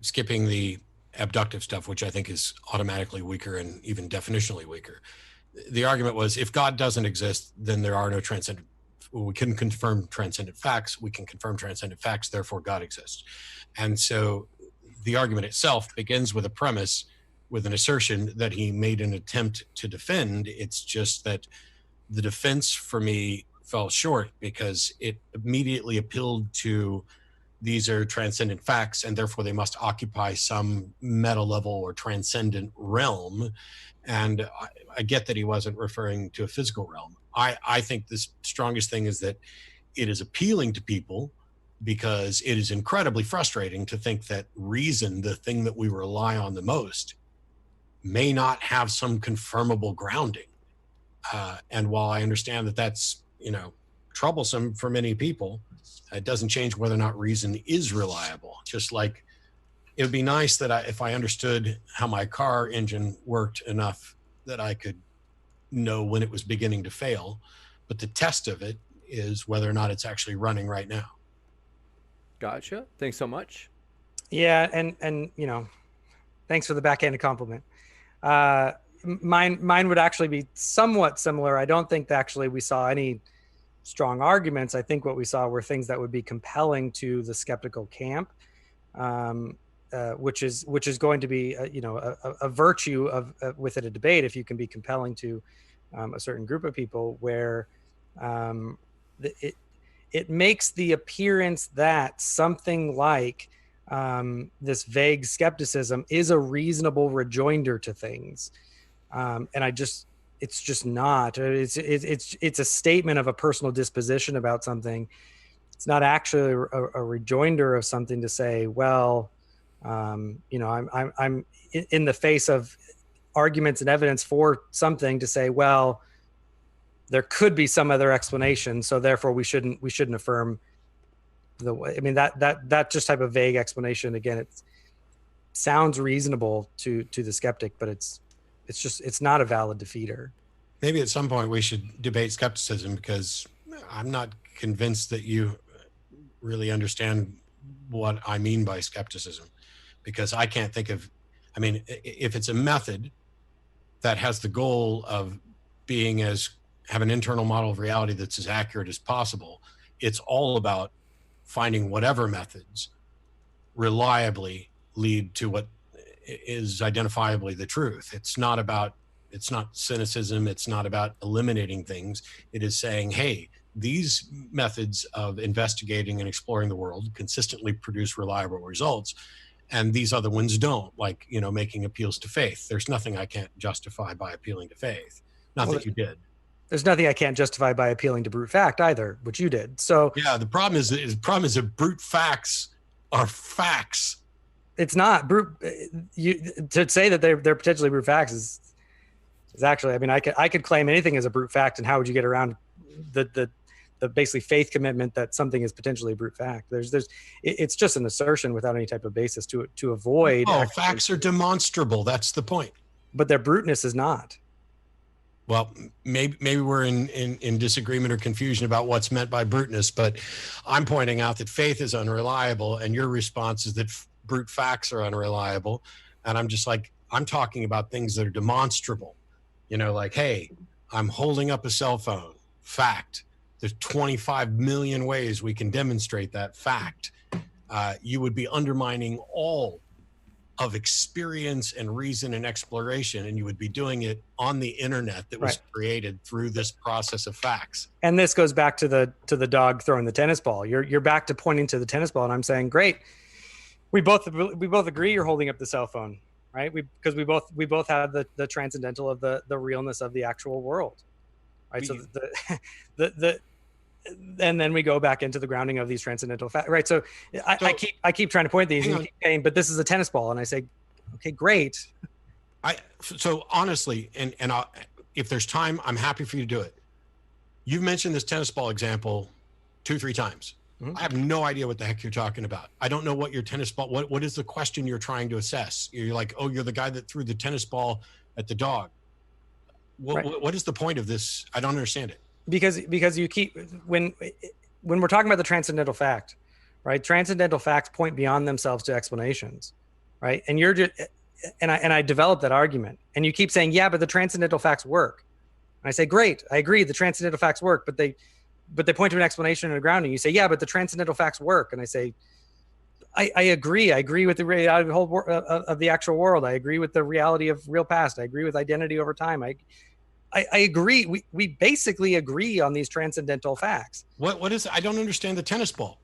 skipping the abductive stuff, which I think is automatically weaker and even definitionally weaker. The argument was, if God doesn't exist, then there are no transcendent. We can confirm transcendent facts. We can confirm transcendent facts. Therefore, God exists. And so the argument itself begins with a premise, with an assertion that he made an attempt to defend. It's just that the defense for me fell short, because it immediately appealed to, these are transcendent facts, and therefore they must occupy some meta level or transcendent realm. And I get that he wasn't referring to a physical realm. I think the strongest thing is that it is appealing to people because it is incredibly frustrating to think that reason, the thing that we rely on the most, may not have some confirmable grounding. And while I understand that that's, troublesome for many people, it doesn't change whether or not reason is reliable. Just like it would be nice that if I understood how my car engine worked enough that I could know when it was beginning to fail. But the test of it is whether or not it's actually running right now. Gotcha. Thanks so much. Yeah, and thanks for the backhanded compliment. Mine would actually be somewhat similar. I don't think that actually we saw any strong arguments. I think what we saw were things that would be compelling to the skeptical camp, which is going to be a virtue of within a debate if you can be compelling to a certain group of people, where it makes the appearance that something like this vague skepticism is a reasonable rejoinder to things, and it's just not. It's a statement of a personal disposition about something. It's not actually a rejoinder of something to say, well, I'm in the face of arguments and evidence for something to say, well, there could be some other explanation, so therefore we shouldn't affirm the way. I mean, that just type of vague explanation, again, it sounds reasonable to the skeptic, but it's not a valid defeater. Maybe at some point we should debate skepticism, because I'm not convinced that you really understand what I mean by skepticism, because I can't think of, if it's a method that has the goal of have an internal model of reality that's as accurate as possible, it's all about finding whatever methods reliably lead to what is identifiably the truth. It's not cynicism. It's not about eliminating things. It is saying, hey, these methods of investigating and exploring the world consistently produce reliable results, and these other ones don't, like, making appeals to faith. There's nothing I can't justify by appealing to faith. Not that you did. There's nothing I can't justify by appealing to brute fact either, which you did. So yeah, the problem is that brute facts are facts. It's not brute. To say that they're potentially brute facts is actually. I could claim anything as a brute fact, and how would you get around the basically faith commitment that something is potentially a brute fact? It's just an assertion without any type of basis to avoid. Facts are demonstrable. That's the point. But their bruteness is not. Well, maybe we're in disagreement or confusion about what's meant by bruteness, but I'm pointing out that faith is unreliable, and your response is that brute facts are unreliable. And I'm just like, I'm talking about things that are demonstrable. Like, hey, I'm holding up a cell phone. Fact. There's 25 million ways we can demonstrate that fact. You would be undermining all of experience and reason and exploration, and you would be doing it on the internet that was created through this process of facts. And this goes back to the dog throwing the tennis ball. You're back to pointing to the tennis ball, and I'm saying, great, we both agree you're holding up the cell phone, right? Because we both have the transcendental of the realness of the actual world, right? So and then we go back into the grounding of these transcendental facts, right? So I keep trying to point these, and you keep saying, but this is a tennis ball, and I say, okay, great. So honestly, and if there's time, I'm happy for you to do it. You've mentioned this tennis ball example 2-3 times. Mm-hmm. I have no idea what the heck you're talking about. I don't know what your tennis ball. What is the question you're trying to assess? You're like, oh, you're the guy that threw the tennis ball at the dog. What is the point of this? I don't understand it. Because you keep when we're talking about the transcendental fact, right? Transcendental facts point beyond themselves to explanations, right? And you're just and I developed that argument, and you keep saying, yeah, but the transcendental facts work. And I say, great, I agree, the transcendental facts work, but they point to an explanation and a grounding. You say, yeah, but the transcendental facts work, and I say, I agree. I agree with the reality of the whole of the actual world. I agree with the reality of real past. I agree with identity over time. I agree. We basically agree on these transcendental facts. What is? I don't understand the tennis ball.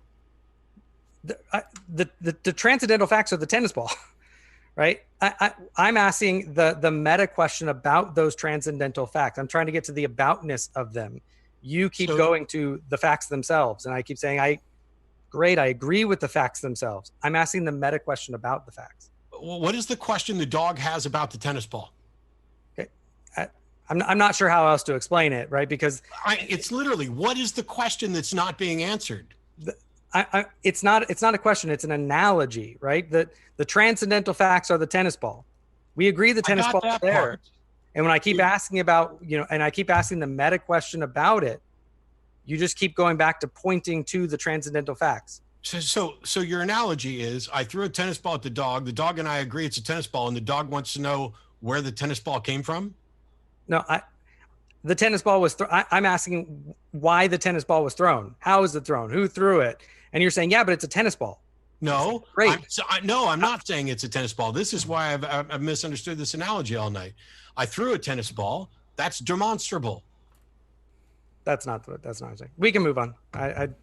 The transcendental facts are the tennis ball, right? I'm asking the meta question about those transcendental facts. I'm trying to get to the aboutness of them, You keep So- going to the facts themselves. And I keep saying, I agree with the facts themselves. I'm asking the meta question about the facts. Well, what is the question the dog has about the tennis ball? Okay. I'm not sure how else to explain it, right? Because It's literally, what is the question that's not being answered? it's not a question. It's an analogy, right? That the transcendental facts are the tennis ball. We agree the tennis I ball got is that there. part. And when I keep asking about, and I keep asking the meta question about it, you just keep going back to pointing to the transcendental facts. So your analogy is, I threw a tennis ball at the dog and I agree it's a tennis ball, and the dog wants to know where the tennis ball came from. No, the tennis ball was I'm asking why the tennis ball was thrown. How was it thrown? Who threw it? And you're saying, yeah, but it's a tennis ball. No, Great. I'm not saying it's a tennis ball. This is why I've misunderstood this analogy all night. I threw a tennis ball. That's demonstrable. That's not what I'm saying. We can move on.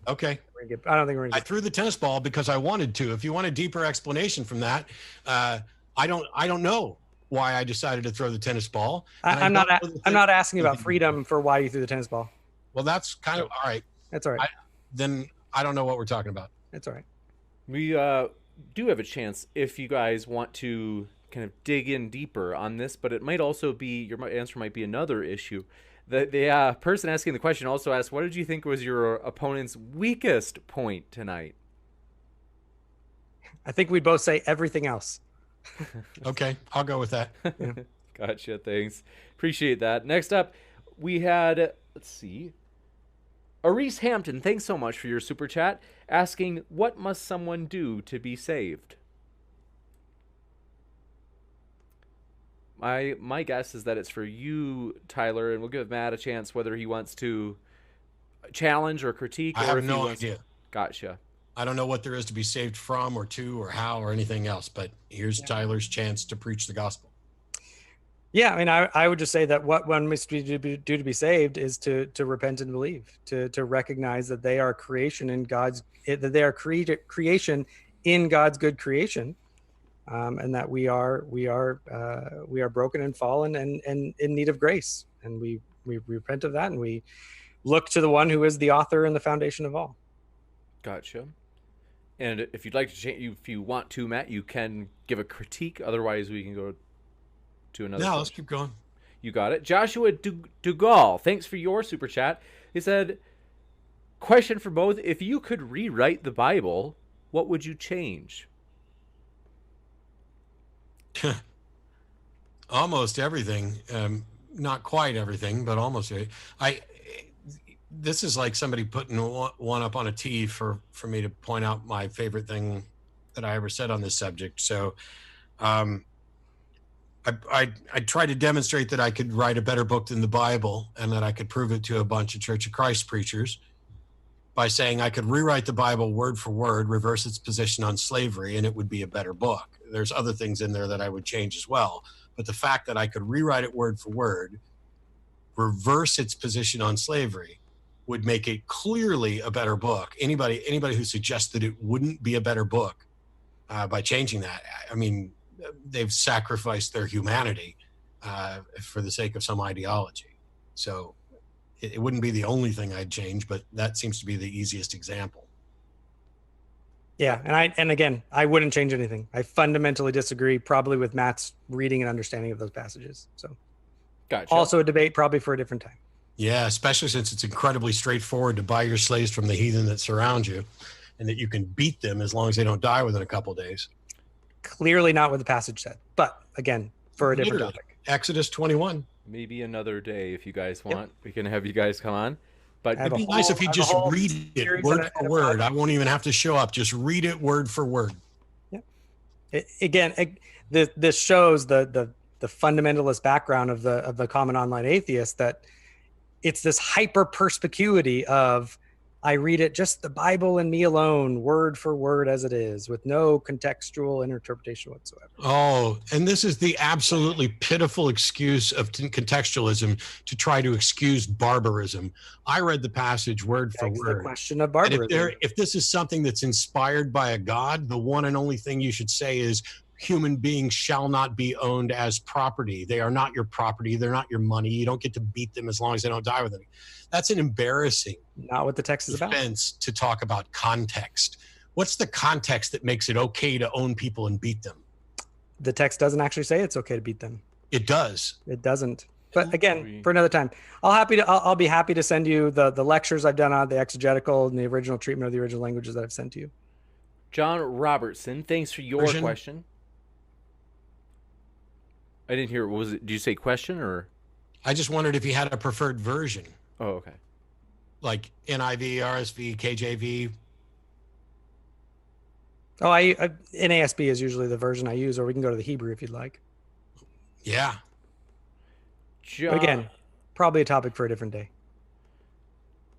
Okay. I don't think we're I going to. threw the tennis ball because I wanted to. If you want a deeper explanation from that, I don't know why I decided to throw the tennis ball. I'm not asking about freedom for why you threw the tennis ball. Well, that's kind of all right. That's all right. Then I don't know what we're talking about. That's all right. We do have a chance if you guys want to kind of dig in deeper on this, but it might also be, your answer might be another issue. The person asking the question also asked, what did you think was your opponent's weakest point tonight? I think we'd both say everything else. Okay, I'll go with that. Yeah. Gotcha, thanks. Appreciate that. Next up, we had, let's see, Arise Hampton, thanks so much for your super chat, asking, what must someone do to be saved? My guess is that it's for you, Tyler, and we'll give Matt a chance whether he wants to challenge or critique. I or have if he no wants idea. Gotcha. I don't know what there is to be saved from or to or how or anything else, but here's Tyler's chance to preach the gospel. Yeah, I mean, I would just say that what one must do to be saved is to repent and believe, to recognize that they are creation in God's, that they are creation in God's good creation, and that we are broken and fallen and in need of grace, and we repent of that, and we look to the one who is the author and the foundation of all. Gotcha. And if you'd like to change, if you want to, Matt, you can give a critique. Otherwise, we can go to another. No, let's keep going. You got it. Joshua Dugal, thanks for your super chat. He said, question for both. If you could rewrite the Bible, what would you change? Almost everything. Not quite everything, but almost everything. This is like somebody putting one up on a tee for me to point out my favorite thing that I ever said on this subject. So I tried to demonstrate that I could write a better book than the Bible, and that I could prove it to a bunch of Church of Christ preachers by saying I could rewrite the Bible word for word, reverse its position on slavery, and it would be a better book. There's other things in there that I would change as well. But the fact that I could rewrite it word for word, reverse its position on slavery, would make it clearly a better book. Anybody who suggests that it wouldn't be a better book by changing that, I mean, they've sacrificed their humanity for the sake of some ideology. So it wouldn't be the only thing I'd change, but that seems to be the easiest example. Yeah, and again, I wouldn't change anything. I fundamentally disagree, probably with Matt's reading and understanding of those passages. So, Gotcha. also a debate probably for a different time. Yeah, especially since it's incredibly straightforward to buy your slaves from the heathen that surround you, and that you can beat them as long as they don't die within a couple of days. Clearly not what the passage said, but again, for a different topic. Exodus 21. Maybe another day if you guys want. We can have you guys come on. But it'd be nice if you just read it word for word. I won't even have to show up. Just read it word for word. Yeah. This shows the fundamentalist background of the common online atheist, that it's this hyper perspicuity of, I read it just the Bible and me alone, word for word as it is, with no contextual interpretation whatsoever. Oh, and this is the absolutely pitiful excuse of contextualism to try to excuse barbarism. I read the passage word for word. The question of barbarism. If this is something that's inspired by a God, the one and only thing you should say is, human beings shall not be owned as property. They are not your property. They're not your money. You don't get to beat them as long as they don't die with it. That's an embarrassing Not what the text is about. defense to talk about context. What's the context that makes it okay to own people and beat them? The text doesn't actually say it's okay to beat them. It does. It doesn't. But again, for another time, I'll be happy to send you the lectures I've done on the exegetical and the original treatment of the original languages that I've sent to you. John Robertson, thanks for your question. I didn't hear. Was it? Did you say question or? I just wondered if you had a preferred version, Oh, okay. like NIV, RSV, KJV. Oh, NASB is usually the version I use, or we can go to the Hebrew if you'd like. Yeah. John, But again, probably a topic for a different day.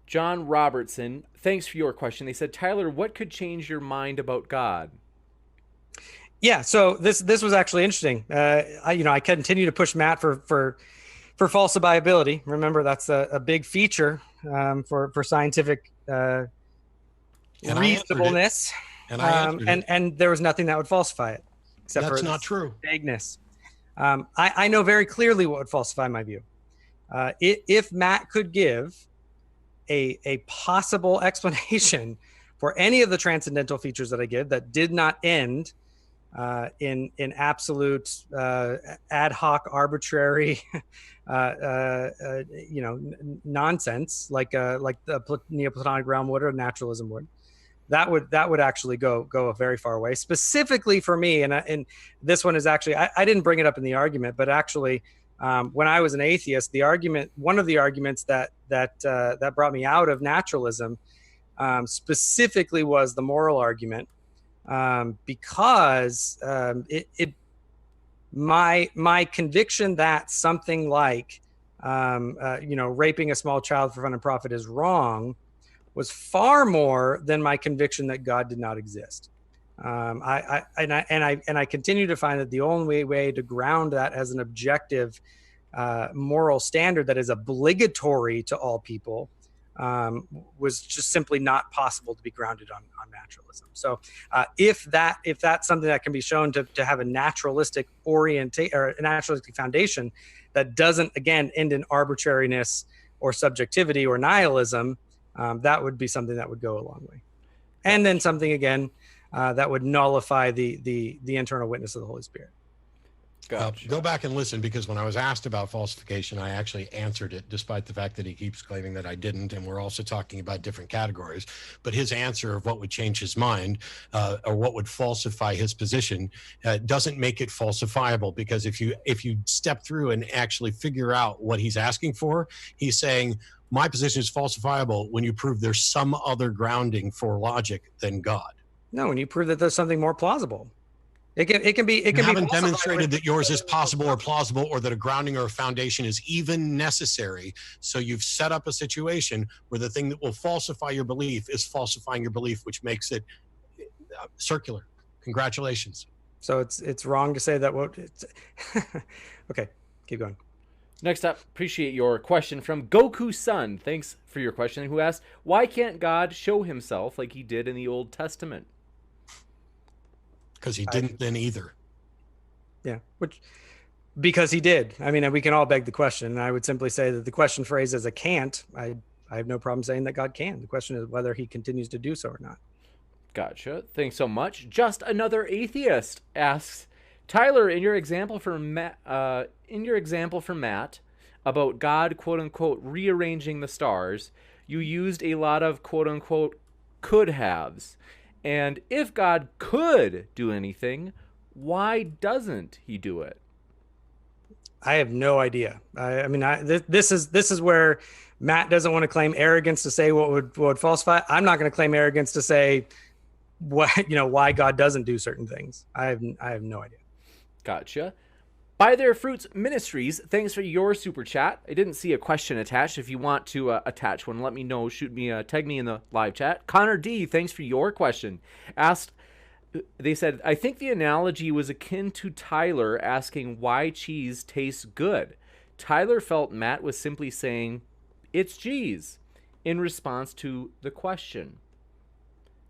John Robertson, thanks for your question. They said, Tyler, what could change your mind about God? Yeah, so this was actually interesting. I continue to push Matt for falsifiability. Remember, that's a big feature for scientific reasonableness. And I answered it. And there was nothing that would falsify it, except That's for not true. vagueness. I know very clearly what would falsify my view. If Matt could give a possible explanation for any of the transcendental features that I give that did not end in absolute ad hoc, arbitrary, nonsense like the Neoplatonic realm would or naturalism would, that would actually go a very far way. Specifically for me, and this one is actually I didn't bring it up in the argument, but actually when I was an atheist, one of the arguments that brought me out of naturalism specifically was the moral argument. Because my conviction that something like raping a small child for fun and profit is wrong was far more than my conviction that God did not exist. I continue to find that the only way to ground that as an objective moral standard that is obligatory to all people was just simply not possible to be grounded on naturalism. So if that's something that can be shown to have a naturalistic orientation or a naturalistic foundation that doesn't again end in arbitrariness or subjectivity or nihilism, that would be something that would go a long way. And then something again that would nullify the internal witness of the Holy Spirit. Gotcha. Go back and listen, because when I was asked about falsification, I actually answered it, despite the fact that he keeps claiming that I didn't. And we're also talking about different categories. But his answer of what would change his mind or what would falsify his position doesn't make it falsifiable, because if you step through and actually figure out what he's asking for, he's saying, my position is falsifiable when you prove there's some other grounding for logic than God. No, when you prove that there's something more plausible. It can be. You haven't demonstrated that yours is possible or plausible, or that a grounding or a foundation is even necessary. So you've set up a situation where the thing that will falsify your belief is falsifying your belief, which makes it circular. Congratulations. So it's wrong to say that. Okay, keep going. Next up, appreciate your question from Goku Sun. Thanks for your question. Who asked, why can't God show himself like he did in the Old Testament? Because he didn't then either. Yeah, because he did. I mean, we can all beg the question. I would simply say that the question phrased as a can't, I have no problem saying that God can. The question is whether he continues to do so or not. Gotcha. Thanks so much. Just Another Atheist asks, Tyler, in your example for Matt, about God, quote unquote, rearranging the stars, you used a lot of quote unquote could haves. And if God could do anything, why doesn't he do it? I have no idea. This is where Matt doesn't want to claim arrogance to say what would falsify. I'm not going to claim arrogance to say why God doesn't do certain things. I have no idea. Gotcha. By Their Fruits Ministries, thanks for your super chat. I didn't see a question attached. If you want to attach one, let me know. Shoot me, tag me in the live chat. Connor D, thanks for your question. They said, I think the analogy was akin to Tyler asking why cheese tastes good. Tyler felt Matt was simply saying, it's cheese, in response to the question.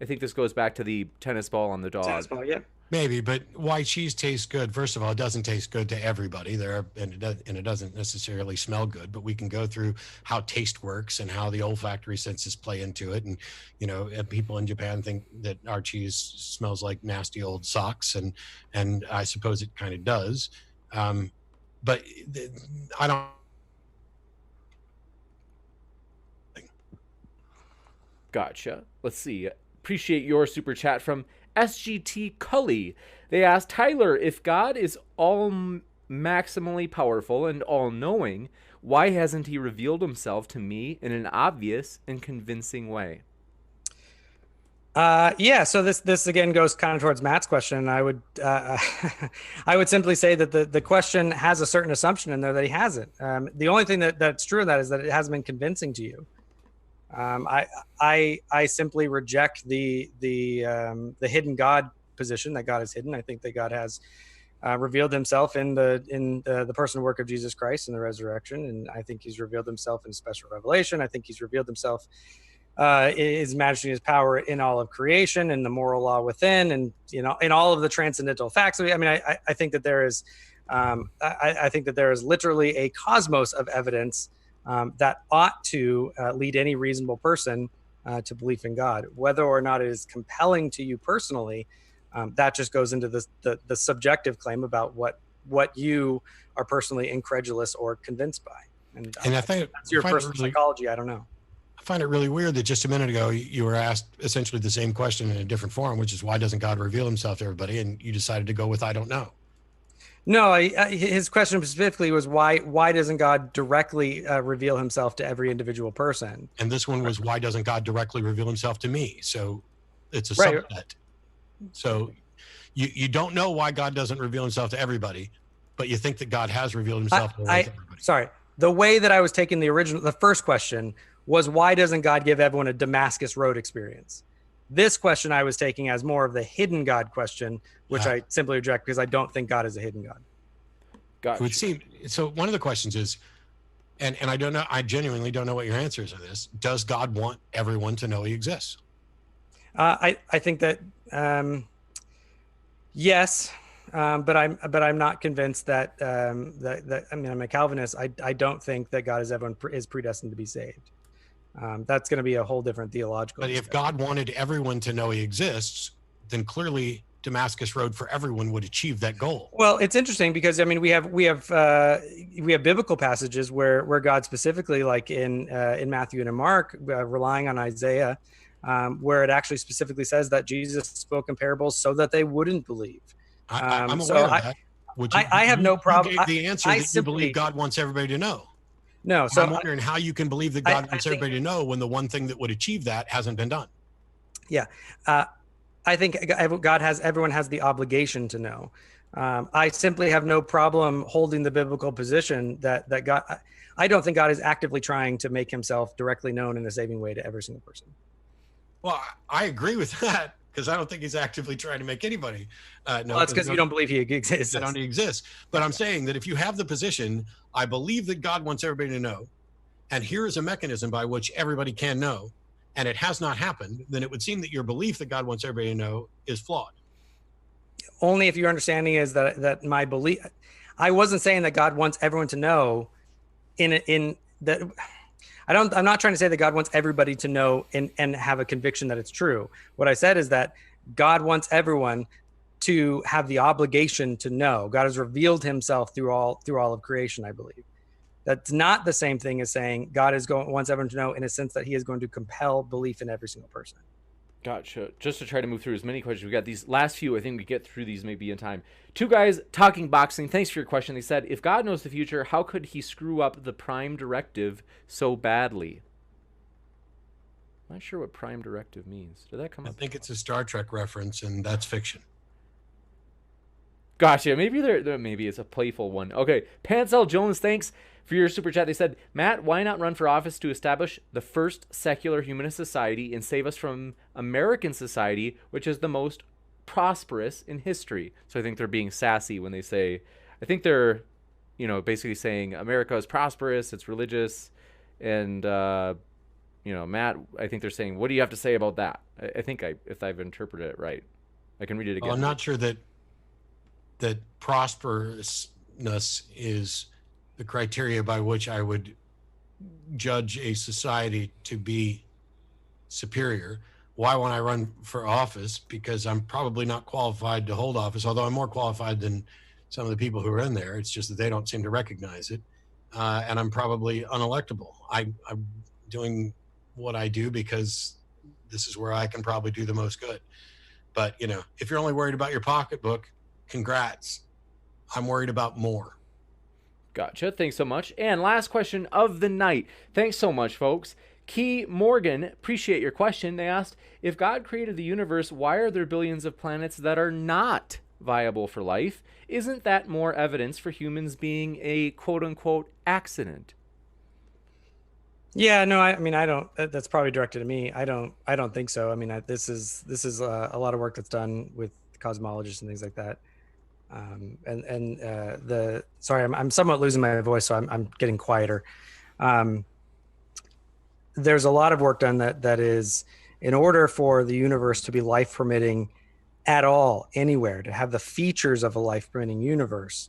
I think this goes back to the tennis ball on the dog. Tennis ball, yeah. Maybe, but why cheese tastes good? First of all, it doesn't taste good to everybody. And it doesn't necessarily smell good. But we can go through how taste works and how the olfactory senses play into it. And people in Japan think that our cheese smells like nasty old socks, and I suppose it kind of does. But I don't. Gotcha. Let's see. Appreciate your super chat from SGT Cully. They asked, Tyler, if God is all maximally powerful and all-knowing, why hasn't he revealed himself to me in an obvious and convincing way? Yeah, so this again goes kind of towards Matt's question. I would I would simply say that the question has a certain assumption in there that he hasn't. The only thing that's true of that is that it hasn't been convincing to you. I simply reject the hidden God position, that God is hidden. I think that God has revealed himself in the person and work of Jesus Christ and the resurrection, and I think he's revealed himself in special revelation. I think he's revealed himself his majesty, his power in all of creation and the moral law within, and in all of the transcendental facts. I mean, I think that there is I think that there is literally a cosmos of evidence that ought to lead any reasonable person to belief in God. Whether or not it is compelling to you personally, that just goes into the subjective claim about what you are personally incredulous or convinced by. And I think that's your personal psychology. I don't know. I find it really weird that just a minute ago you were asked essentially the same question in a different form, which is why doesn't God reveal himself to everybody? And you decided to go with I don't know. No, his question specifically was why doesn't God directly reveal himself to every individual person? And this one was why doesn't God directly reveal himself to me? So it's a Right. subset. So you don't know why God doesn't reveal himself to everybody, but you think that God has revealed himself to everybody. Sorry. The way that I was taking the first question was why doesn't God give everyone a Damascus Road experience? This question I was taking as more of the hidden God question, which I simply reject because I don't think God is a hidden God. Gotcha. It would seem so. One of the questions is, and I don't know, I genuinely don't know what your answers are to this. Does God want everyone to know he exists? I think that yes, but I'm not convinced that that I mean, I'm a Calvinist. I don't think that God is predestined to be saved. That's going to be a whole different theological. But if God wanted everyone to know he exists, then clearly Damascus Road for everyone would achieve that goal. Well, it's interesting because I mean we have biblical passages where God specifically, like in Matthew and in Mark, relying on Isaiah, where it actually specifically says that Jesus spoke in parables so that they wouldn't believe. I'm aware of that. I have no problem. You gave the answer that you believe God wants everybody to know. No, so I'm wondering how you can believe that God wants everybody to know when the one thing that would achieve that hasn't been done. Yeah, I think everyone has the obligation to know. I simply have no problem holding the biblical position that God. I don't think God is actively trying to make himself directly known in a saving way to every single person. Well, I agree with that because I don't think he's actively trying to make anybody know. Well, that's because you don't believe he exists. That don't exist. But I'm saying that if you have the position, I believe that God wants everybody to know, and here is a mechanism by which everybody can know, and it has not happened, then it would seem that your belief that God wants everybody to know is flawed. Only if your understanding is that my belief. I wasn't saying that God wants everyone to know in that. I'm not trying to say that God wants everybody to know and have a conviction that it's true. What I said is that God wants everyone to have the obligation to know. God has revealed himself through all of creation, I believe. That's not the same thing as saying God wants everyone to know in a sense that he is going to compel belief in every single person. Gotcha. Just to try to move through as many questions, we got these last few. I think we get through these maybe in time. Two guys talking boxing. Thanks for your question. They said, if God knows the future, how could he screw up the prime directive so badly? I'm not sure what prime directive means. Did that come up? I think it's a Star Trek reference, and that's fiction. Gotcha. Maybe maybe it's a playful one. Okay. Pansel Jones, thanks for your super chat. They said, Matt, why not run for office to establish the first secular humanist society and save us from American society, which is the most prosperous in history? So I think they're being sassy when they say, I think they're, basically saying America is prosperous, it's religious, and Matt, I think they're saying, what do you have to say about that? I think if I've interpreted it right, I can read it again. Well, I'm not sure that prosperousness is the criteria by which I would judge a society to be superior. Why won't I run for office? Because I'm probably not qualified to hold office, although I'm more qualified than some of the people who are in there. It's just that they don't seem to recognize it. And I'm probably unelectable. I'm doing what I do because this is where I can probably do the most good. But, if you're only worried about your pocketbook, congrats. I'm worried about more. Gotcha. Thanks so much. And last question of the night. Thanks so much, folks. Key Morgan, appreciate your question. They asked, if God created the universe, why are there billions of planets that are not viable for life? Isn't that more evidence for humans being a quote-unquote accident? Yeah, no, I mean, I don't. That's probably directed to me. I don't think so. I mean, this is a lot of work that's done with cosmologists and things like that. Sorry, I'm somewhat losing my voice, so I'm getting quieter. There's a lot of work done that is, in order for the universe to be life permitting at all, anywhere, to have the features of a life permitting universe,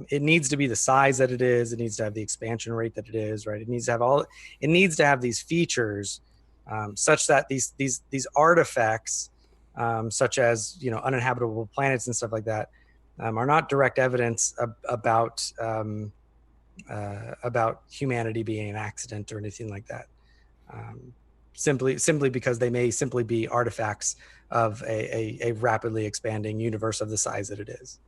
it needs to be the size that it is. It needs to have the expansion rate that it is, right? It needs to have these features, such that these artifacts, such as, uninhabitable planets and stuff like that, are not direct evidence about humanity being an accident or anything like that. Simply because they may simply be artifacts of a rapidly expanding universe of the size that it is.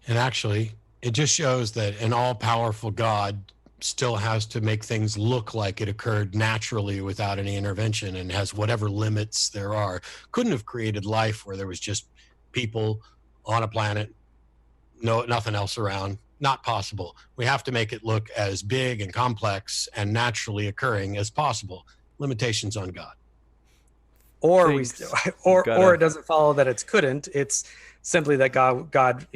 And actually, it just shows that an all-powerful God still has to make things look like it occurred naturally without any intervention, and has whatever limits there are. Couldn't have created life where there was just people on a planet, nothing else around. Not possible. We have to make it look as big and complex and naturally occurring as possible. Limitations on God. Or it doesn't follow that it couldn't. It's simply that God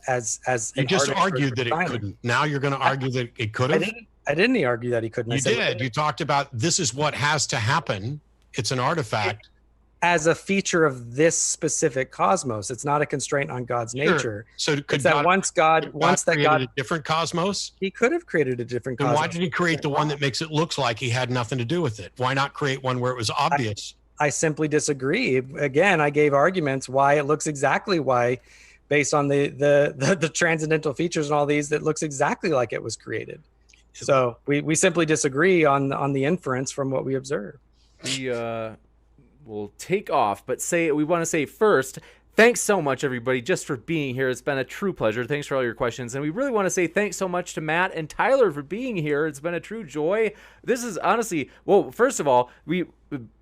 as you just argued that it couldn't. Now you're going to argue that it could have. I didn't argue that he couldn't. You did. You talked about this is what has to happen. It's an artifact. As a feature of this specific cosmos, it's not a constraint on God's nature. So could that once God a different cosmos, he could have created a different cosmos. Then why did he create the one that makes it look like he had nothing to do with it? Why not create one where it was obvious? I simply disagree. Again, I gave arguments why it looks exactly based on the transcendental features and all these, that looks exactly like it was created. So we simply disagree on the inference from what we observe. We'll take off, but we want to say first, thanks so much, everybody, just for being here. It's been a true pleasure. Thanks for all your questions. And we really want to say thanks so much to Matt and Tyler for being here. It's been a true joy. This is honestly, well, first of all, we've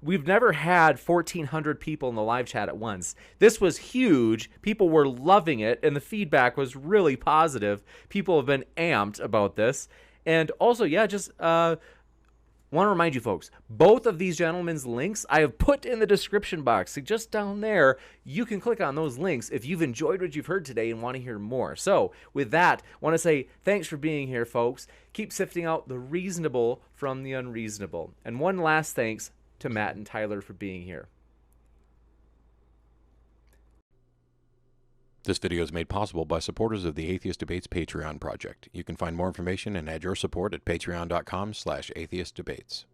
never had 1,400 people in the live chat at once. This was huge. People were loving it, and the feedback was really positive. People have been amped about this. And also, just want to remind you folks, both of these gentlemen's links I have put in the description box. So just down there, you can click on those links if you've enjoyed what you've heard today and want to hear more. So with that, I want to say thanks for being here, folks. Keep sifting out the reasonable from the unreasonable. And one last thanks to Matt and Tyler for being here. This video is made possible by supporters of the Atheist Debates Patreon project. You can find more information and add your support at patreon.com/atheistdebates.